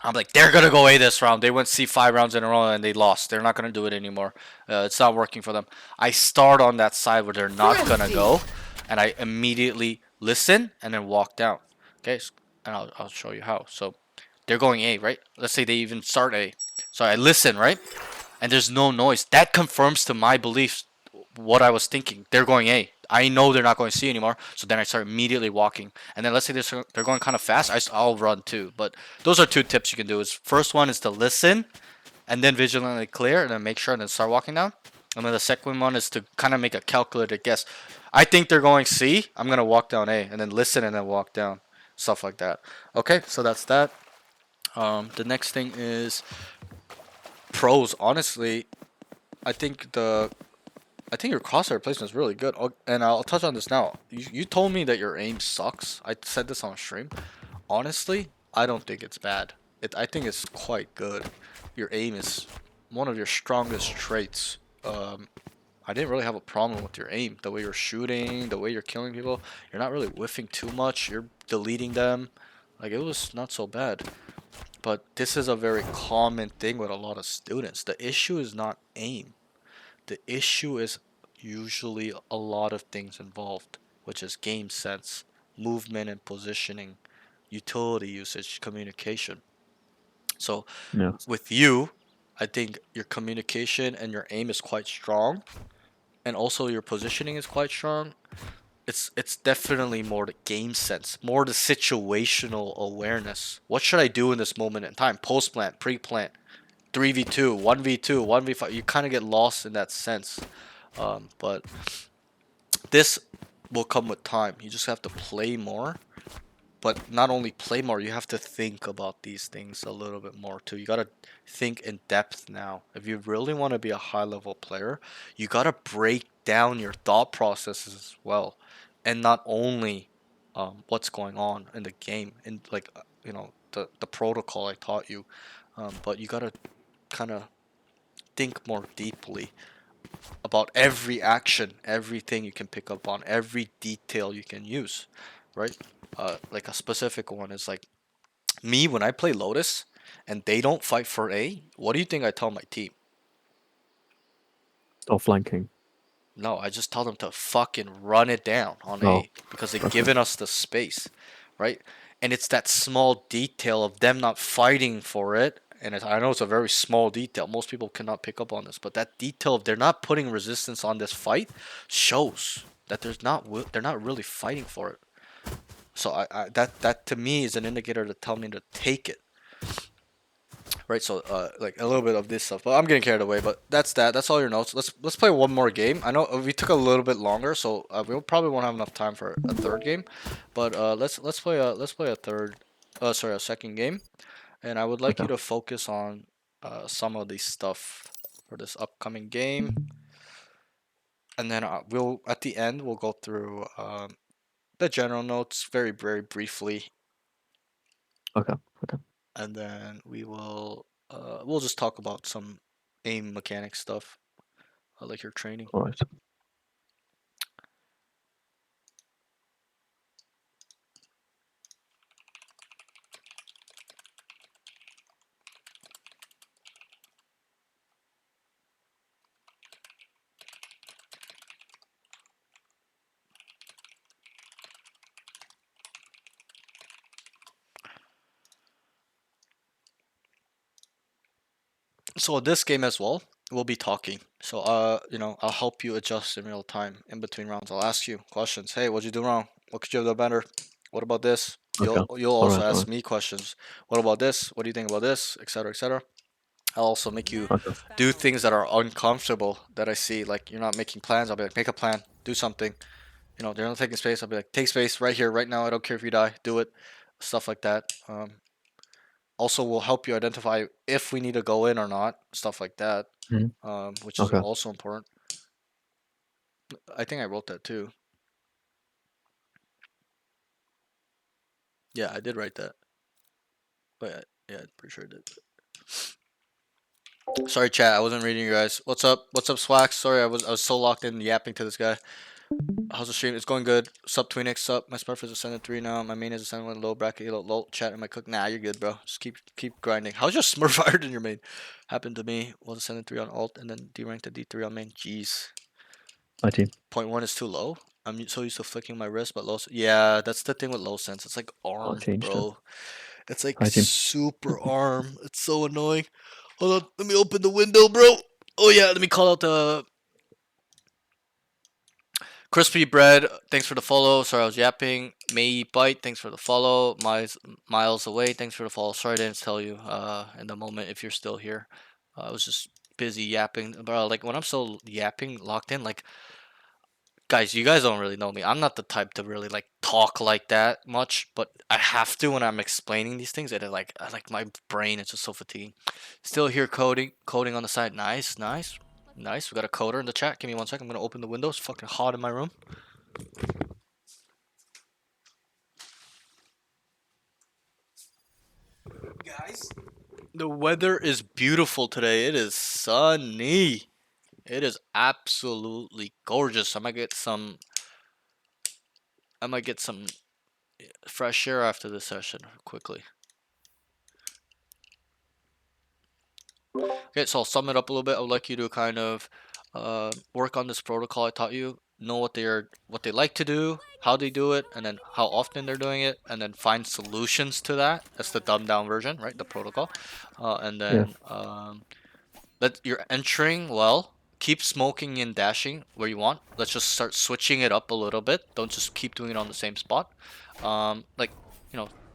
I'm like, they're gonna go A this round. They went C 5 rounds in a row and they lost. They're not gonna do it anymore. It's not working for them. I start on that side where they're not gonna go, and I immediately listen and then walk down. Okay, and I'll show you how. So they're going A, right? Let's say they even start A. So I listen, right? And there's no noise. That confirms to my beliefs what I was thinking. They're going A. I know they're not going C anymore, so then I start immediately walking. And then let's say they're going kind of fast, I'll run too. But those are 2 tips you can do. Is first one is to listen, and then vigilantly clear, and then make sure, and then start walking down. And then the second one is to kind of make a calculated guess. I think they're going C. I'm gonna walk down A, and then listen, and then walk down. Stuff like that. Okay, so that's that. The next thing is pros. Honestly, I think your crosshair placement is really good. And I'll touch on this now. You told me that your aim sucks. I said this on stream. Honestly, I don't think it's bad. I think it's quite good. Your aim is one of your strongest traits. I didn't really have a problem with your aim. The way you're shooting, the way you're killing people. You're not really whiffing too much. You're deleting them. Like, it was not so bad. But this is a very common thing with a lot of students. The issue is not aim. The issue is usually a lot of things involved, which is game sense, movement and positioning, utility usage, communication. So Yeah. with you, I think your communication and your aim is quite strong, and also your positioning is quite strong. It's definitely more the game sense, more the situational awareness. What should I do in this moment in time? Post plant, pre plant, 3v2, 1v2, 1v5. You kind of get lost in that sense. But this will come with time. You just have to play more. But not only play more, you have to think about these things a little bit more too. You got to think in depth now. If you really want to be a high level player, you got to break down your thought processes as well. And not only what's going on in the game, and like, the protocol I taught you. But you got to kind of think more deeply about every action, everything you can pick up on, every detail you can use, right? Like a specific one is like me when I play Lotus and they don't fight for A. What do you think I tell my team? Or flanking. No, I just tell them to fucking run it down on Oh, A because they've given us the space, right? And it's that small detail of them not fighting for it. And I know it's a very small detail. Most people cannot pick up on this, but that detail of they're not putting resistance on this fight shows that they're not really fighting for it. So that to me is an indicator to tell me to take it. Right, so like a little bit of this stuff, but I'm getting carried away. But that's all your notes. Let's play one more game. I know we took a little bit longer, so we probably won't have enough time for a third game. But let's play a second game, and I would like you Okay. to focus on some of the stuff for this upcoming game. and then we'll at the end we'll go through the general notes very briefly, Okay. and then we'll just talk about some aim mechanic stuff, like your training. All right. So this game as well, we'll be talking. So I'll help you adjust in real time in between rounds. I'll ask you questions. Hey, what'd you do wrong? What could you have done better? What about this? You'll Okay. also Alright, ask me questions. What about this? What do you think about this? Etc. Etc. I'll also make you Okay. do things that are uncomfortable that I see. Like you're not making plans. I'll be like, make a plan. Do something. They're not taking space. I'll be like, take space right here, right now. I don't care if you die. Do it. Stuff like that. Also will help you identify if we need to go in or not. Stuff like that. Mhm. Which is Okay. also important. I think I wrote that too. Yeah, I did write that. But yeah, pretty sure I did. Sorry, chat. I wasn't reading you guys. What's up? What's up, Swax? Sorry, I was so locked in yapping to this guy. How's the stream? It's going good. Sup, Tweenix? Sup? My Smurf is Ascendant 3 now. My main is Ascendant 1 low bracket. Low chat. Am I cook? Nah, you're good, bro. Just keep grinding. How's your Smurf higher than your main? Happened to me. Was Ascendant 3 on alt and then D ranked to D3 on main. Jeez. My team. 0.1 is too low. I'm so used to flicking my wrist, but low. Yeah, that's the thing with low sense. It's like arm, changed it. bro. It's like Hi, team. super arm. It's so annoying. Hold on, let me open the window, bro. Oh yeah, let me call out the Crispy Bread. Thanks for the follow. Sorry, I was yapping. May Bite. Thanks for the follow. Miles Away. Thanks for the follow. Sorry, I didn't tell you in the moment if you're still here. I was just busy yapping, bro. Like when I'm so yapping, locked in, like. Guys, you guys don't really know me. I'm not the type to really like talk like that much, but I have to when I'm explaining these things. And I like my brain is just so fatiguing. Still here coding on the side. Nice. We got a coder in the chat. Give me 1 second. I'm gonna open the window. It's fucking hot in my room. Guys, the weather is beautiful today. It is sunny. It is absolutely gorgeous. I might get some fresh air after this session quickly. Okay, so I'll sum it up a little bit. I would like you to kind of work on this protocol I taught you. Know what they like to do, how they do it, and then how often they're doing it, and then find solutions to that. That's the dumbed down version, right? The protocol, and then that you're entering well. Keep smoking and dashing where you want. Let's just start switching it up a little bit. Don't just keep doing it on the same spot.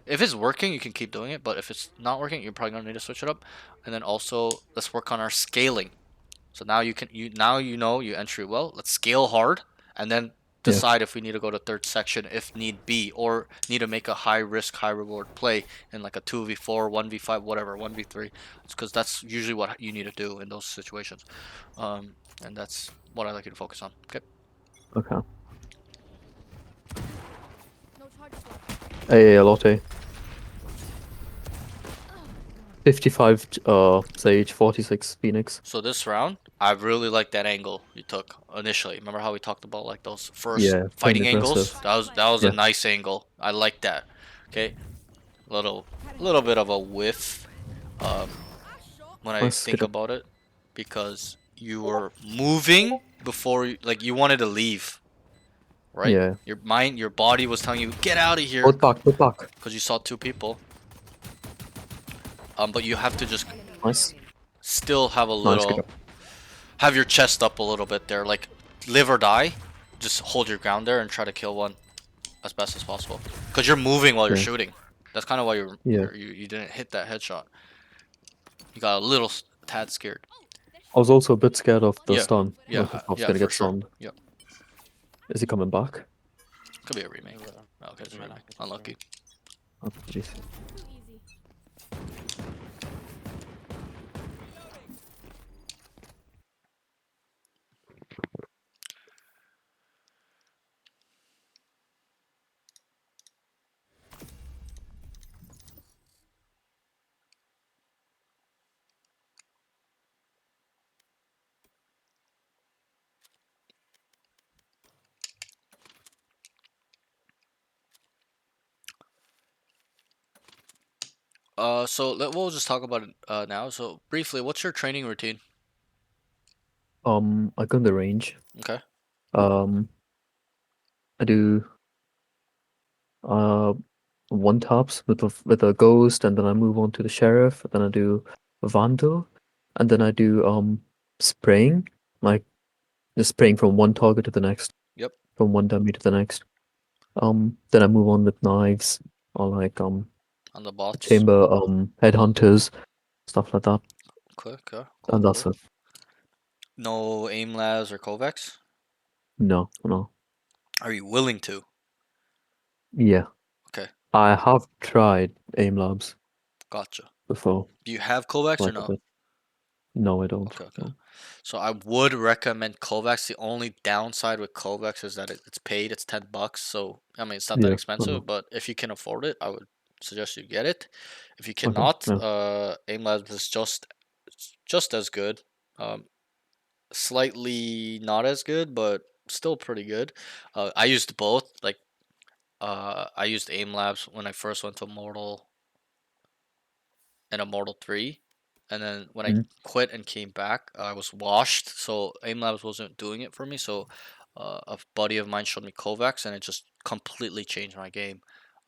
If it's working, you can keep doing it. But if it's not working, you're probably gonna need to switch it up. And then also, let's work on our scaling. So now you entry well. Let's scale hard, and then decide if we need to go to third section if need be, or need to make a high risk, high reward play in like a 2v4, 1v5, whatever, 1v3. It's because that's usually what you need to do in those situations. And that's what I'd like you to focus on. Okay. Okay. No charges left. Hey, Lotte. 55 Sage, 46 Phoenix. So this round, I really like that angle you took initially. Remember how we talked about like those first Yeah, fighting pretty angles? aggressive. That was Yeah. a nice angle. I like that. Okay, little bit of a whiff when I Let's think get a- about it, because you were moving before you wanted to leave, right? Yeah. Your body was telling you get out of here Put back. because you saw two people. But you have to just Nice. still have a Nice, little, good. have your chest up a little bit there, like live or die. Just hold your ground there and try to kill one as best as possible. Because you're moving while you're Yeah. shooting. That's kind of why you didn't hit that headshot. You got a little tad scared. I was also a bit scared of the Yeah, stun. yeah, Like, I was yeah, gonna for get sure. stunned. Yep. Is he coming back? Could be a remake. Oh, okay, it's remake. Unlucky. Oh, jeez. Too easy. We'll just talk about it now. So briefly, what's your training routine? I go in the range. Okay. I do one taps with a ghost, and then I move on to the sheriff. Then I do a vandal, and then I do spraying, like just spraying from one target to the next. Yep. From one dummy to the next. Then I move on with knives or like On the bots. chamber headhunters, stuff like that, Okay. Cool. and that's it. No aim labs or Kovacs? No. Are you willing to? Yeah. Okay. I have tried aim labs Gotcha. before. Do you have Kovacs or Like a no? bit. No, I don't. Okay. No. So I would recommend Kovacs. The only downside with Kovacs is that it's paid. It's $10. So I mean, it's not that Yeah, I know. expensive. But if you can afford it, I would suggest you get it. If you Okay, cannot, yeah. Aim Labs is just as good. Slightly not as good, but still pretty good. I used both. Like, I used Aim Labs when I first went to Immortal and Immortal 3. And then when I Mhm. quit and came back, I was washed. So Aim Labs wasn't doing it for me. So a buddy of mine showed me Kovacs, and it just completely changed my game.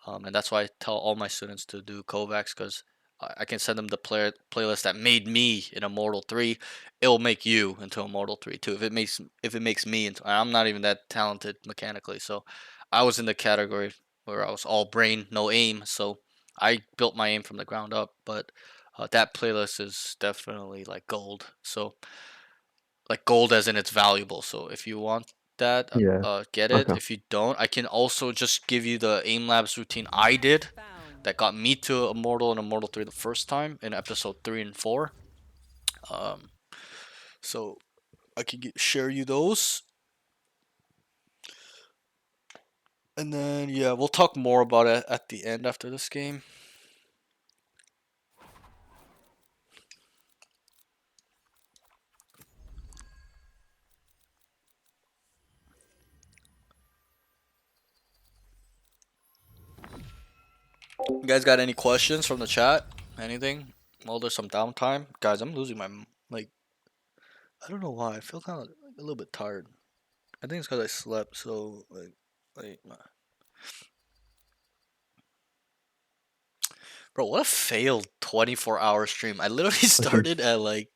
And that's why I tell all my students to do Kovacs, because I can send them the playlist that made me in Immortal 3. It'll make you into Immortal 3 too. If it makes me into, I'm not even that talented mechanically. So I was in the category where I was all brain, no aim. So I built my aim from the ground up, but that playlist is definitely like gold. So like gold as in it's valuable. So if you want that, Yeah. get it. Okay. If you don't, I can also just give you the aim labs routine I did that got me to Immortal and Immortal 3 the first time in episode 3 and 4. So I can share you those. And then yeah, we'll talk more about it at the end after this game. You guys got any questions from the chat? Anything? Well, there's some downtime. Guys, I'm losing my like. I don't know why. I feel kind of a little bit tired. I think it's because I slept. So like, bro, what a failed 24-hour stream. I literally started at like.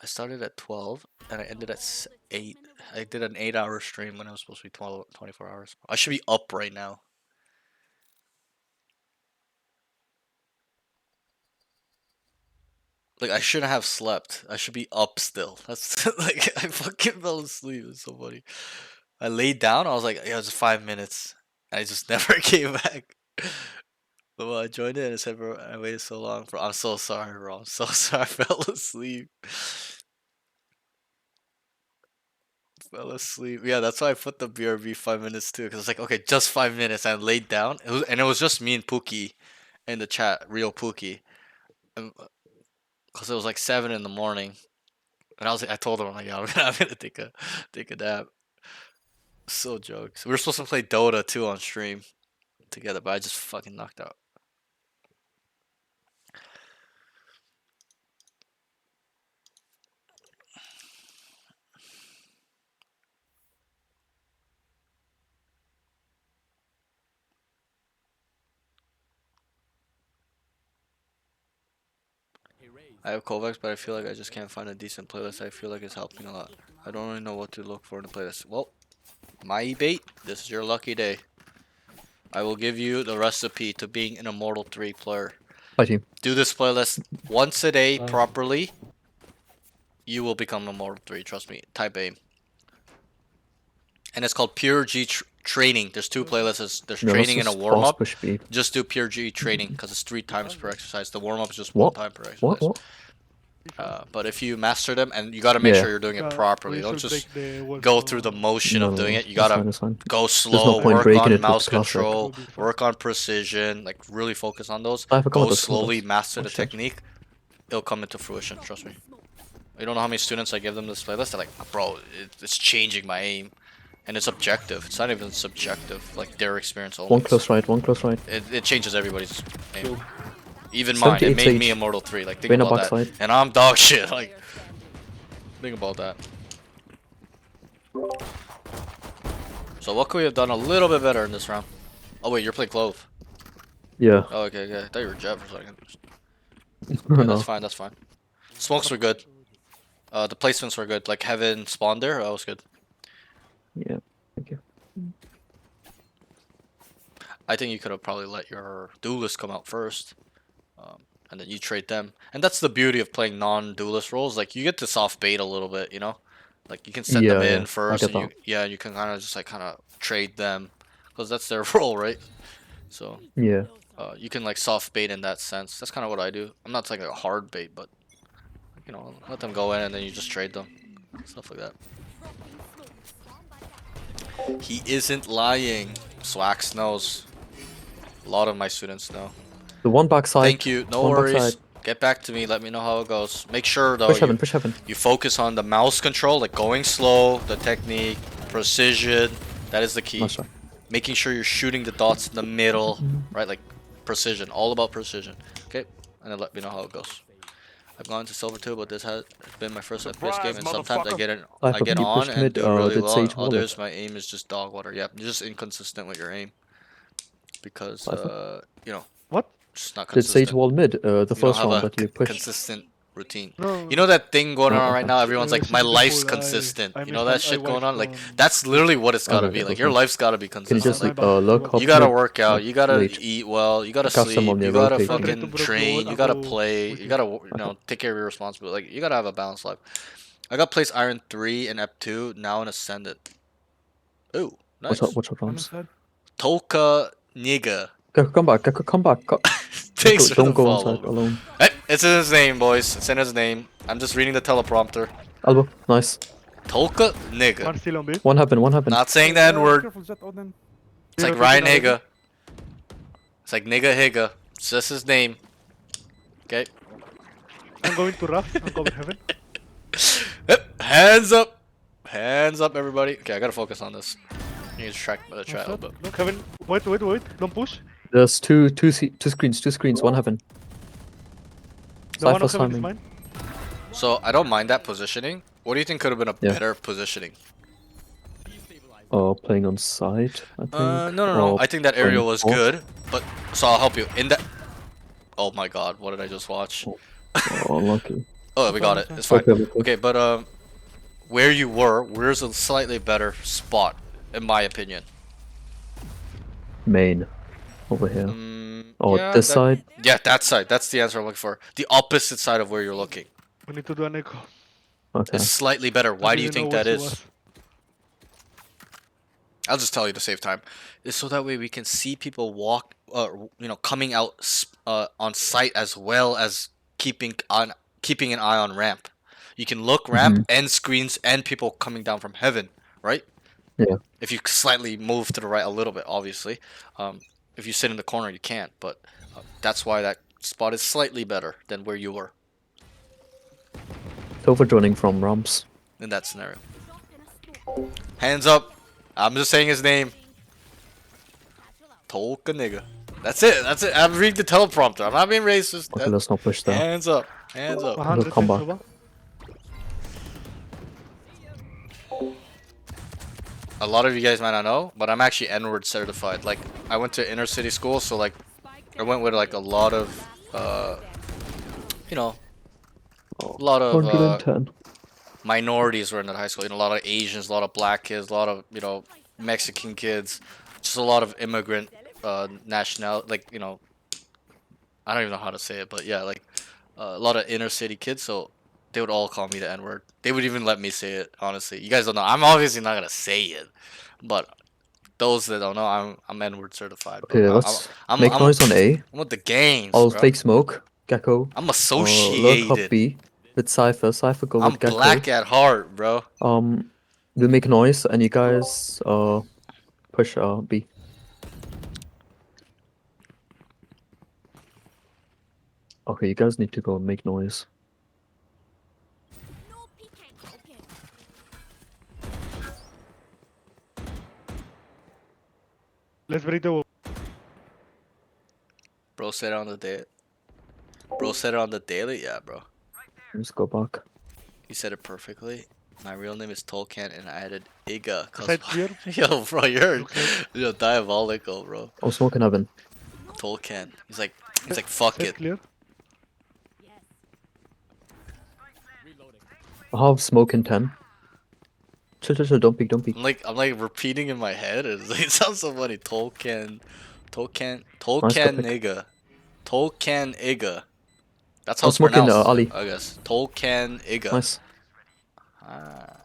I started at 12 and I ended at 8. I did an 8-hour stream when I was supposed to be 24 hours. I should be up right now. Like, I shouldn't have slept. I should be up still. That's like, I fucking fell asleep. It's so funny. I laid down. I was like, yeah, it was 5 minutes. And I just never came back. But when I joined it and it said, bro, I waited so long. Bro, I'm so sorry, bro. I'm so sorry. I fell asleep. Fell asleep. Yeah, that's why I put the BRB 5 minutes too. Because it's like, okay, just 5 minutes. I laid down. It was just me and Pookie in the chat. Real Pookie. Because it was like 7 in the morning. And I told him, I'm like, yeah, I'm gonna take a nap. So jokes. We were supposed to play Dota 2 on stream together, but I just fucking knocked out. I have Kovacs, but I feel like I just can't find a decent playlist. I feel like it's helping a lot. I don't really know what to look for in the playlist. Well, my bait, this is your lucky day. I will give you the recipe to being an Immortal 3 player. Hi, team. Do this playlist once a day properly. You will become Immortal 3, trust me. Type aim. And it's called Pure G Training. There's 2 playlists. There's No, training and a warm up. push speed. Just do Pure G Training because it's 3 times per exercise. The warm up is just 1 time per exercise. What? But if you master them, and you gotta make Yeah. sure you're doing it properly. Don't just go through the motion No, of doing no, it. You that's gotta fine, that's fine. go no slow, point work breaking it on with mouse classic. control, work on precision, like really focus on those. I forgot Go about the slowly, colors. master Oh, the shit. technique. It'll come into fruition, trust me. You don't know how many students I give them this playlist. They're like, bro, it's changing my aim. and it's objective. It's not even subjective, like their experience only. One close right, one close right. It changes everybody's aim. Even mine. It 78 made me Sage. Immortal 3. Like think Reyna about that. backside. And I'm dog shit. Like think about that. So what could we have done a little bit better in this round? Oh wait, you're playing Clove. Yeah. Oh, okay, okay. I thought you were Jet for a second. Yeah, No. that's fine, that's fine. Smokes were good. The placements were good. Like Heaven spawned there, that was good. Yeah. Thank you. I think you could have probably let your duelist come out first. And then you trade them. And that's the beauty of playing non-duelist roles. Like you get to soft bait a little bit, you know? Like you can send them Yeah, in yeah, first I and get you can kind of just like kind of trade them. Because that's their role, right? So Yeah. you can like soft bait in that sense. That's kind of what I do. I'm not taking a hard bait, but you know, let them go in and then you just trade them. Stuff like that. He isn't lying. Swax knows. A lot of my students know. The one backside. Thank you. No One worries. backside. Get back to me. Let me know how it goes. Make sure though Push heaven, push heaven. you focus on the mouse control, like going slow, the technique, precision. That is the key. Nice try. Making sure you're shooting the dots in the middle, right? Like precision. All about precision. Okay? And then let me know how it goes. I've gone to Silver 2, but this has been my first FPS game, and sometimes I get Alpha, get you on pushed and mid, do really did well. Sage wall Others, it? my aim is just dog water. Yeah, you're just inconsistent with your aim. Because, Alpha. you know, What? just not Did consistent. Sage wall mid? The You don't first have round a that you pushed. consistent routine. No. You know that thing going on Oh, right okay. now? Everyone's like, my life's consistent. You know that shit going on? Like, that's literally what it's gotta Okay, be. okay, Like, your okay. life's gotta be Can you consistent. just Like, look up you gotta mid, work out, like, you gotta late? eat well, you gotta Cast sleep, someone you near gotta rotate. fucking train, you gotta play, you gotta, you know, Okay. take care of your responsibility. Like, you gotta have a balanced life. I got placed Iron 3 and Ep2, now in Ascendant. Ooh, nice. What's up, rounds? Toka Niga. Gekko, come back. Gekko, come back. Thanks Gekko, for the don't go follow. inside alone. Hey, it's in his name, boys. It's in his name. I'm just reading the teleprompter. Elbow, nice. Toka Nigga. Still on B. One heaven, one heaven. Not saying the N word. It's like Ryan Higa. It's like Nigga Higa. It's just his name. Okay. I'm going to rough. I'm going heaven. Yep. Hands up. Hands up, everybody. Okay, I gotta focus on this. I need to track the chat a little bit. Look, heaven. Wait. Don't push. There's two screens, one heaven. The one on Cypher's heaven is timing. mine. So I don't mind that positioning. What do you think could have been a Yeah. better positioning? Playing on side, I think. No. Or I think that area playing was four. good, but so I'll help you in that. Oh my God! What did I just watch? Oh, unlucky. Oh, we got it. It's fine. Okay. Okay, but where you where's a slightly better spot, in my opinion. Main. Over here. Oh, This side. Yeah, that side. That's the answer I'm looking for. The opposite side of where you're looking. We need to do an echo. Okay. It's slightly better. Why do you think that is? Was. I'll just tell you to save time. It's so that way we can see people walk, you know, coming out on site as well as keeping an eye on ramp. You can look ramp and screens and people coming down from heaven, right? Yeah. If you slightly move to the right a little bit, obviously. If you sit in the corner, you can't. But that's why that spot is slightly better than where you were It's overdrawing from ramps. in that scenario. Hands up. I'm just saying his name. Tolka nigga. That's it. That's it. I'm reading the teleprompter. I'm not being racist. Okay, let's not push that. Hands up. Hands up. 100 come back. Silva. A lot of you guys might not know, but I'm actually N-word certified. Like, I went to inner city school, so like, I went with like a lot of, you know, a lot of 110. minorities were in that high school. You know, a lot of Asians, a lot of black kids, a lot of, you know, Mexican kids, just a lot of immigrant national, like, you know, I don't even know how to say it, but yeah, like a lot of inner city kids. So they would all call me the N-word. They would even let me say it. Honestly, you guys don't know. I'm obviously not gonna say it, but those that don't know, I'm N-word certified. Okay, bro. let's I'm make noise on A. I'm with the gangs, I'll bro. fake smoke. Gekko. I'm Lurk hop associated. B. With Cypher. Cypher go I'm with Gekko. black at heart, bro. We make noise and you guys push B. Okay, you guys need to go make noise. No peeking. Okay. Let's break the wall. Bro said it on the day. Bro said it on the daily. Yeah, bro. Let's go back. He said it perfectly. My real name is Tolkien, and I added Iga. Side clear. Yo, bro, you're Okay. you're diabolical, bro. I'm smoking heaven. Tolkien. He's like fuck Side it. clear. I have smoke in 10. Chill, don't peek, don't peek. I'm like repeating in my head. It sounds so funny. Tolkien good pick. Iga. Tolkien Iga. That's how I'm it's smoking pronounced. Ali. I guess. Tolkien Iga. Nice. Ah.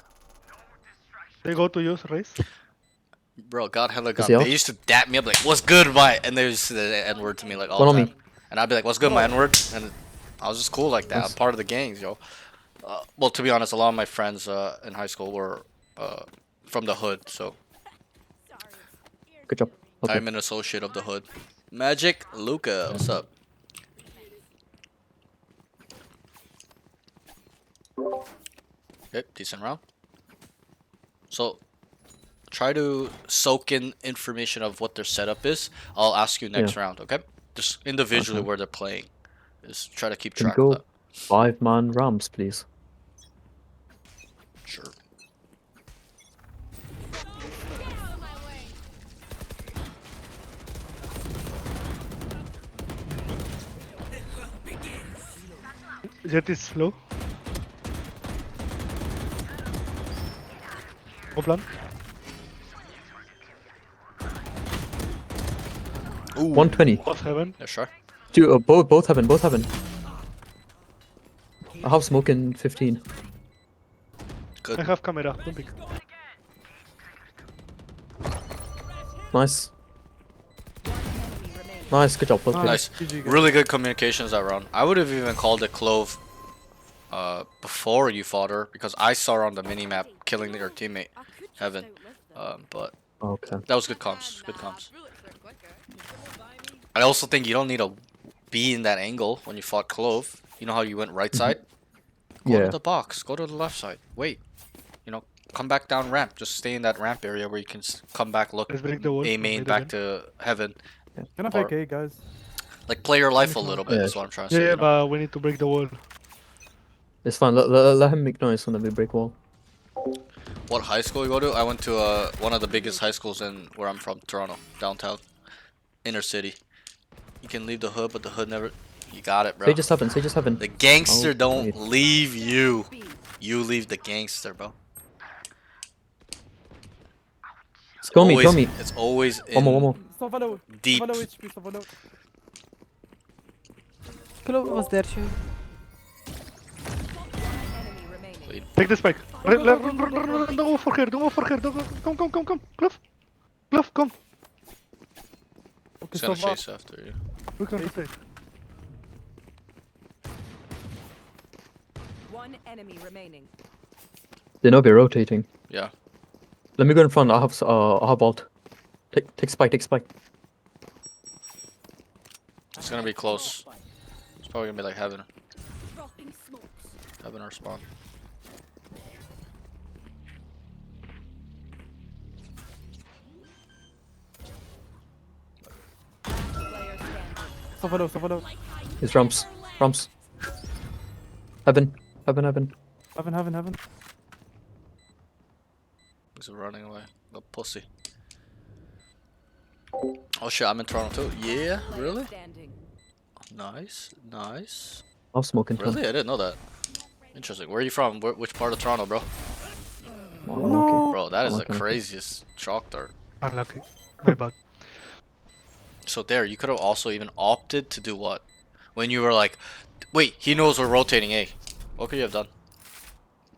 They go to use race. Bro, God hella Is gone. he They off? used to dap me up like, "What's good, my?" And they used to say the N word to me like all One the on time. And I'd be like, "What's good, my N word?" And I was just cool like that. Nice. I'm part of the gangs, yo. Well, to be honest, a lot of my friends in high school were from the hood, so Good job. Okay. I'm an associate of the hood. Magic Luca, what's up? Okay, decent round. So, try to soak in information of what their setup is. I'll ask you next round, okay? Just individually Okay. where they're playing. Just try to keep Can we track of go that. 5-man Rams, please? Sure. Jet is slow. Go plan. Ooh. 120. Off heaven. Yeah, sure. Both heaven. I have smoke in 15. Good. I have camera. Don't pick. Nice. Nice, good job. Well played. Nice. GG, guys. Really good communications that round. I would have even called it Clove before you fought her because I saw her on the minimap killing your teammate, Heaven. But Okay. that was good comms. Good comms. I also think you don't need to be in that angle when you fought Clove. You know how you went right side? Go Yeah. to the box. Go to the left side. Wait. You know, come back down ramp. Just stay in that ramp area where you can come back, look, Let's break the wall. A main Mid back again. to Heaven. Can I Or- pick A, guys? Like play your life a little bit Yeah, is what I'm trying to Yeah, say. yeah, you know? but we need to break the wall. It's fine. Let him make noise and then we break wall. What high school you go to? I went to one of the biggest high schools in where I'm from, Toronto, downtown, inner city. You can leave the hood, but the hood never. You got it, bro. Say just heaven. The gangster Oh, don't wait. leave you. You leave the gangster, bro. It's Kill me, always, kill me. It's always in One more. Sovalo. deep. Sovalo HP, Sovalo. Clove was there too. Enemy remaining. Take the spike. Run. Don't go for her. Don't go for her. Don't go. Come. Glove, come. Okay, He's gonna Sova. chase after you. We can rotate. One enemy remaining. They know we're rotating. Yeah. Let me go in front. I have ult. Take spike. It's gonna be close. It's probably gonna be like Heaven. Heaven or Spawn. Player standing. Sovalo. It's Rams. Heaven. Heaven. He's running away. Little pussy. Oh shit, I'm in Toronto too. Yeah, Player really? standing. Nice. I'll smoke in 10. Really? I didn't know that. Interesting. Where are you from? Which part of Toronto, bro? Oh, Bro, that is the Okay. craziest chalk dart. Unlucky. My bad. So there, you could have also even opted to do what? When you were like, wait, he knows we're rotating A. What could you have done?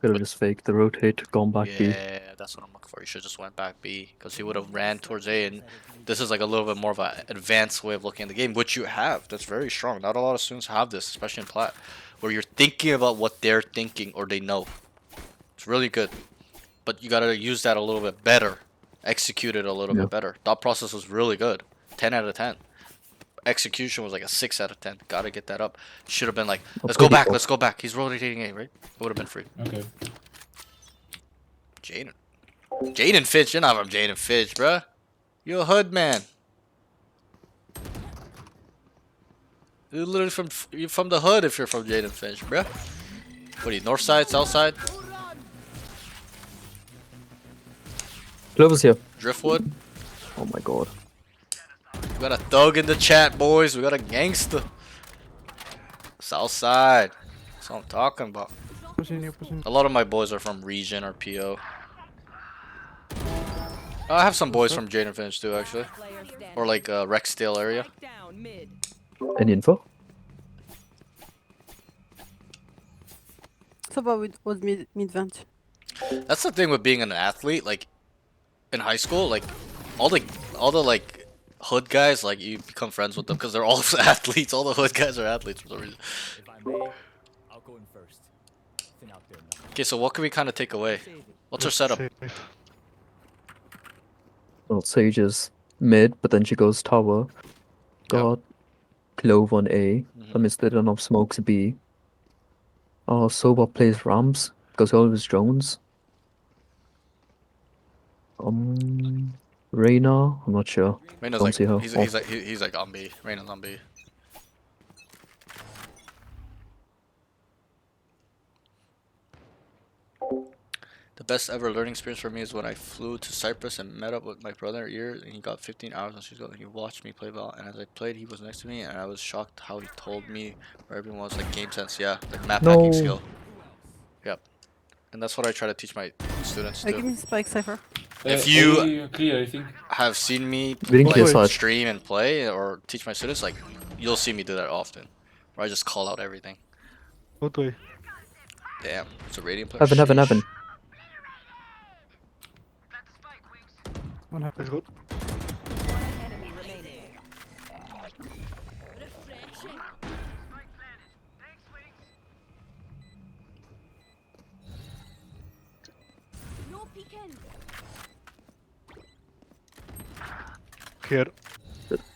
Could have just faked the rotate, gone back B. Yeah, that's what I'm looking for. You should just went back B because he would have ran towards A, and this is like a little bit more of an advanced way of looking at the game, which you have. That's very strong. Not a lot of students have this, especially in Plat, where you're thinking about what they're thinking or they know. It's really good, but you gotta use that a little bit better, execute it a little Yeah. bit better. Thought process was really good, 10 out of 10. Execution was like a 6 out of 10. Gotta get that up. Should have been like, let's go back, let's go back. He's rotating A, right? It would have been free. Okay. Jaden Fitch, you're not from Jaden Fitch, bruh. You a hood man. You're literally you're from the hood if you're from Jaden Finch, bruh. What are you, north side, south side? Clover's here. Driftwood? Oh my god. We got a thug in the chat, boys. We got a gangster. South side. That's what I'm talking about. Pushing you, pushing. A lot of my boys are from Region or PO. I have some boys from Jaden Finch too, actually. Player standing. Or like Rexdale area. Strike down mid. Any info? So what with mid vent? That's the thing with being an athlete. Like in high school, like all the like hood guys, like you become friends with them because they're all athletes. All the hood guys are athletes for some reason. If I may, I'll go in first. Thin out there now. Okay, so what can we kind of take away? What's our setup? Safe. Well, Sage is mid, but then she goes tower. Got Clove on A. I missed it enough smokes B. Soba plays ramps because he always drones. Reyna, I'm not sure. Reyna's Don't like see her. he's like on B. Reyna's on B. The best ever learning experience for me is when I flew to Cyprus and met up with my brother here, and he got 15 hours on She's and he watched me play Val, and as I played he was next to me and I was shocked how he told me where everyone was, like game sense, yeah, like map hacking skill. Yep. And that's what I try to teach my students Give too. me spike Cypher. If you clear, I think. have seen me We didn't clear like, side. stream and play or teach my students, like you'll see me do that often. Where I just call out everything. Both way. Damn, it's a radiant player. Heaven. Sheesh. One half. Let's go. Enemy remaining. Refreshing. No peeking. Here.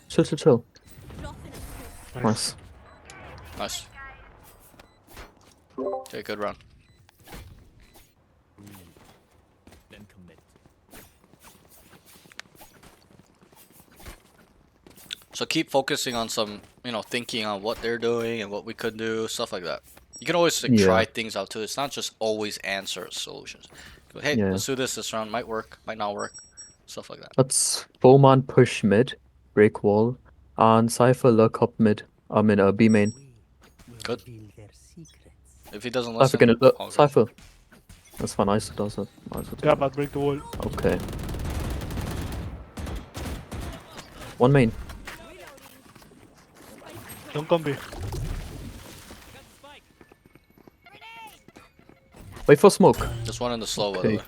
Chill. Dropping a smoke. Nice. Nice. Okay, good run. Then commit. So keep focusing on some, thinking on what they're doing and what we could do, stuff like that. You can always like, Yeah. try things out too. It's not just always answer solutions. Go, hey, Yeah. let's do this round. Might work, might not work, stuff like that. Let's 4-man push mid, break wall, and Cypher look up mid. I mean, B main. Good. If he doesn't Cypher listen, gonna look. all good. Cypher. That's fine. Iso does it. Iso does Yeah, it. but break the wall. Okay. One main. Don't come B. Wait for smoke. Just one in the slow, by the Okay. way.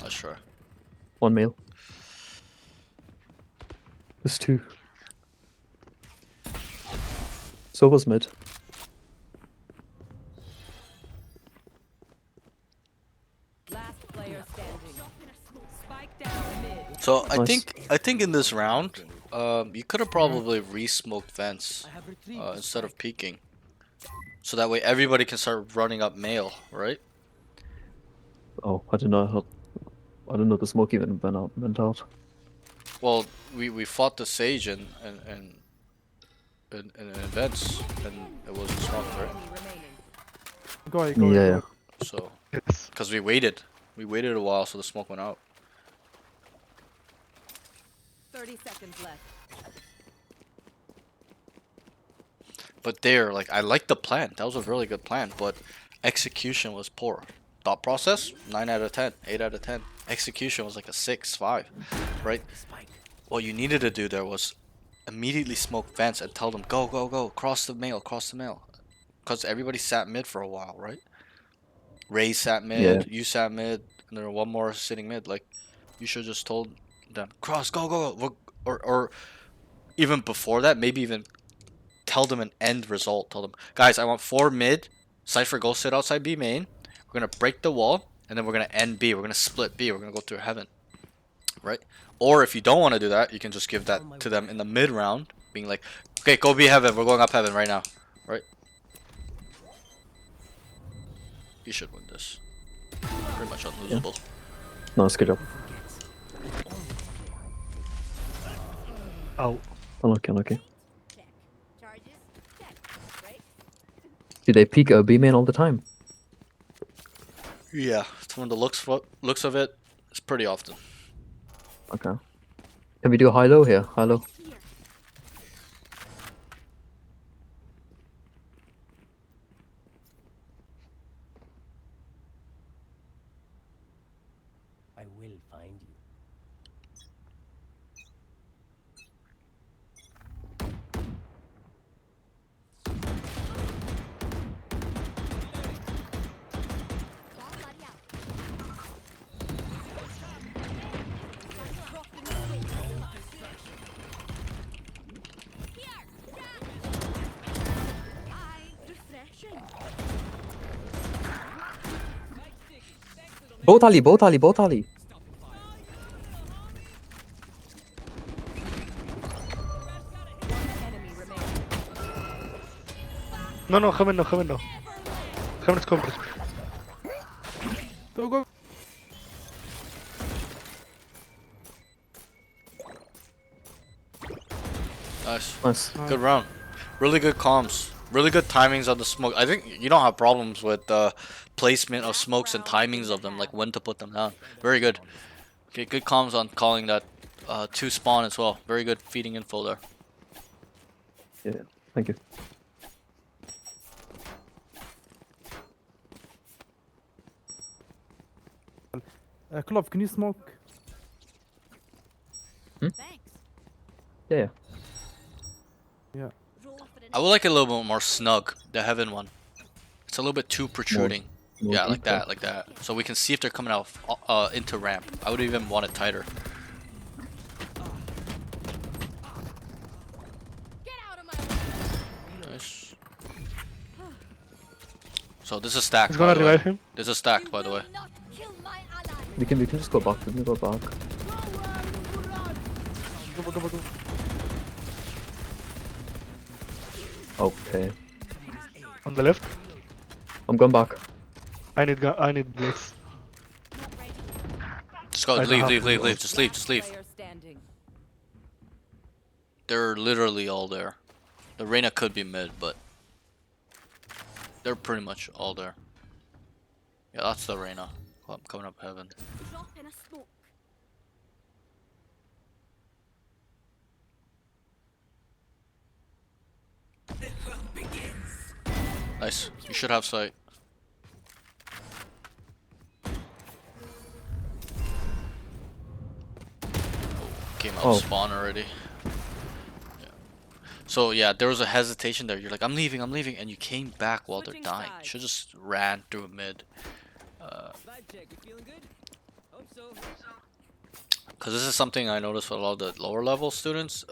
Not sure. One male. There's two. Soba's mid. Last player standing. Spike down mid. So I Nice. think in this round, you could have probably re-smoked vents instead of peeking, so that way everybody can start running up male, right? Oh, I didn't know. I didn't know the smoke even went out. Well, we fought the Sage in events, and it wasn't smoked, right? Enemy remaining. Go. Yeah. So Yes. because we waited a while, so the smoke went out. 30 seconds left. But like I liked the plan. That was a really good plan, but execution was poor. Thought process, 9 out of 10, 8 out of 10. Execution was like a 6, 5, right? What you needed to do there was immediately smoke vents and tell them, go, cross the mail. Because everybody sat mid for a while, right? Ray sat mid, Yeah. you sat mid, and there were one more sitting mid. Like, you should just told them, cross, go. Or even before that, maybe even tell them an end result. Tell them, guys, I want 4 mid. Cypher, go sit outside B main. We're going to break the wall, and then we're going to end B. We're going to split B. We're going to go through heaven. Right? Or if you don't want to do that, you can just give that to them in the mid round, being like, okay, go B heaven. We're going up heaven right now. Right? You should win this. Pretty much unlosable. Nice, good job. Ow. Unlucky, unlucky. Check. Charges? Check. Right? Do they peek B main all the time? Yeah, from the looks of it, it's pretty often. Okay. Can we do a high-low here? High-low. Here. I will find you. Bomb buddy out. Drop in the switch. Here. Refreshing. Both Ali, both Ali, both Ali. Enemy remaining. No, come in now. Let's go. Go, go. Nice. Nice. Good round. Really good comms. Really good timings on the smoke. I think you don't have problems with placement of smokes and timings of them, like when to put them down. Very good. Okay, good comms on calling that 2 spawn as well. Very good feeding info there. Yeah, thank you. Klov, can you smoke? Thanks. Yeah. Yeah. Roll for the I would like it a little bit more snug, the heaven one. It's a little bit too protruding. More Yeah, like detail. that, like that. So we can see if they're coming out into ramp. I would even want it tighter. Get out of my way. Nice. So this is stacked. He's by gonna the way. revive him. This is stacked, by the way. Not kill my ally. We can just go back. We can go back. Go. Okay. On the left. I'm going back. I need blitz. Not ready. Just go. I don't have Leave. Just leave. Player standing. They're literally all there. The Reyna could be mid, but they're pretty much all there. Yeah, that's the Reyna. Coming up heaven. Drop in a smoke. Nice. You should have sight. Came out Oh. spawn already. Yeah. So yeah, there was a hesitation there. You're like, I'm leaving, and you came back while they're Switching dying. sides. Should just ran through mid. Vibe check, you feeling good? Hope so. Because this is something I noticed with a lot of the lower level students.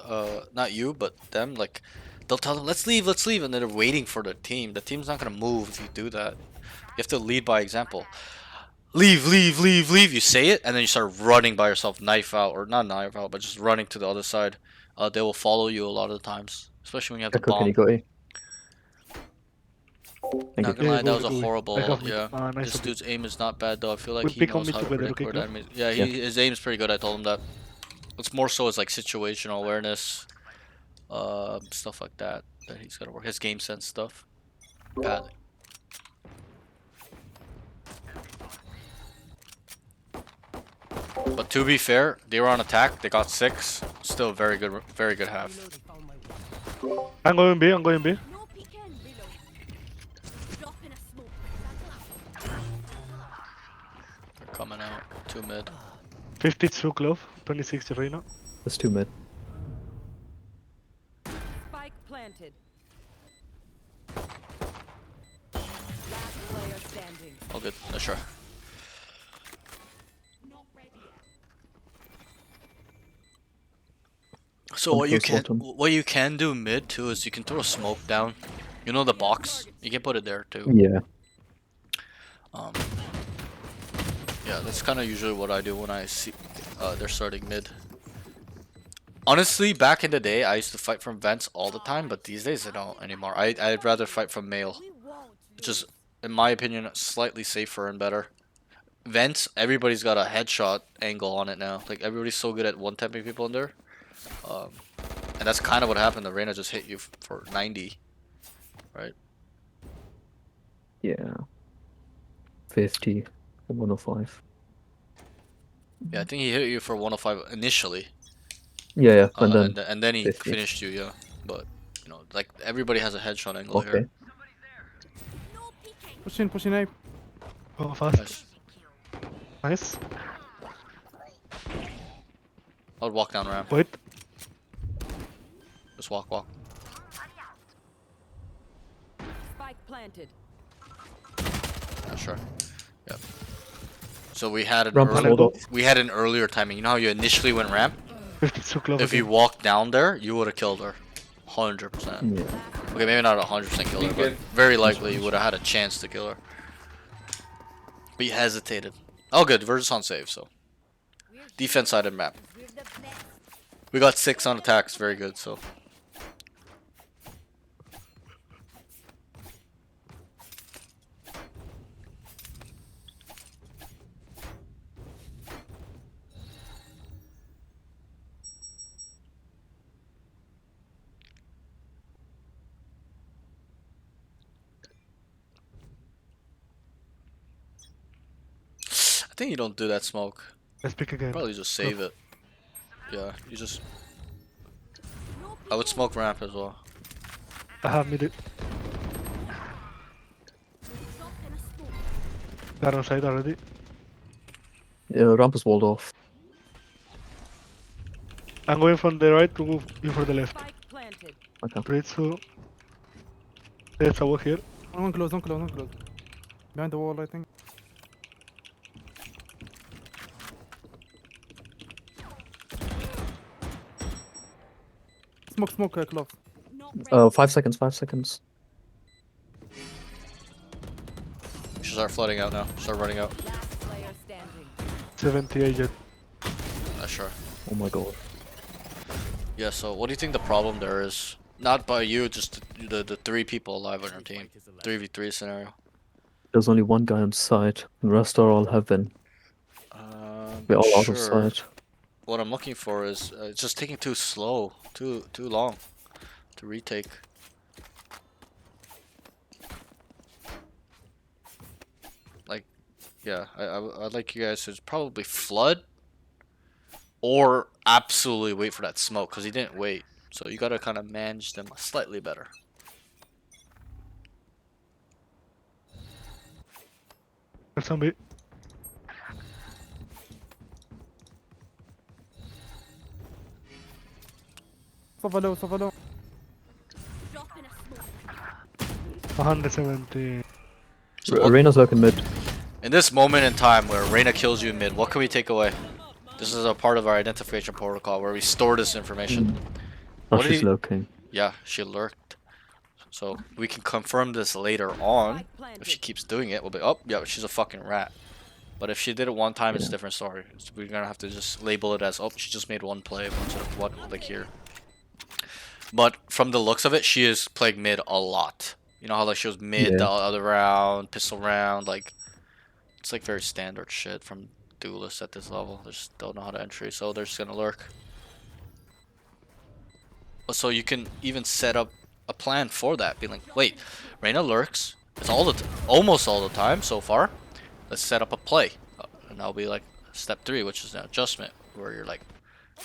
Not you, but them. Like, they'll tell them, let's leave, and then they're waiting for the team. The team's not gonna move if you do that. You have to lead by example. Leave. You say it, and then you start running by yourself, knife out, or not knife out, but just running to the other side. They will follow you a lot of the times, especially when you have the Echo, can bomb. you go A? Thank Not you. gonna lie, Yeah, that was go, a go. horrible. I have mid. Yeah, Nice this of you. dude's aim is not bad though. I feel like We he pick on knows mid how to together, predict okay, where Cliff? the enemy. Yeah, Yeah. his aim's pretty good. I told him that. It's more so as like situational awareness, stuff like that he's gotta work. His game sense stuff. Bad. But to be fair, they were on attack. They got 6. Still very good half. I'm going B. No peeking. Reload. Drop in a smoke. They're coming out. 2 mid. 52 Glove. 26 Reyna. That's 2 mid. Spike planted. Last player standing. All good. Nice try. Not ready. So what you close can bottom. do mid too is you can throw a smoke down. You know the box? You can put it there too. Yeah. Yeah, that's kind of usually what I do when I see they're starting mid. Honestly, back in the day, I used to fight from vents all the time, but these days I don't anymore. I'd rather fight from male, We won't which is, in my opinion, slightly safer and better. Vents, everybody's got a headshot angle on it now. Like everybody's so good at one-tapping people in there. And that's kind of what happened. The Reyna just hit you for 90, right? Yeah. 50 or 105. Yeah, I think he hit you for 105 initially. Yeah, and then And then he 50. finished you, yeah. But, you know, like, everybody has a headshot angle Okay. here. Push in A. Go fast. Nice. Nice. I would walk down ramp. Wait. Just walk. Spike planted. Yeah, sure. Yep. So we had an Ramp is walled off. we had an earlier timing. You know how you initially went ramp? 52 clove If you again. walked down there, you would have killed her. 100%. Yeah. Okay, maybe not 100% kill her, but very likely you would have had a chance to kill her. But you hesitated. Oh, good. We're just on save, so. Defense side of map. We got 6 on attacks. Very good, so. I think you don't do that smoke. Let's pick again. Probably just save it. Yeah, you just. I would smoke ramp as well. I have mid it. They're on side already. Yeah, ramp is walled off. I'm going from the right to move you for the left. Spike planted. Okay. Bridge to... There's over here. One close. Behind the wall, I think. Smoke, Clove. 5 seconds, 5 seconds. You should start flooding out now. Start running out. Last player standing. 78 jet. Sure. Oh my god. Yeah, so what do you think the problem there is? Not by you, just the 3 people alive on your team. 3v3 scenario. There's only one guy on site. The rest are all heaven. We're all out of Sure. sight. What I'm looking for is it's just taking too slow, too long to retake. Like, yeah, I'd like you guys to probably flood or absolutely wait for that smoke because he didn't wait. So you gotta kind of manage them slightly better. There's some B. Sova low. 170. So what- Reyna's lurking mid. In this moment in time where Reyna kills you in mid, what can we take away? This is a part of our identification protocol where we store this information. Oh, What did she's he- lurking. Yeah, she lurked. So we can confirm this later on. Spike planted. If she keeps doing it, we'll be, oh, yeah, she's a fucking rat. But if she did it one time, it's a Yeah. different story. We're gonna have to just label it as, oh, she just made one play, like here. But from the looks of it, she is playing mid a lot. You know how like she was mid Yeah. the other round, pistol round, like it's like very standard shit from duelists at this level. They just don't know how to entry, so they're just gonna lurk. So you can even set up a plan for that, being like, wait, Reyna lurks. It's almost all the time so far. Let's set up a play, and that'll be like step 3, which is an adjustment, where you're like,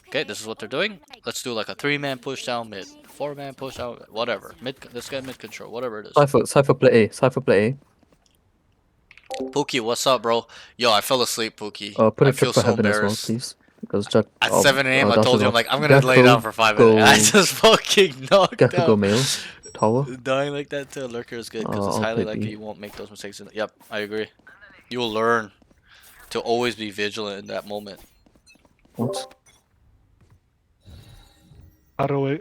okay, this is what they're doing. Let's do like a 3-man push down mid, 4-man push out, whatever. Let's get mid control, whatever it is. Cypher play A. Cypher play A. Pookie, what's up, bro? Yo, I fell asleep, Pookie. Put I a feel trick for so heaven as well, embarrassed. please. Because Jack. At 7 a.m., I Dash told is you, I'm off. like, I'm gonna Gekko lay down for 5 minutes. I go- just fucking knocked Gekko out. go mail. Tower. Dying like that to a lurker is good because it's I'll highly play likely B. you won't make those mistakes. Yep, I agree. You will learn to always be vigilant in that moment. What? ROA.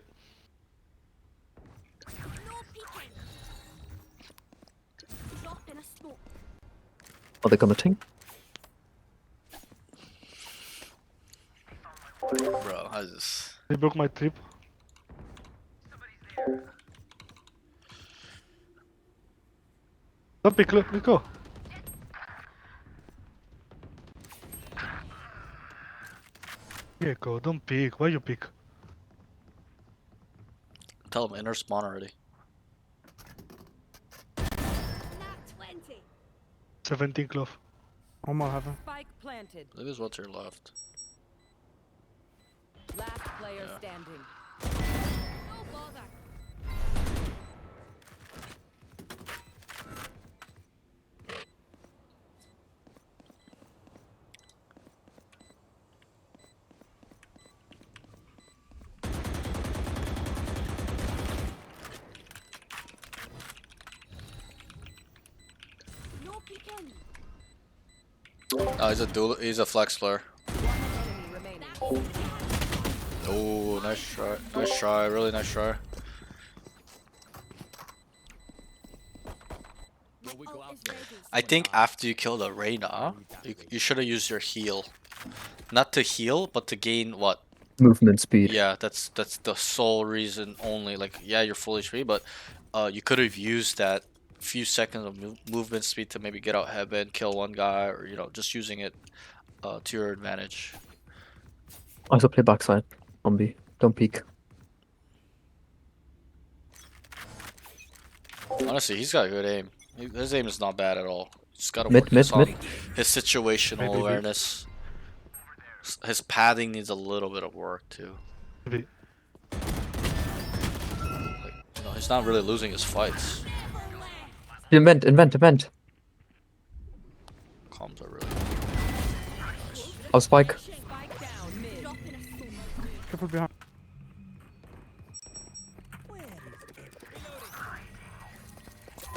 Are they committing? Bro, how's this? They broke my trip. Don't pick, let's go. Yeah, go, don't pick. Why you pick? Tell him inner spawn already. Nat 20. 17 Clove. One more heaven. Spike planted. Look at what's your left. Last player Yeah. standing. No bother. No peeking. Oh, he's a flex player. Enemy remaining. Oh, nice try. Nice try. Really nice try. Will we go Ult out is there? ready. I think after you kill the Reyna, you should have used your heal. Not to heal, but to gain what? Movement speed. Yeah, that's the sole reason only. Like, yeah, you're full HP, but you could have used that few seconds of movement speed to maybe get out heaven, kill one guy, or just using it to your advantage. I also play backside on B. Don't peek. Honestly, he's got good aim. His aim is not bad at all. Just gotta Mid, work mid, on mid. his situational Maybe. awareness. His padding needs a little bit of work too. Maybe. Like, he's not really losing his fights. Invent. Comms are really. I'll spike. Spike down mid. Drop in a smoke. Careful behind.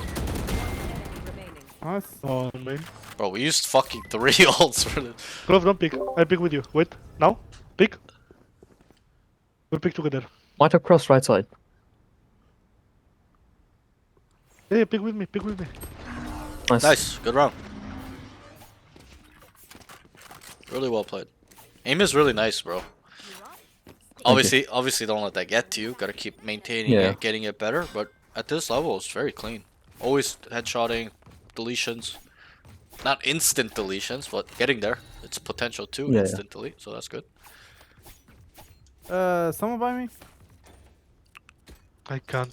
Enemy remaining. Nice. Oh, main. Bro, we used fucking 3 ults for the. Clove, don't pick. I pick with you. Wait. Now? Pick. We'll pick together. Might have crossed right side. Hey, pick with me. Pick with me. Nice. Nice, good round. Really well played. Aim is really nice, bro. Obviously, don't let that get to you. Gotta keep maintaining Yeah. it, getting it better. But at this level, it's very clean. Always headshotting, deletions. Not instant deletions, but getting there. It's potential to Yeah. instant delete, so that's good. Someone by me? I can't.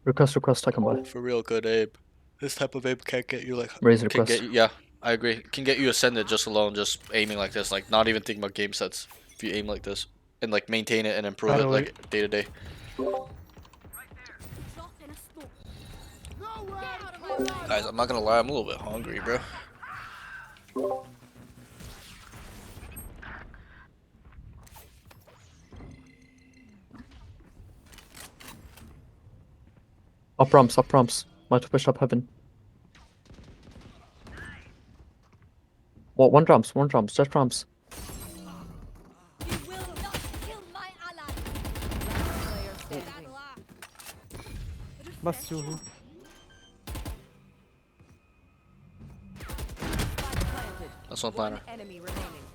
Request, I can buy. For real good aim. This type of aim can't get you like. Raise Can request. get you, yeah, I agree. Can get you ascended just alone, just aiming like this, like not even thinking about game sets. If you aim like this and like maintain it and improve By it the way- like day to day. Drop in a smoke. No way. Get out of my way. Guys, I'm not gonna lie, I'm a little bit hungry, bro. Up ramps. Might have pushed up heaven. What? One ramps, just ramps. You will not kill my ally. Player standing. Battle axe. Last two. Spike planted. That's one One planner. enemy remaining.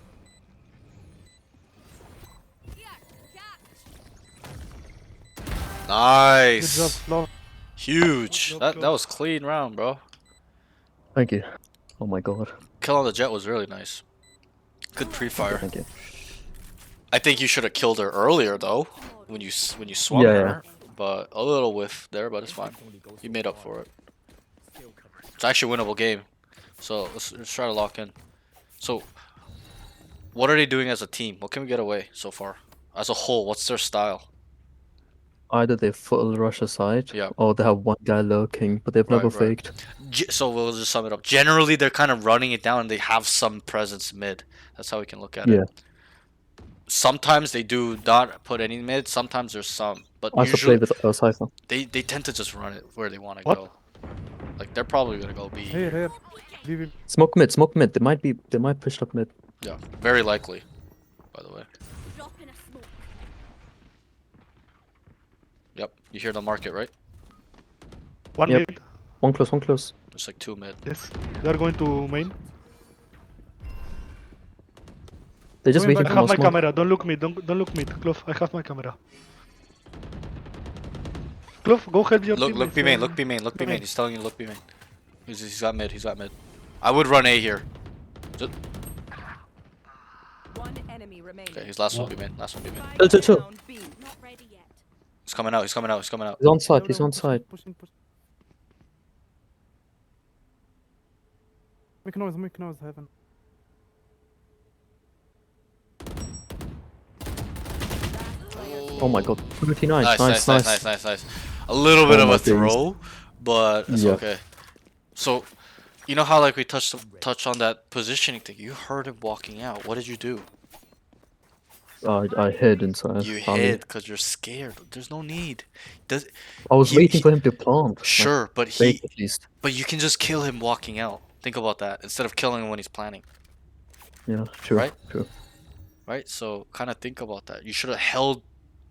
Here, catch. Good job, Nice. Clove. Huge. Nope, That nope. was clean round, bro. Thank you. Oh my god. Kill on the jet was really nice. Good pre-fire. Thank you. I think you should have killed her earlier though, when you swung Yeah, at yeah. her. But a little whiff there, but it's fine. You made up for it. It's actually a winnable game. So let's try to lock in. So, what are they doing as a team? What can we get away so far? As a whole, what's their style? Either they full rush aside, Yeah. or they have one guy lurking, but they've never Right, right. faked. So we'll just sum it up. Generally, they're kind of running it down and they have some presence mid. That's how we can look at Yeah. it. Sometimes they do not put any mid. Sometimes there's some, but I also usually play with Cypher. they tend to just run it where they want to What? go. Like they're probably gonna go B. Here. VV. Smoke mid. They might push up mid. Yeah, very likely. By the way. Drop in a smoke. Yep, you hear the market, right? One Yep. mid. One close. There's like 2 mid. Yes. They're going to main. They just Going waiting back I for have more my smoke. camera. Don't look mid. Don't look mid. Clove, I have my camera. Clove, go help your Look teammates, B main, man. look B main, look B Come main. in. He's telling you look B main. He's got mid, I would run A here. One enemy remaining. Okay, he's last one B main, last one B main. Spike Chill. down B. Not ready yet. He's coming out. He's coming out. He's coming out. He's on site. Level, He's level, on push in, site. push in, push in. Make noise, heaven. Oh my god. 39. Nice, Nice. nice, nice, nice, nice. A little bit Oh of my a days. throw, but it's Yeah. okay. So, you know how like we touched on that positioning thing? You heard him walking out. What did you do? I hid inside. You alley. hid because you're scared. There's no need. Does I was he- waiting he- for him to plant. Sure, but Fake at least. but you can just kill him walking out. Think about that instead of killing him when he's planning. Yeah, true. Right? True. Right? So kind of think about that. You should have held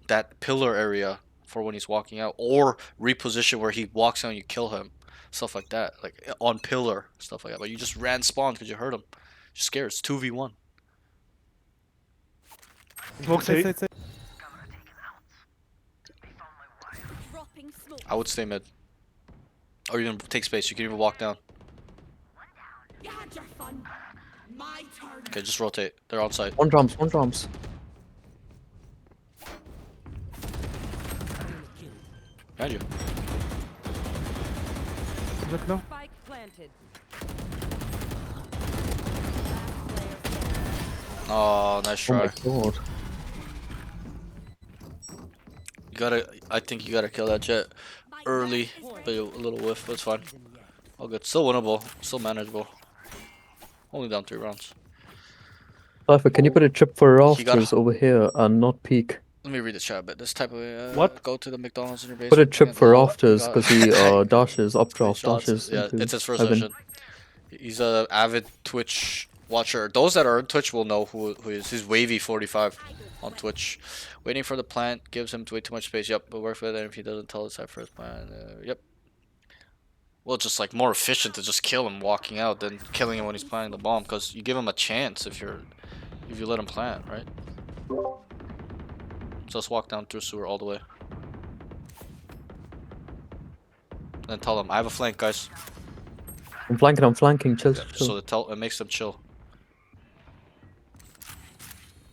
that pillar area for when he's walking out, or reposition where he walks out and you kill him, stuff like that, like on pillar, stuff like that. But you just ran spawn because you heard him. You're scared. It's 2v1. Smoke Say, C. say. Dropping smoke. I would stay mid, or you can take space. You can even walk down. You had your fun. My turn. Okay, just rotate. They're on site. One drums. One drums. Behind you. Look low. Spike planted. Oh, nice Oh my try. god. You gotta. I think you gotta kill that jet early. But a little whiff. But it's fine. All good. Still winnable. Still manageable. Only down 3 rounds. Cypher, can you put a trip for He got- rafters over here and not peek? Let me read the chat a bit. This type of What? Go to the McDonald's in your base. Put a trip for Oh, rafters got- because he dashes, updraft, Screenshots. dashes. Yeah, into it's his first heaven. session. He's a avid Twitch watcher. Those that are on Twitch will know who he is. He's Wavy45 on Twitch. Waiting for the plant gives him way too much space. Yep, but work with it if he doesn't tell us that first plan. Yep. Well, it's just like more efficient to just kill him walking out than killing him when he's planting the bomb, because you give him a chance if you let him plant, right? So let's walk down through sewer all the way. And then tell them, I have a flank, guys. I'm flanking. Chill, Yeah, chill. so it makes them chill.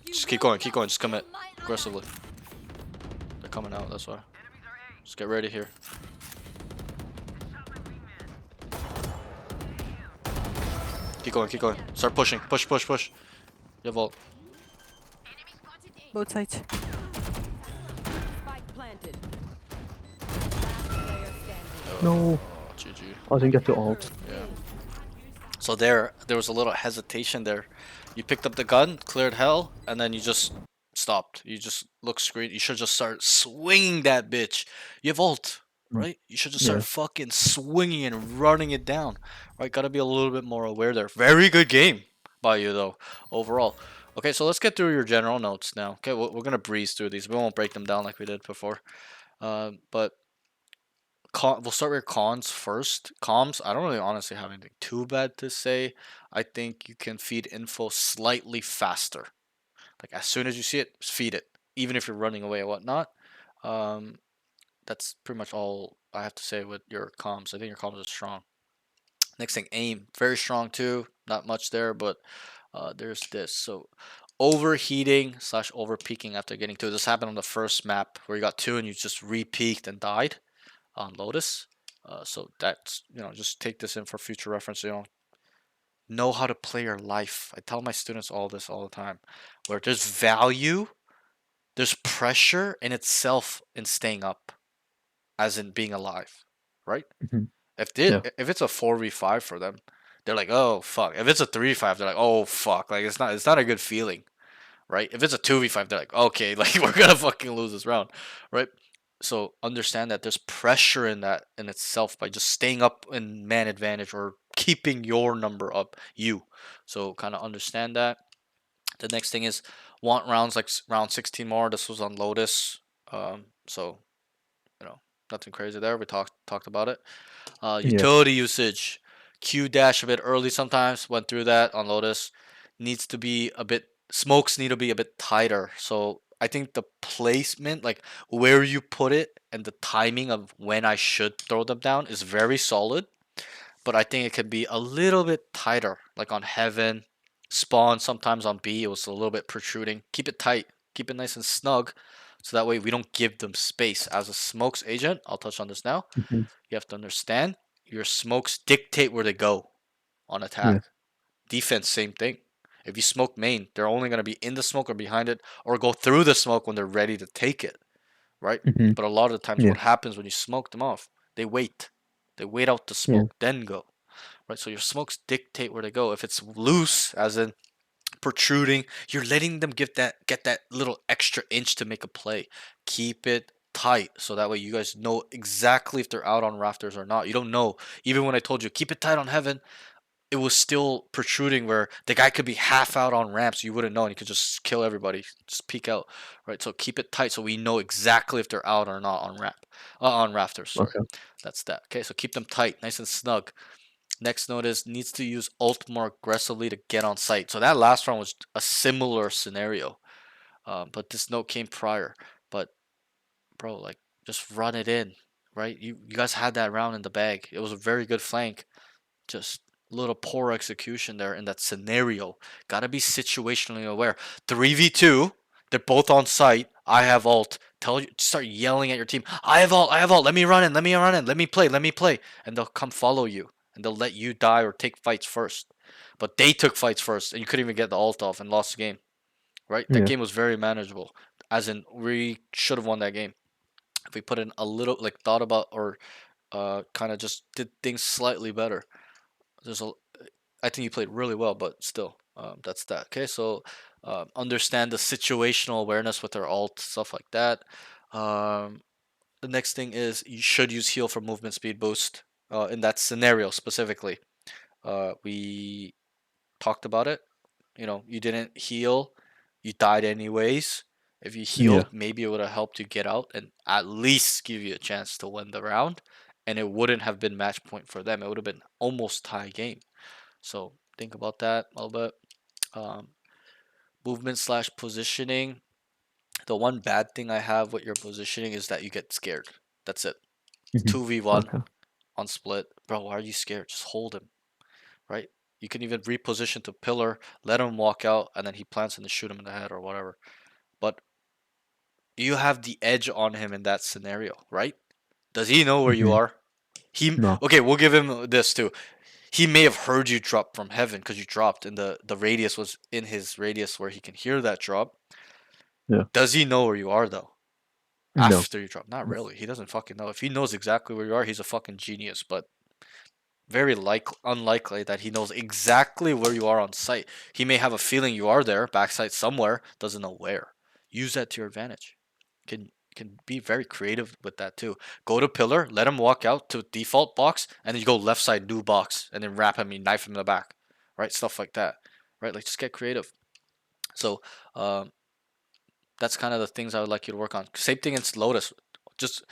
Just keep going, just commit aggressively. They're coming out, that's why. Just get ready here. Keep going. Start pushing. Push. You have ult. Both sides. Spike planted. Last player standing. No, GG. I didn't get to ult. Yeah. So there was a little hesitation there. You picked up the gun, cleared hell, and then you just stopped. You just look screen. You should just start swinging that bitch. You have ult, right? You should just start Yeah. fucking swinging and running it down, right? Gotta be a little bit more aware there. Very good game by you though, overall. Okay, so let's get through your general notes now. Okay, we're gonna breeze through these. We won't break them down like we did before. But we'll start with cons first. Comms, I don't really honestly have anything too bad to say. I think you can feed info slightly faster. Like as soon as you see it, feed it, even if you're running away or whatnot. That's pretty much all I have to say with your comms. I think your comms are strong. Next thing, aim, very strong too. Not much there, but there's this. So overheating / over peaking after getting 2. This happened on the first map where you got 2 and you just re-peaked and died on Lotus. So that's, just take this in for future reference. Know how to play your life. I tell my students all this all the time. Where there's value, there's pressure in itself in staying up, as in being alive, right? Mhm. If it's a 4v5 for them, they're like, oh fuck. If it's a 3v5, they're like, oh fuck. Like it's not a good feeling, right? If it's a 2v5, they're like, okay, like we're gonna fucking lose this round, right? So understand that there's pressure in that in itself by just staying up in man advantage or keeping your number up, So kind of understand that. The next thing is want rounds like round 16 more. This was on Lotus, so nothing crazy there. We talked about it. Utility usage, Q dash a bit early sometimes. Went through that on Lotus. Smokes need to be a bit tighter. So I think the placement, like where you put it and the timing of when I should throw them down is very solid. But I think it could be a little bit tighter, like on Heaven, Spawn, sometimes on B, it was a little bit protruding. Keep it tight, keep it nice and snug So that way we don't give them space. As a smokes agent, I'll touch on this now. Mhm. You have to understand your smokes dictate where they go on attack. Defense, same thing. If you smoke main, they're only going to be in the smoke or behind it or go through the smoke when they're ready to take it, right? Mhm. But a lot of the times, Yeah. what happens when you smoke them off? They wait. They wait out the Yeah. smoke, then go, right? So your smokes dictate where they go. If it's loose, as in protruding, you're letting them get that little extra inch to make a play. Keep it tight so that way you guys know exactly if they're out on rafters or not. You don't know. Even when I told you keep it tight on heaven, it was still protruding where the guy could be half out on ramps. You wouldn't know, and you could just kill everybody, just peek out, right? So keep it tight so we know exactly if they're out or not on on rafters. Sorry. Okay. That's that. Okay, so keep them tight, nice and snug. Next note is needs to use ult more aggressively to get on site. So that last round was a similar scenario, but this note came prior. But bro, like just run it in, right? You guys had that round in the bag. It was a very good flank. Just little poor execution there in that scenario. Gotta be situationally aware. 3v2, they're both on site. I have ult. Start yelling at your team. I have ult. I have ult. Let me run in. Let me run in. Let me play. Let me play. And they'll come follow you. And they'll let you die or take fights first. But they took fights first, and you couldn't even get the ult off and lost the game. Right? That Yeah. game was very manageable. As in, we should have won that game. If we put in a little, like, thought about or kind of just did things slightly better. I think you played really well, but still, that's that. Okay, so understand the situational awareness with their ult, stuff like that. The next thing is you should use heal for movement speed boost in that scenario specifically. We talked about it. You know, you didn't heal, you died anyways. If you healed, maybe it would have helped you get out and at least give you a chance to win the round. And it wouldn't have been match point for them. It would have been almost tie game. So think about that a little bit. Movement slash positioning. The one bad thing I have with your positioning is that you get scared. That's it. 2v1 Okay. on split. Bro, why are you scared? Just hold him. Right? You can even reposition to pillar, let him walk out, and then he plants and then shoot him in the head or whatever. But you have the edge on him in that scenario, right? Does he know where you Mhm. are? No. Okay, we'll give him this too. He may have heard you drop from heaven because you dropped, and the radius was in his radius where he can hear that drop. Yeah. Does he know where you are though? No. After you drop, not really. He doesn't fucking know. If he knows exactly where you are, he's a fucking genius. But very unlikely that he knows exactly where you are on site. He may have a feeling you are there, backside somewhere, doesn't know where. Use that to your advantage. Can be very creative with that too. Go to pillar, let him walk out to default box, and then you go left side new box, and then wrap him, you knife him in the back, right? Stuff like that, right? Like just get creative. So that's kind of the things I would like you to work on. Same thing in Lotus. Just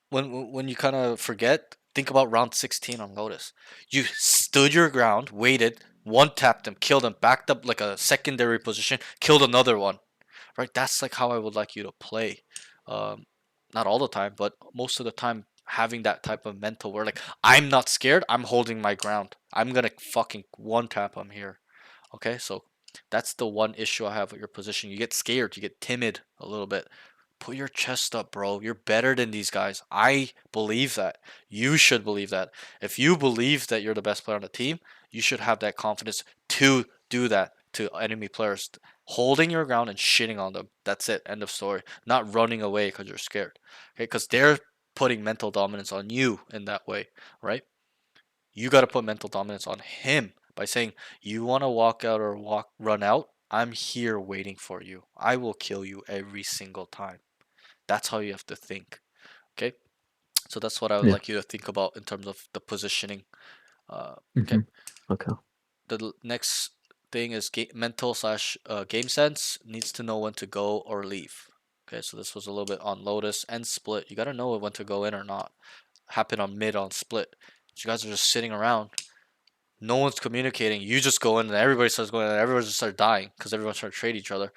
when you kind of forget, think about round 16 on Lotus. You stood your ground, waited, one tapped him, killed him, backed up like a secondary position, killed another one. Right? That's like how I would like you to play. Not all the time, but most of the time having that type of mental where like I'm not scared, I'm holding my ground. I'm gonna fucking one tap him here. Okay, so that's the one issue I have with your position. You get scared, you get timid a little bit. Put your chest up, bro. You're better than these guys. I believe that. You should believe that. If you believe that you're the best player on the team, you should have that confidence to do that to enemy players. Holding your ground and shitting on them. That's it. End of story. Not running away because you're scared. Okay, because they're putting mental dominance on you in that way, right? You got to put mental dominance on him by saying, you want to walk out or run out? I'm here waiting for you. I will kill you every single time. That's how you have to think. Okay? So that's what I would like you to think about in terms of the positioning. Okay. Okay. The next thing is mental slash game sense. Needs to know when to go or leave. Okay, so this was a little bit on Lotus and split. You got to know when to go in or not. Happen on mid on split. You guys are just sitting around. No one's communicating. You just go in and everybody starts going in and everyone just starts dying because everyone's trying to trade each other.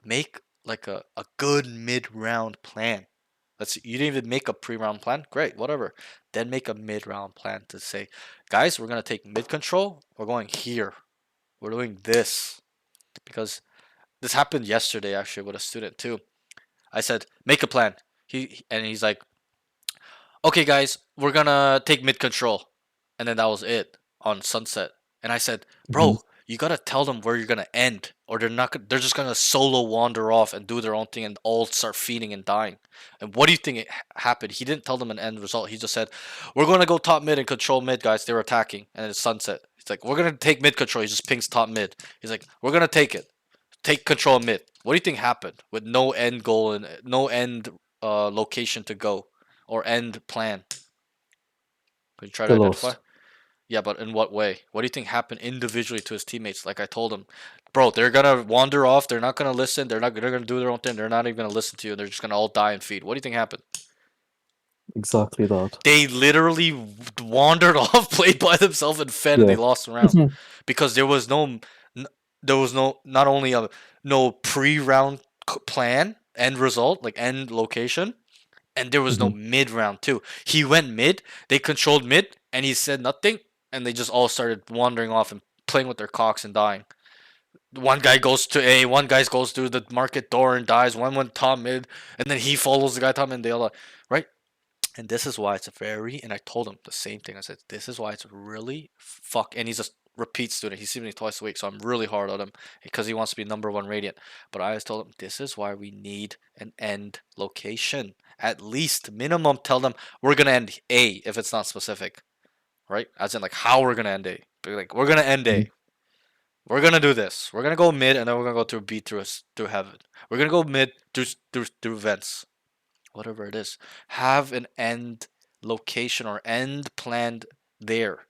Make like a good mid-round plan. You didn't even make a pre-round plan? Great, whatever. Then make a mid-round plan to say, guys, we're going to take mid control. We're going here. We're doing this. Because this happened yesterday actually with a student too. I said, make a plan. He's like, okay, guys, we're gonna take mid control, and then that was it on Sunset. And I said, bro, you gotta tell them where you're gonna end, or they're just gonna solo wander off and do their own thing and all start feeding and dying. And what do you think happened? He didn't tell them an end result. He just said, we're gonna go top mid and control mid, guys. They're attacking, and it's Sunset. He's like, we're gonna take mid control. He just pings top mid. He's like, we're gonna take it, take control mid. What do you think happened with no end goal and no end location to go or end plan? Could you try to They identify? lost. Yeah, but in what way? What do you think happened individually to his teammates? Like I told him, bro, they're gonna wander off. They're not gonna listen. They're gonna do their own thing. They're not even gonna listen to you. They're just gonna all die and feed. What do you think happened? Exactly that. They literally wandered off, played by themselves, and fed. And they Yeah. lost the round because there was not only a no pre-round plan, end result, like end location, and there was no mid round too. He went mid. They controlled mid, and he said nothing. And they just all started wandering off and playing with their cocks and dying. One guy goes to A, one guy goes through the market door and dies. One went top mid, and then he follows the guy top mid, and they all right. And this is why it's and I told him the same thing. I said, this is why it's really and he's a repeat student. He sees me twice a week, so I'm really hard on him because he wants to be #1 Radiant. But I always told him, this is why we need an end location. At least, minimum, tell them we're going to end A if it's not specific. Right? As in, like, how we're going to end A. Be like, we're going to end A. We're going to do this. We're going to go mid, and then we're going to go through B through heaven. We're going to go mid through vents. Whatever it is. Have an end location or end planned there.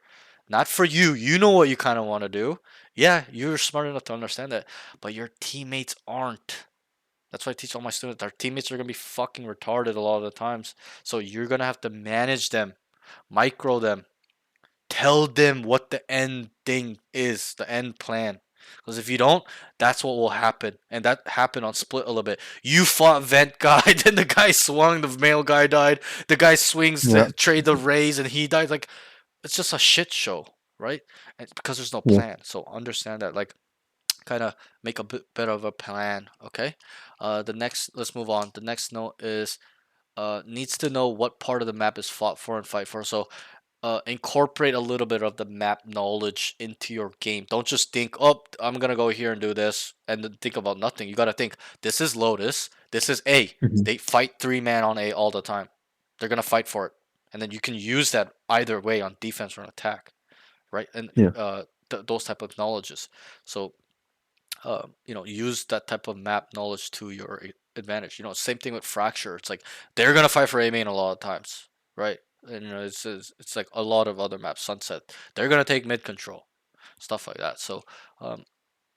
Not for you. You know what you kind of want to do. Yeah, you're smart enough to understand that. But your teammates aren't. That's why I teach all my students. Our teammates are going to be fucking retarded a lot of the times. So you're going to have to manage them. Micro them. Tell them what the end thing is. The end plan. Because if you don't, that's what will happen. And that happened on Split a little bit. You fought Vent guy, then the guy swung, the male guy died. The guy swings to trade the raise and he died. Like, it's just a shit show, right? And because there's no plan. So understand that, like, kind of make a bit of a plan, okay? Let's move on. The next note is needs to know what part of the map is fought for and fight for. So incorporate a little bit of the map knowledge into your game. Don't just think, oh, I'm gonna go here and do this, and then think about nothing. You gotta think, this is Lotus, this is A. They fight 3-man on A all the time. They're gonna fight for it, and then you can use that either way on defense or on attack, right? And those type of knowledges. So use that type of map knowledge to your advantage. Same thing with Fracture. It's like they're gonna fight for A main a lot of times, right? And it's like a lot of other maps. Sunset, they're gonna take mid control, stuff like that. So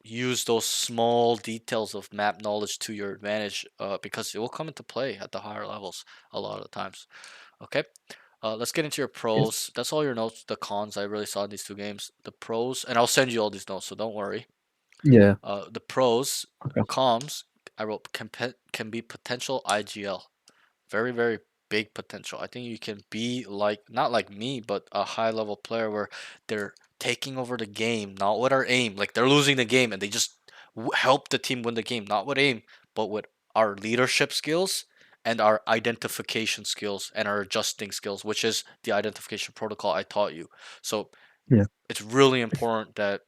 use those small details of map knowledge to your advantage because it will come into play at the higher levels a lot of the times. Okay, let's get into your pros. That's all your notes. The cons I really saw in these two games. The pros, and I'll send you all these notes, so don't worry. Yeah. The pros, comms, I wrote can be potential IGL. Very, very big potential. I think you can be like, not like me, but a high level player where they're taking over the game, not with our aim. Like they're losing the game and they just help the team win the game, not with aim, but with our leadership skills and our identification skills and our adjusting skills, which is the identification protocol I taught you. So it's really important that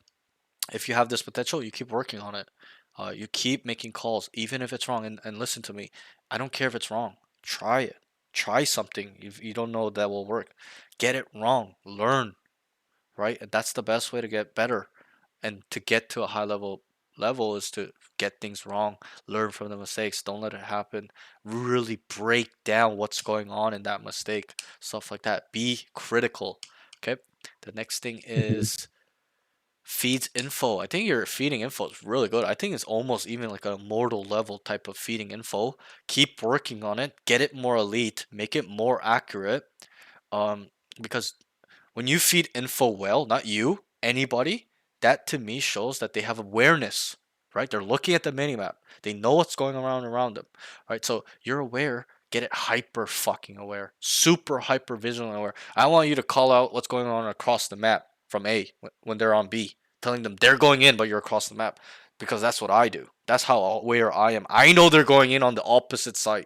if you have this potential, you keep working on it. You keep making calls, even if it's wrong. And listen to me, I don't care if it's wrong. Try it. Try something. If you don't know that will work, get it wrong. Learn, right? And that's the best way to get better. And to get to a high level is to get things wrong, learn from the mistakes, don't let it happen, really break down what's going on in that mistake, stuff like that. Be critical. Okay. The next thing is feeds info. I think your feeding info is really good. I think it's almost even like a mortal level type of feeding info. Keep working on it. Get it more elite. Make it more accurate. Because when you feed info well, not you, anybody, that to me shows that they have awareness, right? They're looking at the minimap. They know what's going around them, right? So you're aware. Get it hyper fucking aware. Super hyper visually aware. I want you to call out what's going on across the map from A when they're on B. Telling them they're going in, but you're across the map. because that's what I do. That's how aware I am. I know they're going in on the opposite side.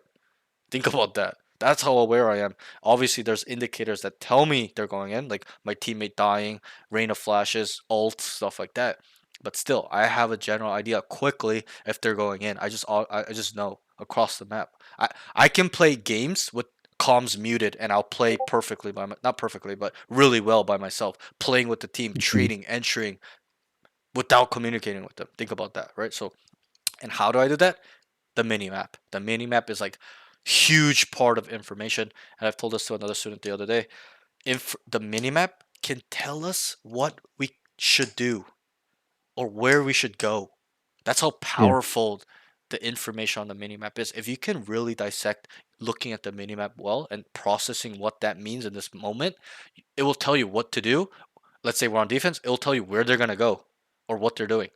Think about that. That's how aware I am. Obviously, there's indicators that tell me they're going in, like my teammate dying, rain of flashes, ult, stuff like that. But still, I have a general idea quickly if they're going in. I just know across the map. I can play games with comms muted and I'll play perfectly not perfectly, but really well by myself, playing with the team, trading, entering without communicating with them. Think about that, right? So, and how do I do that? The mini map. The mini map is like huge part of information, and I've told this to another student the other day. The mini map can tell us what we should do or where we should go. That's how powerful the information on the mini map is. If you can really dissect looking at the mini map well and processing what that means in this moment, it will tell you what to do. Let's say we're on defense, it'll tell you where they're gonna go or what they're doing.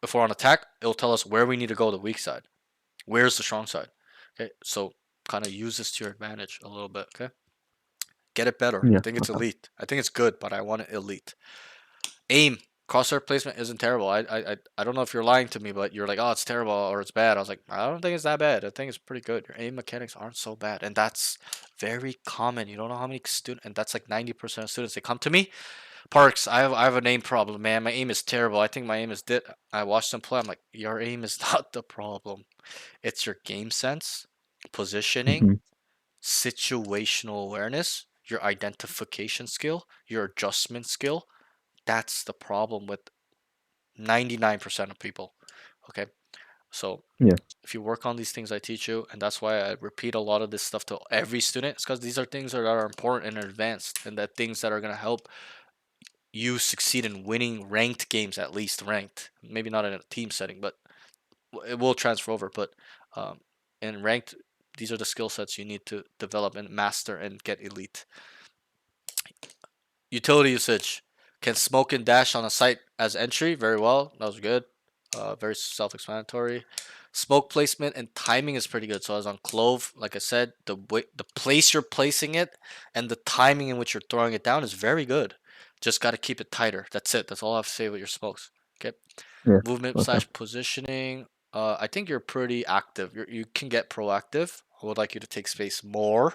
If we're on attack, it'll tell us where we need to go, the weak side. Where's the strong side? Okay, so kind of use this to your advantage a little bit. Okay, get it better. Yeah. I think it's elite. I think it's good, but I want it elite. Aim, crosshair placement isn't terrible. I don't know if you're lying to me, but you're like, oh, it's terrible or it's bad. I was like, I don't think it's that bad. I think it's pretty good. Your aim mechanics aren't so bad, and that's very common. You don't know how many students, and that's like 90% of students. They come to me, Parks, I have an aim problem, man. My aim is terrible. I think my aim is I watched them play. I'm like, your aim is not the problem. It's your game sense, positioning, situational awareness, your identification skill, your adjustment skill. That's the problem with 99% of people. Okay. So if you work on these things I teach you, and that's why I repeat a lot of this stuff to every student, it's because these are things that are important and advanced, and that things that are going to help you succeed in winning ranked games, at least ranked. Maybe not in a team setting, but it will transfer over. But in ranked, these are the skill sets you need to develop and master and get elite. Utility usage. Can smoke and dash on a site as entry. Very well. That was good. Very self-explanatory. Smoke placement and timing is pretty good. So I was on Clove, like I said, the place you're placing it and the timing in which you're throwing it down is very good. Just got to keep it tighter. That's it. That's all I have to say with your smokes. Okay. Movement / positioning. I think you're pretty active. You can get proactive. I would like you to take space more.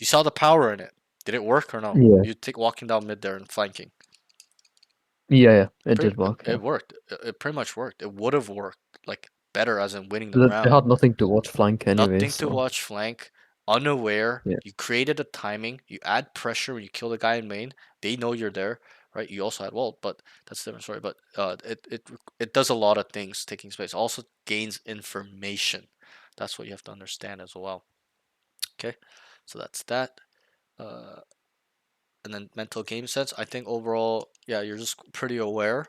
You saw the power in it. Did it work or no? Yeah. You take walking down mid there and flanking. Yeah, it did work. It worked. It pretty much worked. It would have worked like better as in winning the They round. had nothing to watch flank anyway. Nothing to watch flank. Unaware. Yeah. You created a timing. You add pressure when you kill the guy in main. They know you're there, right? You also had wall, but that's a different story. But it does a lot of things, taking space. Also gains information. That's what you have to understand as well. Okay, so that's that. And then mental game sense. I think overall, yeah, you're just pretty aware.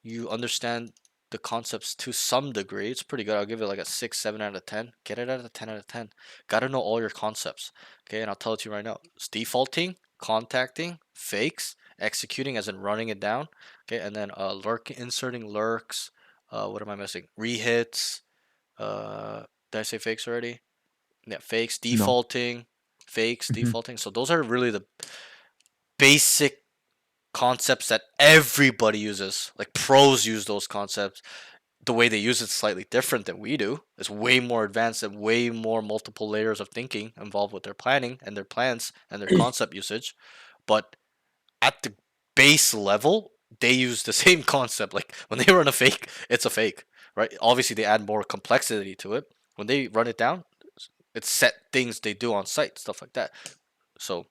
You understand the concepts to some degree. It's pretty good. I'll give it like a 6, 7 out of 10. Get it at a 10 out of 10. Gotta know all your concepts. Okay, and I'll tell it to you right now. It's defaulting, contacting, fakes, executing as in running it down. Okay, and then inserting lurks. What am I missing? Rehits. Did I say fakes already? Yeah, fakes, defaulting, fakes, defaulting. So those are really the basic concepts that everybody uses. Like pros use those concepts. The way they use it's slightly different than we do. It's way more advanced and way more multiple layers of thinking involved with their planning and their plans and their concept usage. But at the base level, they use the same concept. Like when they run a fake, it's a fake, right? Obviously, they add more complexity to it. When they run it down, it's set things they do on site, stuff like that. So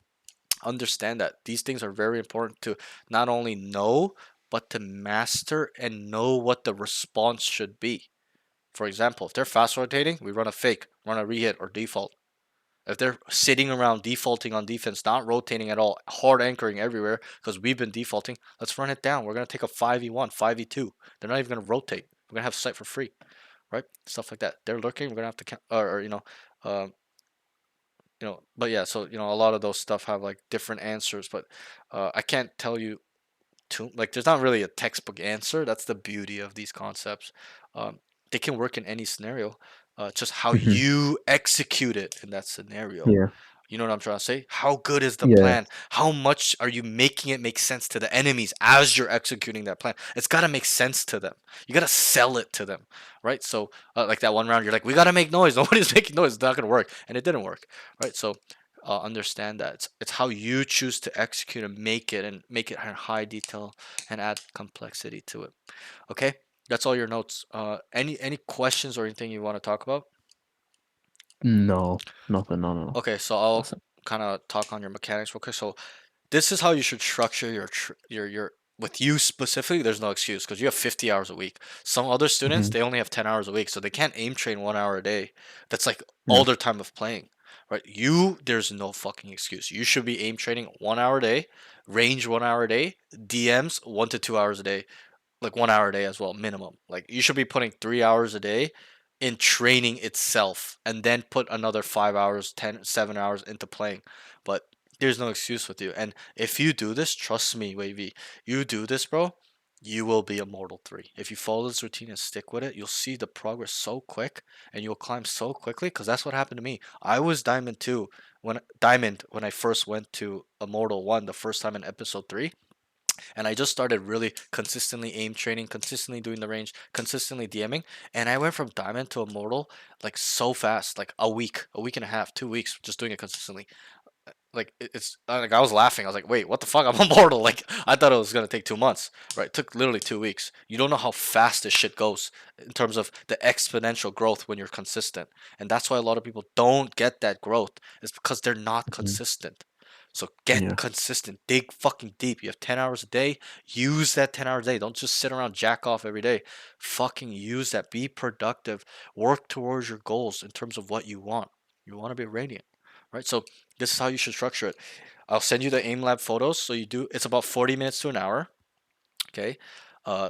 understand that these things are very important to not only know, but to master and know what the response should be. For example, if they're fast rotating, we run a fake, run a rehit or default. If they're sitting around defaulting on defense, not rotating at all, hard anchoring everywhere because we've been defaulting, let's run it down. We're going to take a 5v1, 5v2. They're not even going to rotate. We're going to have sight for free, right? Stuff like that. They're lurking. We're going to have to, but yeah, so, a lot of those stuff have like different answers, but I can't tell you there's not really a textbook answer. That's the beauty of these concepts. They can work in any scenario. Just how you execute it in that scenario. Yeah. You know what I'm trying to say? How good is the Yeah. plan? How much are you making it make sense to the enemies as you're executing that plan? It's got to make sense to them. You got to sell it to them, right? So, like that one round, you're like, we got to make noise. Nobody's making noise. It's not going to work. And it didn't work, right? So, understand that. It's how you choose to execute and make it in high detail and add complexity to it. Okay? That's all your notes. Any questions or anything you want to talk about? No, nothing. No. Okay, so I'll Awesome. kind of talk on your mechanics real quick. So this is how you should structure your with you specifically. There's no excuse because you have 50 hours a week. Some other students Mhm. they only have 10 hours a week, so they can't aim train 1 hour a day. That's like Yeah. all their time of playing, right? There's no fucking excuse. You should be aim training 1 hour a day, range 1 hour a day, DMs 1 to 2 hours a day, like 1 hour a day as well, minimum. Like you should be putting 3 hours a day in training itself and then put another 5 hours, 7 hours into playing. But there's no excuse with you. And if you do this, trust me, Wavy, you do this, bro, you will be Immortal 3. If you follow this routine and stick with it, you'll see the progress so quick and you'll climb so quickly because that's what happened to me. I was Diamond 2 when I first went to Immortal 1 the first time in episode 3. And I just started really consistently aim training, consistently doing the range, consistently DMing, and I went from Diamond to Immortal like so fast, like a week and a half, 2 weeks, just doing it consistently. Like it's like I was laughing. I was like, "Wait, what the fuck? I'm Immortal!" Like I thought it was gonna take 2 months, right? It took literally 2 weeks. You don't know how fast this shit goes in terms of the exponential growth when you're consistent, and that's why a lot of people don't get that growth. It's because they're not consistent. So get Yeah. consistent. Dig fucking deep. You have 10 hours a day. Use that 10 hours a day. Don't just sit around jack off every day. Fucking use that. Be productive. Work towards your goals in terms of what you want. You want to be radiant, right? So this is how you should structure it. I'll send you the aim lab photos. So it's about 40 minutes to an hour. Okay.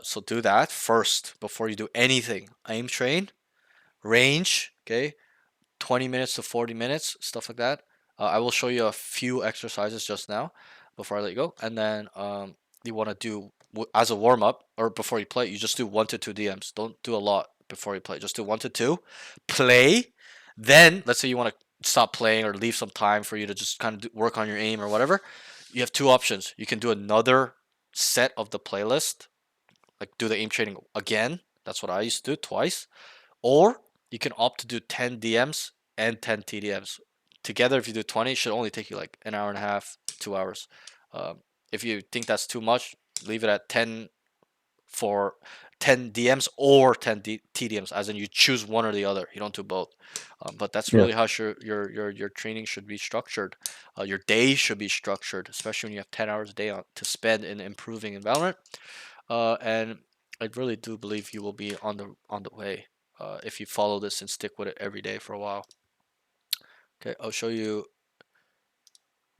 So do that first before you do anything. Aim train, range. Okay. 20 minutes to 40 minutes, stuff like that. I will show you a few exercises just now before I let you go. And then you want to do, as a warm up or before you play, you just do 1 to 2 DMs. Don't do a lot before you play. Just do 1 to 2. Play. Then, let's say you want to stop playing or leave some time for you to just kind of work on your aim or whatever. You have 2 options. You can do another set of the playlist, like do the aim training again. That's what I used to do twice. Or you can opt to do 10 DMs and 10 TDMs. Together, if you do 20, it should only take you like an hour and a half, 2 hours. If you think that's too much, leave it at 10 for 10 DMs or 10 TDMs, as in you choose one or the other. You don't do both. But that's really how your training should be structured. Your day should be structured, especially when you have 10 hours a day to spend in improving in Valorant. And I really do believe you will be on the way. If you follow this and stick with it every day for a while. Okay, I'll show you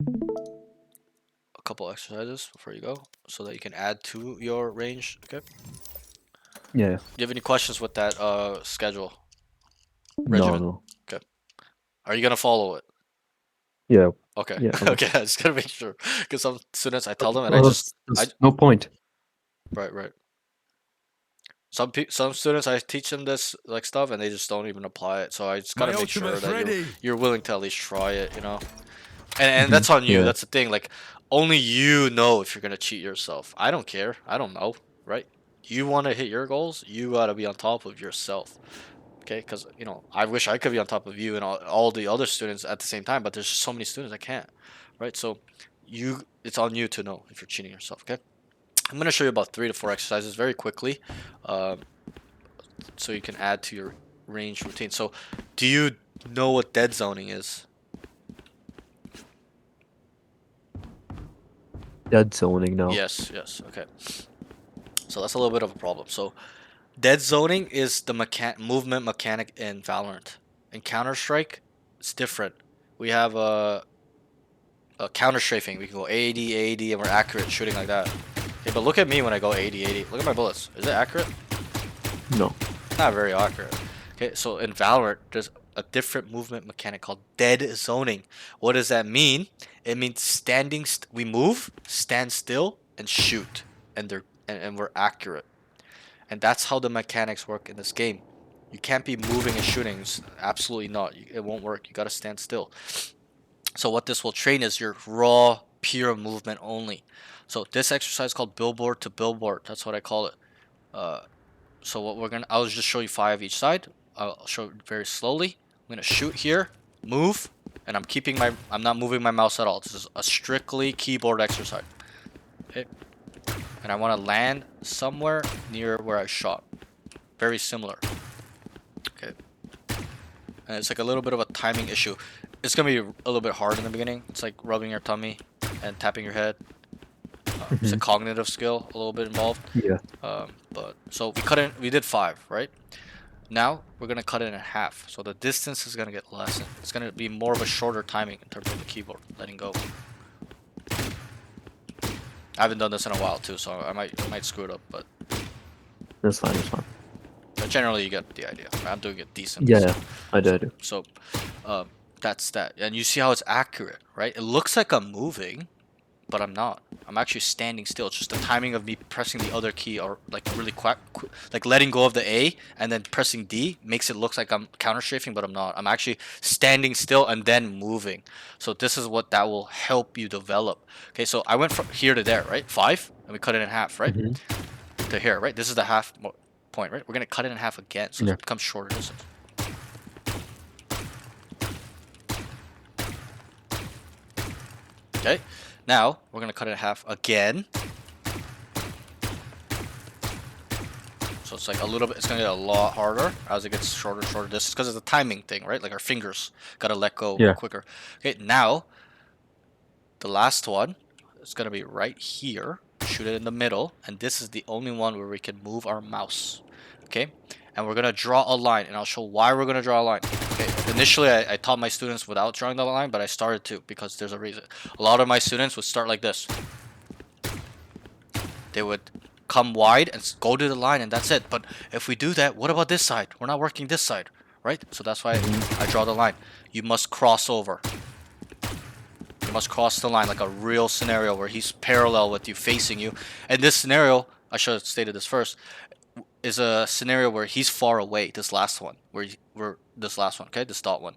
a couple exercises before you go so that you can add to your range. Okay. Yeah. Do you have any questions with that schedule? No. Okay. Are you gonna follow it? Yeah. Okay. Yeah. Okay, I just gotta make sure because some students I tell them and There's no point. Right. Some students I teach them this like stuff and they just don't even apply it. So I just gotta make sure that you're willing to at least try it, you know. And that's on you. Yeah. That's the thing. Like only you know if you're gonna cheat yourself. I don't care. I don't know, right? You want to hit your goals. You gotta be on top of yourself. Okay, because you know I wish I could be on top of you and all the other students at the same time, but there's just so many students I can't, right? So it's on you to know if you're cheating yourself. Okay. I'm going to show you about 3 to 4 exercises very quickly so you can add to your range routine. So do you know what dead zoning is? Dead zoning now. Yes, okay. So that's a little bit of a problem. So dead zoning is the movement mechanic in Valorant. In Counter-Strike, it's different. We have a counter strafing. We can go 80, and we're accurate shooting like that. Okay, but look at me when I go 80. Look at my bullets. Is it accurate? No. Not very accurate. Okay, so in Valorant, there's a different movement mechanic called dead zoning. What does that mean? It means we move, stand still, and shoot, and we're accurate. And that's how the mechanics work in this game. You can't be moving and shooting. Absolutely not. It won't work. You gotta stand still. So what this will train is your raw, pure movement only. So this exercise is called billboard to billboard. That's what I call it. So what I'll just show you 5 each side. I'll show it very slowly. I'm gonna shoot here, move, and I'm not moving my mouse at all. This is a strictly keyboard exercise. Okay. And I want to land somewhere near where I shot. Very similar. Okay. And it's like a little bit of a timing issue. It's gonna be a little bit hard in the beginning. It's like rubbing your tummy and tapping your head. It's a cognitive skill, a little bit involved. Yeah. But so we did 5, right? Now we're gonna cut it in half. So the distance is gonna get lessened. It's gonna be more of a shorter timing in terms of the keyboard, letting go. I haven't done this in a while too, so I might screw it up, but That's fine. That's fine. generally you get the idea. I'm doing it decent. Yeah. I do. So, that's that. And you see how it's accurate, right? It looks like I'm moving, but I'm not. I'm actually standing still. It's just the timing of me pressing the other key, or like really quick, like letting go of the A and then pressing D makes it look like I'm counter strafing, but I'm not. I'm actually standing still and then moving. So this is what that will help you develop. Okay, so I went from here to there, right? 5, and we cut it in half, right? To here, right? This is the half point, right? We're gonna cut it in half again, so it becomes shorter distance. Okay, now we're gonna cut it in half again. So it's like a little bit, it's gonna get a lot harder as it gets shorter distance, because it's a timing thing, right? Like our fingers gotta let go quicker. Okay, now the last one is gonna be right here. Shoot it in the middle, and this is the only one where we can move our mouse. Okay, and we're gonna draw a line, and I'll show why we're gonna draw a line. Okay, initially I taught my students without drawing the line, but I started to because there's a reason. A lot of my students would start like this. They would come wide and go to the line, and that's it. But if we do that, what about this side? We're not working this side, right? So that's why I draw the line. You must cross over. You must cross the line, like a real scenario where he's parallel with you, facing you. And this scenario, I should have stated this first, is a scenario where he's far away. This last one, okay, this dot one,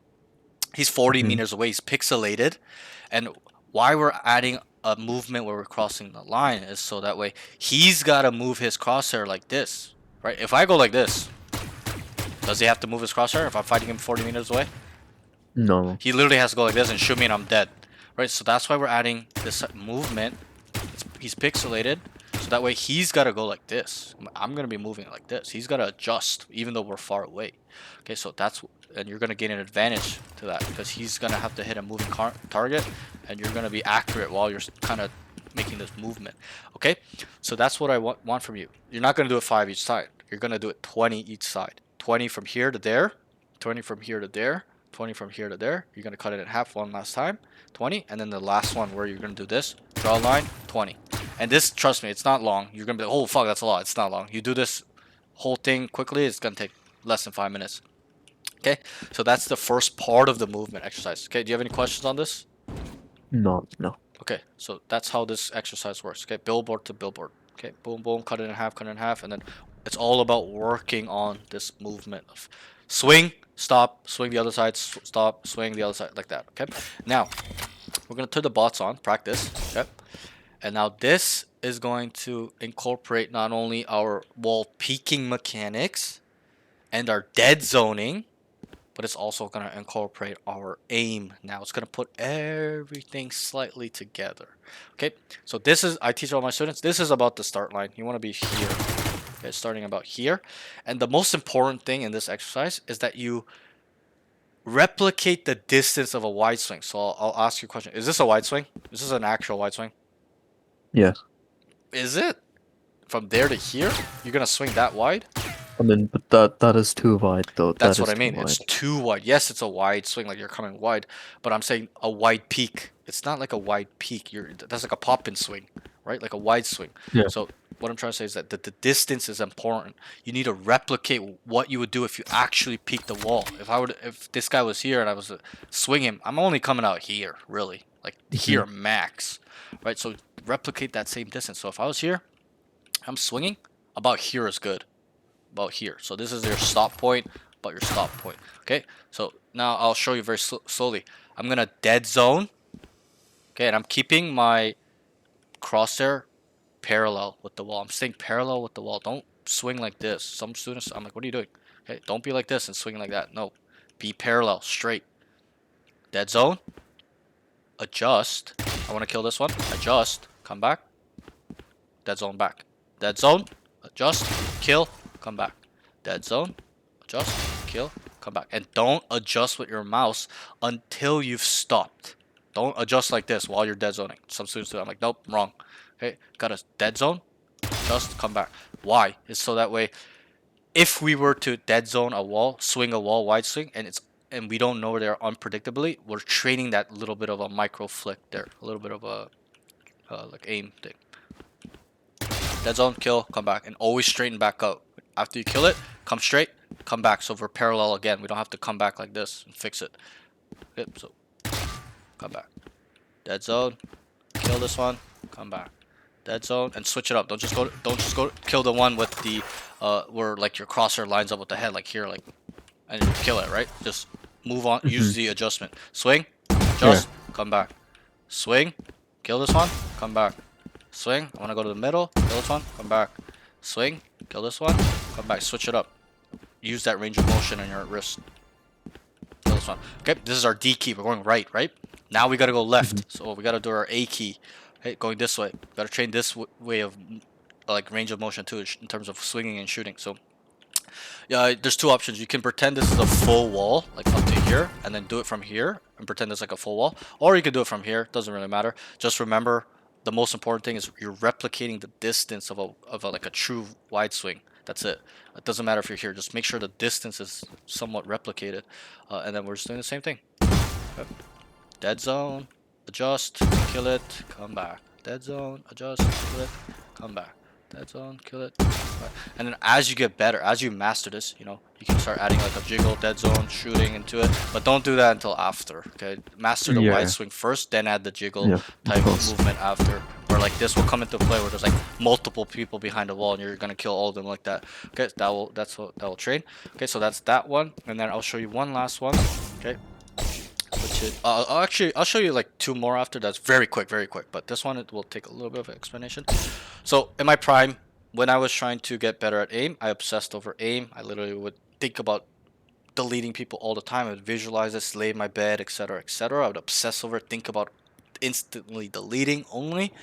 he's 40 meters away. He's pixelated, and why we're adding a movement where we're crossing the line is so that way he's got to move his crosshair like this, right? If I go like this, does he have to move his crosshair if I'm fighting him 40 meters away? No. He literally has to go like this and shoot me, and I'm dead. Right, so that's why we're adding this movement. He's pixelated, so that way he's got to go like this. I'm going to be moving like this. He's got to adjust, even though we're far away. Okay, so and you're going to gain an advantage to that, because he's going to have to hit a moving target, and you're going to be accurate while you're kind of making this movement. Okay, so that's what I want from you. You're not going to do it 5 each side. You're going to do it 20 each side. 20 from here to there, 20 from here to there, 20 from here to there. You're going to cut it in half one last time. 20, and then the last one where you're gonna do this, draw a line, 20. And this, trust me, it's not long. You're gonna be like, oh fuck, that's a lot. It's not long. You do this whole thing quickly, it's gonna take less than 5 minutes. Okay, so that's the first part of the movement exercise. Okay, do you have any questions on this? No. Okay, so that's how this exercise works. Okay, billboard to billboard. Okay, boom, boom, cut it in half, and then it's all about working on this movement of swing, stop, swing the other side, stop, swing the other side, like that. Okay, now we're gonna turn the bots on, practice. Okay, and now this is going to incorporate not only our wall peeking mechanics and our dead zoning, but it's also gonna incorporate our aim. Now it's gonna put everything slightly together. Okay, so this is, I teach all my students, this is about the start line. You want to be here. Okay, starting about here. And the most important thing in this exercise is that you replicate the distance of a wide swing. So I'll ask you a question. Is this a wide swing? Is this an actual wide swing? Yes. Is it? From there to here? You're going to swing that wide? I mean, but that is too wide, though. That's what I mean. It's too wide. Yes, it's a wide swing, like you're coming wide. But I'm saying a wide peak. It's not like a wide peak. That's like a pop-in swing, right? Like a wide swing. Yeah. So what I'm trying to say is that the distance is important. You need to replicate what you would do if you actually peek the wall. If this guy was here and I was to swing him, I'm only coming out here, really, like here max, right? So replicate that same distance. So if I was here, I'm swinging, about here is good, about here. So this is your stop point, about your stop point. Okay, so now I'll show you very slowly. I'm gonna dead zone. Okay, and I'm keeping my crosshair parallel with the wall. I'm staying parallel with the wall. Don't swing like this. Some students, I'm like, what are you doing? Okay, don't be like this and swing like that. No, be parallel, straight. Dead zone. Adjust. I want to kill this one. Adjust. Come back. Dead zone back. Dead zone. Adjust. Kill. Come back. Dead zone. Adjust. Kill. Come back. And don't adjust with your mouse until you've stopped. Don't adjust like this while you're dead zoning. Some students do. I'm like, nope, wrong. Okay, got a dead zone. Adjust. Come back. Why? It's so that way, if we were to dead zone a wall, swing a wall, wide swing, and we don't know where they're unpredictably, we're training that little bit of a micro flick there, a little bit of a like aim thing. Dead zone, kill, come back, and always straighten back out. After you kill it, come straight, come back. So we're parallel again. We don't have to come back like this and fix it. Okay, so come back. Dead zone, kill this one, come back. Dead zone, and switch it up. Don't just go kill the one with the where like your crosshair lines up with the head, like here, like, and you kill it, right? Just move on. Use the adjustment. Swing, adjust, come back. Swing, kill this one, come back. Swing, I want to go to the middle, kill this one, come back. Swing, kill this one, come back. Switch it up. Use that range of motion on your wrist. Kill this one. Okay, this is our D key. We're going right? Now we gotta go left. So we gotta do our A key. Okay, going this way. Gotta train this way of like range of motion too, in terms of swinging and shooting. So yeah, there's two options. You can pretend this is a full wall, like up to here, and then do it from here and pretend it's like a full wall, or you can do it from here. Doesn't really matter. Just remember, the most important thing is you're replicating the distance of a like a true wide swing. That's it. It doesn't matter if you're here. Just make sure the distance is somewhat replicated, and then we're just doing the same thing. Okay. Dead zone, adjust, kill it, come back. Dead zone, adjust, kill it, come back. Dead zone, kill it, come back. And then as you get better, as you master this, you know, you can start adding like a jiggle, dead zone, shooting into it. But don't do that until after. Okay, master the wide swing first, then add the jiggle type of movement after. Or like this will come into play where there's like multiple people behind the wall and you're gonna kill all of them like that. Okay, that will train. Okay, so that's that one, and then I'll show you one last one. Okay. Which is, I'll show you like two more after. That's very quick, but this one, it will take a little bit of an explanation. So in my prime, when I was trying to get better at aim, I obsessed over aim. I literally would think about deleting people all the time. I would visualize it, lay in my bed, etc., etc. I would obsess over it, think about instantly deleting only.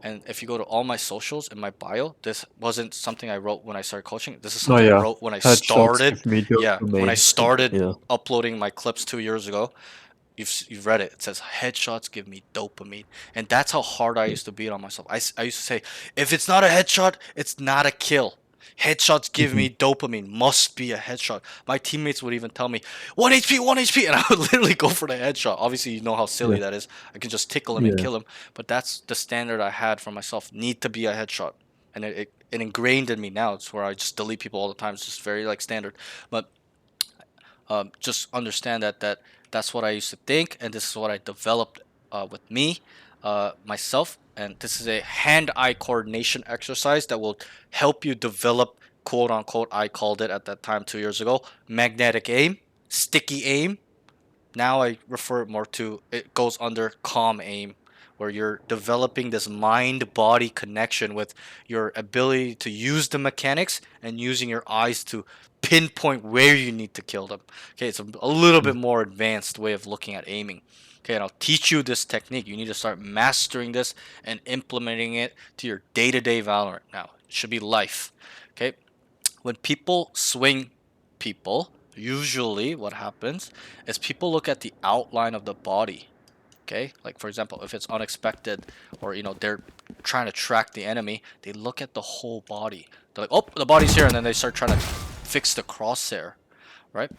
And if you go to all my socials in my bio, this wasn't something I wrote when I started coaching. This is something I wrote when I started. When I started uploading my clips 2 years ago. You've read it. It says headshots give me dopamine, and that's how hard I used to beat on myself. I used to say, if it's not a headshot, it's not a kill. Headshots give me dopamine. Must be a headshot. My teammates would even tell me 1 HP, 1 HP, and I would literally go for the headshot. Obviously, you know how silly that is. I can just tickle him and kill him, but that's the standard I had for myself. Need to be a headshot, and it ingrained in me now. It's where I just delete people all the time. It's just very like standard, but just understand that that's what I used to think, and this is what I developed with me, myself. And this is a hand-eye coordination exercise that will help you develop, quote-unquote, I called it at that time 2 years ago, magnetic aim, sticky aim. Now I refer it more to, it goes under calm aim, where you're developing this mind-body connection with your ability to use the mechanics and using your eyes to pinpoint where you need to kill them. Okay, it's a little bit more advanced way of looking at aiming. Okay, and I'll teach you this technique. You need to start mastering this and implementing it to your day-to-day Valorant. Now, it should be life. Okay, when people swing people, usually what happens is people look at the outline of the body. Okay, like for example, if it's unexpected, or you know they're trying to track the enemy, they look at the whole body. They're like, oh, the body's here, and then they start trying to fix the crosshair, right?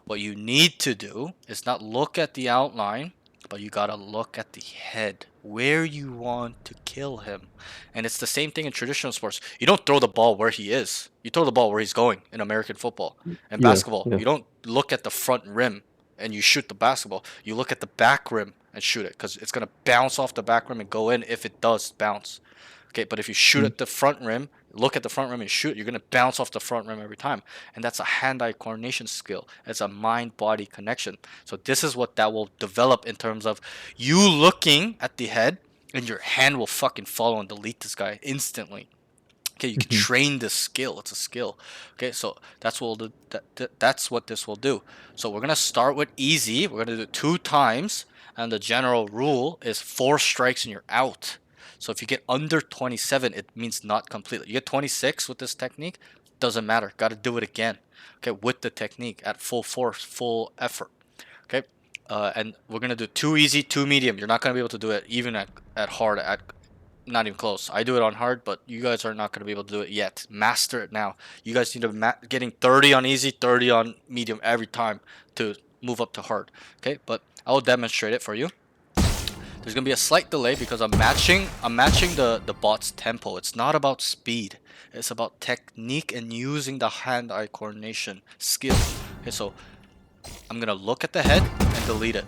What you need to do is not look at the outline, but you gotta look at the head, where you want to kill him. And it's the same thing in traditional sports. You don't throw the ball where he is. You throw the ball where he's going in American football. And basketball, you don't look at the front rim and you shoot the basketball. You look at the back rim and shoot it, because it's gonna bounce off the back rim and go in if it does bounce. Okay, but if you shoot at the front rim, look at the front rim and shoot, you're gonna bounce off the front rim every time. And that's a hand-eye coordination skill. It's a mind-body connection. So this is what that will develop in terms of you looking at the head and your hand will fucking follow and delete this guy instantly. Okay, you can train this skill. It's a skill. Okay, so that's what we'll do, that's what this will do. So we're gonna start with easy. We're gonna do it 2 times, and the general rule is 4 strikes and you're out. So if you get under 27, it means not complete. You get 26 with this technique, doesn't matter. Got to do it again. Okay, with the technique at full force, full effort. Okay, and we're gonna do 2 easy, 2 medium. You're not gonna be able to do it even at hard, at not even close. I do it on hard, but you guys are not gonna be able to do it yet. Master it now. You guys need to getting 30 on easy, 30 on medium every time to move up to hard. Okay, but I will demonstrate it for you. There's gonna be a slight delay because I'm matching the bot's tempo. It's not about speed. It's about technique and using the hand-eye coordination skill. Okay, so I'm gonna look at the head and delete it.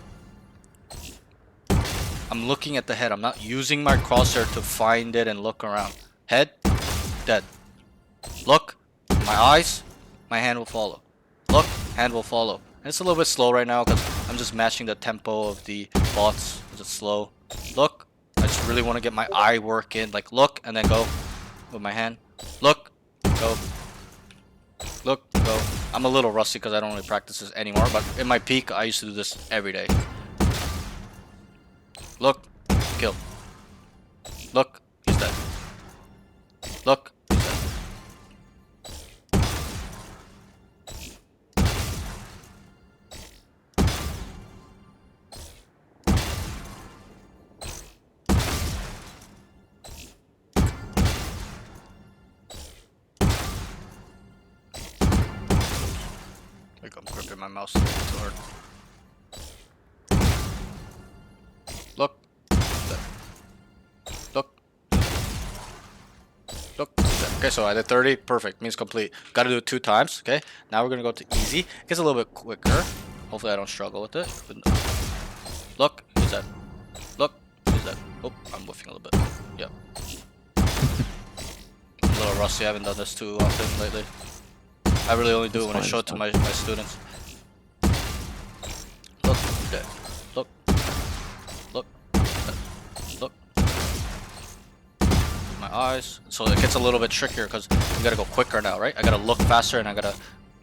I'm looking at the head. I'm not using my crosshair to find it and look around. Head, dead. Look, my eyes, my hand will follow. Look, hand will follow. And it's a little bit slow right now because I'm just matching the tempo of the bots. It's slow. Look, I just really want to get my eye work in. Like look and then go with my hand. Look, go. Look, go. I'm a little rusty because I don't really practice this anymore, but in my peak, I used to do this every day. Look, kill. Look, he's dead. Look, he's dead. Like I'm gripping my mouse a little too hard. Look. Look. Look. Okay, so I did 30. Perfect. Means complete. Gotta do it 2 times. Okay. Now we're gonna go to easy. It gets a little bit quicker. Hopefully I don't struggle with it. Look. Is that? Look. Is that? Oh, I'm whiffing a little bit. Yep. I'm a little rusty. I haven't done this too often lately. I really only do it when I show it to my students. Look. Okay. Look. Look. Look. My eyes. So it gets a little bit trickier because you gotta go quicker now, right? I gotta look faster and I gotta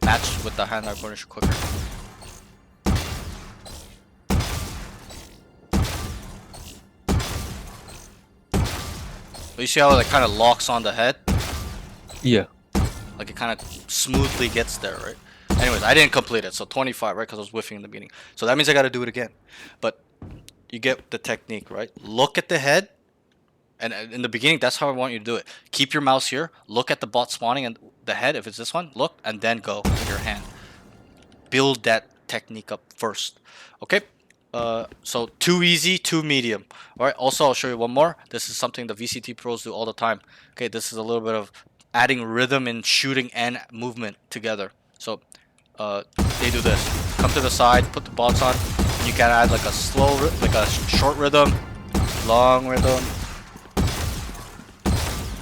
match with the hand-eye coordination quicker. But you see how it kind of locks on the head? Yeah. Like it kind of smoothly gets there, right? Anyways, I didn't complete it, so 25, right? Because I was whiffing in the beginning. So that means I got to do it again. But you get the technique, right? Look at the head. And in the beginning, that's how I want you to do it. Keep your mouse here. Look at the bot spawning and the head. If it's this one, look. And then go with your hand. Build that technique up first. Okay? So 2 easy, 2 medium. Alright, also I'll show you one more. This is something the VCT pros do all the time. Okay, this is a little bit of adding rhythm in shooting and movement together. So they do this. Come to the side, put the bots on. You can add like a slow, like a short rhythm, long rhythm,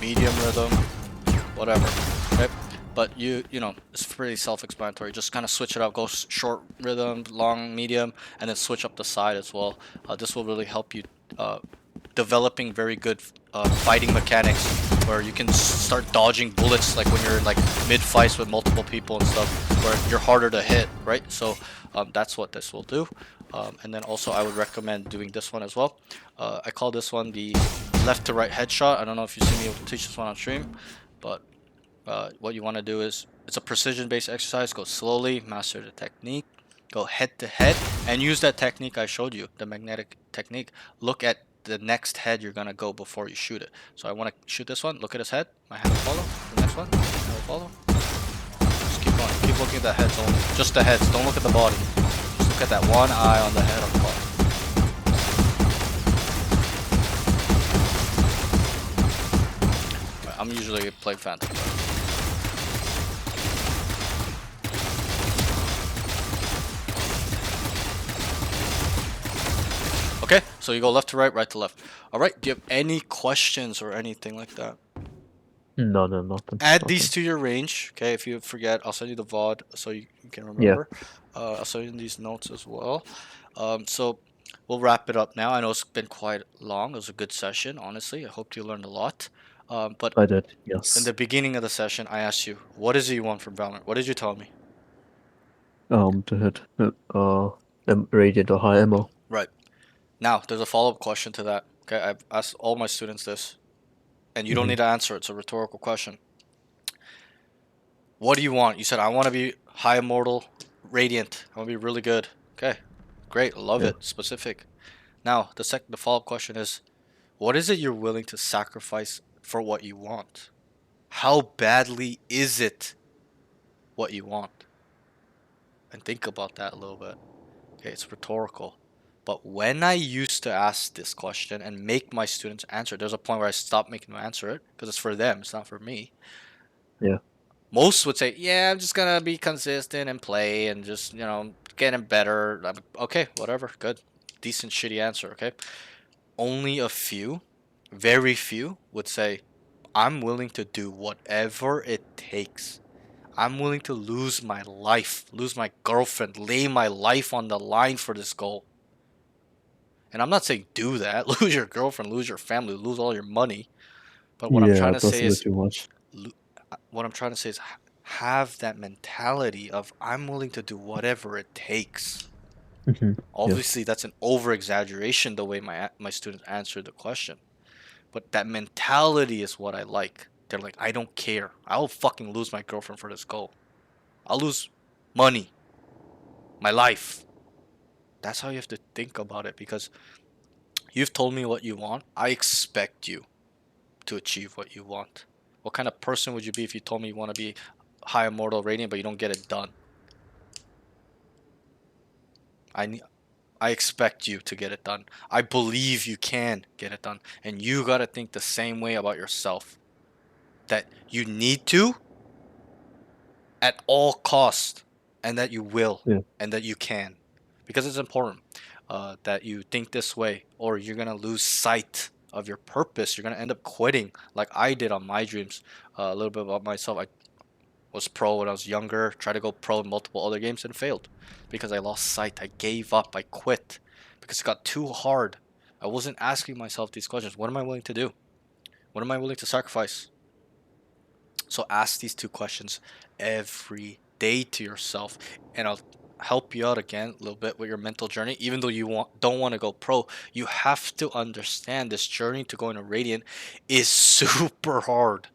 medium rhythm, whatever. Okay? But you know, it's pretty self-explanatory. Just kind of switch it up. Go short rhythm, long, medium, and then switch up the side as well. This will really help you developing very good fighting mechanics, where you can start dodging bullets like when you're in like mid-fights with multiple people and stuff, where you're harder to hit, right? So that's what this will do. And then also I would recommend doing this one as well. I call this one the left to right headshot. I don't know if you see me teach this one on stream, but what you want to do is, it's a precision based exercise. Go slowly, master the technique, go head to head, and use that technique I showed you, the magnetic technique. Look at the next head you're gonna go before you shoot it. So I want to shoot this one. Look at his head. My hand will follow. The next one, my hand will follow. Just keep going. Keep looking at the heads only. Just the heads. Don't look at the body. Just look at that one eye on the head of the body. I'm usually playing Phantom. Okay, So you go left to right, right to left. All right. Do you have any questions or anything like that? No, nothing. Add nothing. these to your range. Okay. If you forget, I'll send you the VOD so you can remember. I'll send you these notes as well. So we'll wrap it up now. I know it's been quite long. It was a good session, honestly. I hope you learned a lot. But I did. in Yes. the beginning of the session, I asked you, what is it you want from Valorant? What did you tell me? To hit radiant or high ammo. Right. Now, there's a follow-up question to that. Okay, I've asked all my students this, and you don't Mhm. need to answer it. It's a rhetorical question. What do you want? You said, I want to be high immortal, radiant. I want to be really good. Okay, great. Love Yeah. it. Specific. Now, the follow-up question is, what is it you're willing to sacrifice for what you want? How badly is it what you want? And think about that a little bit. Okay, it's rhetorical. But when I used to ask this question and make my students answer, there's a point where I stopped making them answer it because it's for them, it's not for me. Yeah. Most would say, yeah, I'm just gonna be consistent and play and just, getting better. Okay, whatever, good. Decent, shitty answer, okay? Only a few, very few, would say, I'm willing to do whatever it takes. I'm willing to lose my life, lose my girlfriend, lay my life on the line for this goal. And I'm not saying do that, lose your girlfriend, lose your family, lose all your money. But what I'm trying to that's say a bit is, too much. have that mentality of I'm willing to do whatever it takes. Mhm. Obviously, that's an over exaggeration the way my students answered the question. But that mentality is what I like. They're like, I don't care. I'll fucking lose my girlfriend for this goal. I'll lose money, my life. That's how you have to think about it, because you've told me what you want. I expect you to achieve what you want. What kind of person would you be if you told me you want to be high immortal radiant but you don't get it done? I expect you to get it done. I believe you can get it done. And you got to think the same way about yourself. That you need to at all cost, and that you will, Yeah. and that you can. Because it's important that you think this way, or you're going to lose sight of your purpose. You're going to end up quitting like I did on my dreams. A little bit about myself. I was pro when I was younger, tried to go pro in multiple other games and failed because I lost sight. I gave up. I quit because it got too hard. I wasn't asking myself these questions. What am I willing to do? What am I willing to sacrifice? So ask these two questions every day to yourself, and I'll help you out again a little bit with your mental journey. Even though you don't want to go pro, you have to understand this journey to going to Radiant is super hard.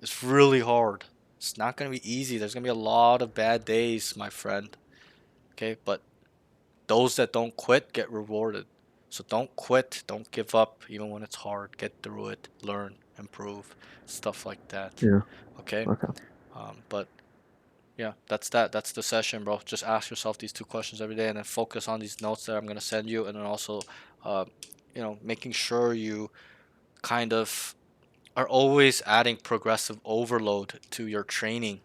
It's really hard. It's not going to be easy. There's going to be a lot of bad days, my friend. Okay, but those that don't quit get rewarded. So don't quit, don't give up, even when it's hard. Get through it, learn, improve, stuff like that. Yeah. Okay. Okay. But yeah, that's that. That's the session, bro. Just ask yourself these two questions every day, and then focus on these notes that I'm gonna send you, and then also, making sure you kind of are always adding progressive overload to your training.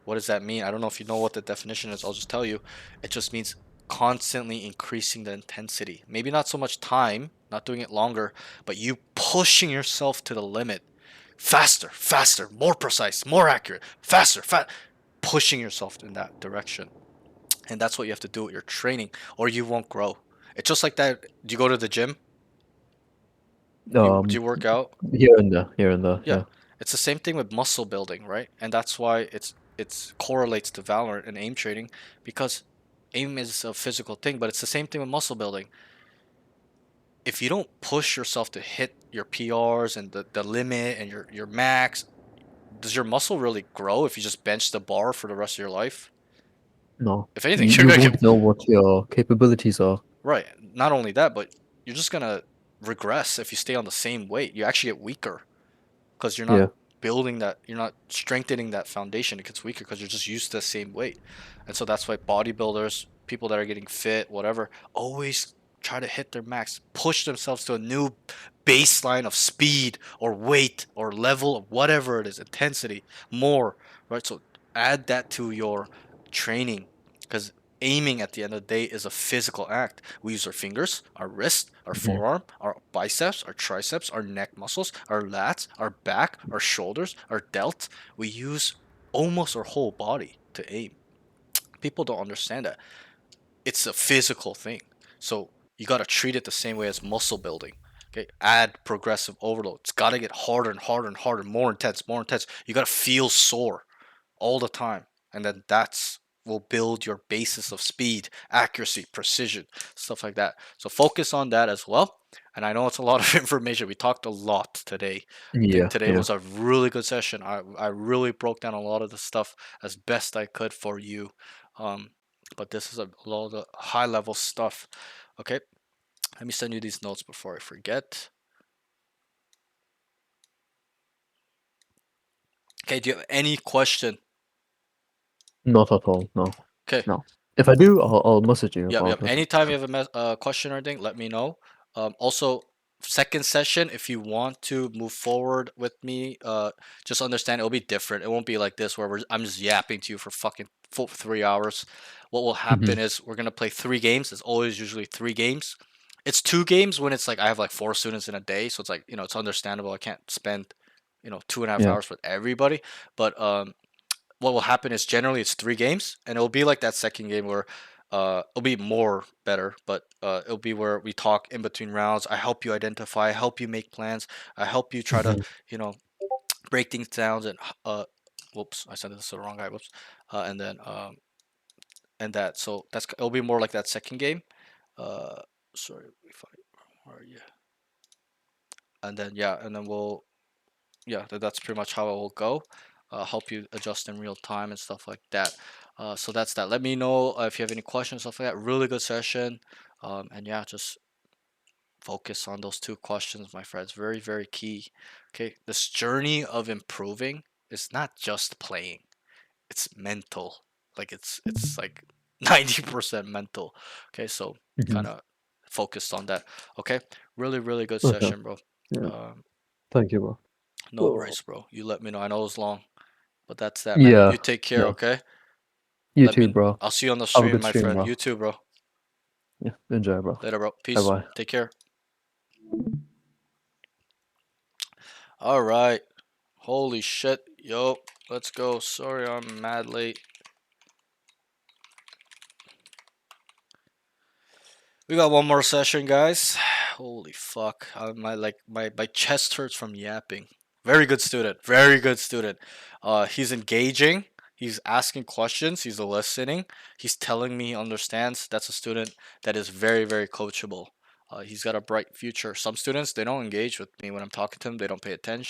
What does that mean? I don't know if you know what the definition is. I'll just tell you. It just means constantly increasing the intensity. Maybe not so much time, not doing it longer, but you pushing yourself to the limit. Faster, faster, more precise, more accurate, faster, pushing yourself in that direction. And that's what you have to do with your training, or you won't grow. It's just like that. Do you go to the gym? Do you work out? Here and there. Yeah. It's the same thing with muscle building, right? And that's why it's correlates to Valorant and aim training, because aim is a physical thing, but it's the same thing with muscle building. If you don't push yourself to hit your PRs and the limit and your max, does your muscle really grow if you just bench the bar for the rest of your life? No. If anything, you you're gonna won't know what your capabilities are. right. Not only that, but you're just gonna regress if you stay on the same weight. You actually get weaker because you're not Yeah. building that, you're not strengthening that foundation. It gets weaker because you're just used to the same weight. And so that's why bodybuilders, people that are getting fit, whatever, always try to hit their max, push themselves to a new baseline of speed or weight or level of whatever it is, intensity, more, right? So add that to your training, because aiming at the end of the day is a physical act. We use our fingers, our wrist, our forearm, our biceps, our triceps, our neck muscles, our lats, our back, our shoulders, our delt. We use almost our whole body to aim. People don't understand that. It's a physical thing. So you got to treat it the same way as muscle building. Okay, add progressive overload. It's got to get harder and harder and harder, more intense, more intense. You got to feel sore all the time. And then that's will build your basis of speed, accuracy, precision, stuff like that. So focus on that as well. And I know it's a lot of information. We talked a lot today. I Yeah. think today Yeah. was a really good session. I really broke down a lot of the stuff as best I could for you. But this is a lot of the high level stuff. Okay. Let me send you these notes before I forget. Okay, do you have any question? Not at all. No. Okay. No. If I do, I'll message you. Yep, about yep. it. Anytime you have a question or anything, let me know. Also, second session, if you want to move forward with me, just understand it'll be different. It won't be like this where I'm just yapping to you for fucking 3 hours. What will happen is we're gonna play 3 games. It's always usually 3 games. It's 2 games when it's like I have like 4 students in a day, so it's like, you know, it's understandable. I can't spend, you know, 2.5 Yeah. hours with everybody. But what will happen is generally it's 3 games, and it'll be like that second game where it'll be more better, but it'll be where we talk in between rounds. I help you identify, I help you make plans, I help you try to, you know, break things down and whoops, I sent this to the wrong guy. Whoops. And then and that, so that's it'll be more like that second game. Sorry, where are you? And then yeah, and then that's pretty much how it will go. Help you adjust in real time and stuff like that. So that's that. Let me know if you have any questions, stuff like that. Really good session. And yeah, just focus on those 2 questions, my friends. Very, very key. Okay, this journey of improving is not just playing. It's mental. Like it's like 90% mental. Okay, so kind of focused on that. Okay, really, really good Okay. session, bro. Yeah. Thank you, bro. No worries, bro. You let me know. I know it's long, but that's that, man. Yeah. You take care, Yeah. okay? You Let too, me. bro. I'll see you on the Have a stream, good my stream, friend. bro. You too, bro. Yeah. Enjoy, bro. Later, bro. Peace. Bye-bye. Take care. All right. Holy shit. Yo, let's go. Sorry, I'm mad late. We got one more session, guys. Holy fuck. My chest hurts from yapping. Very good student. Very good student. He's engaging. He's asking questions. He's listening. He's telling me he understands. That's a student that is very, very coachable. He's got a bright future. Some students, they don't engage with me when I'm talking to them. They don't pay attention.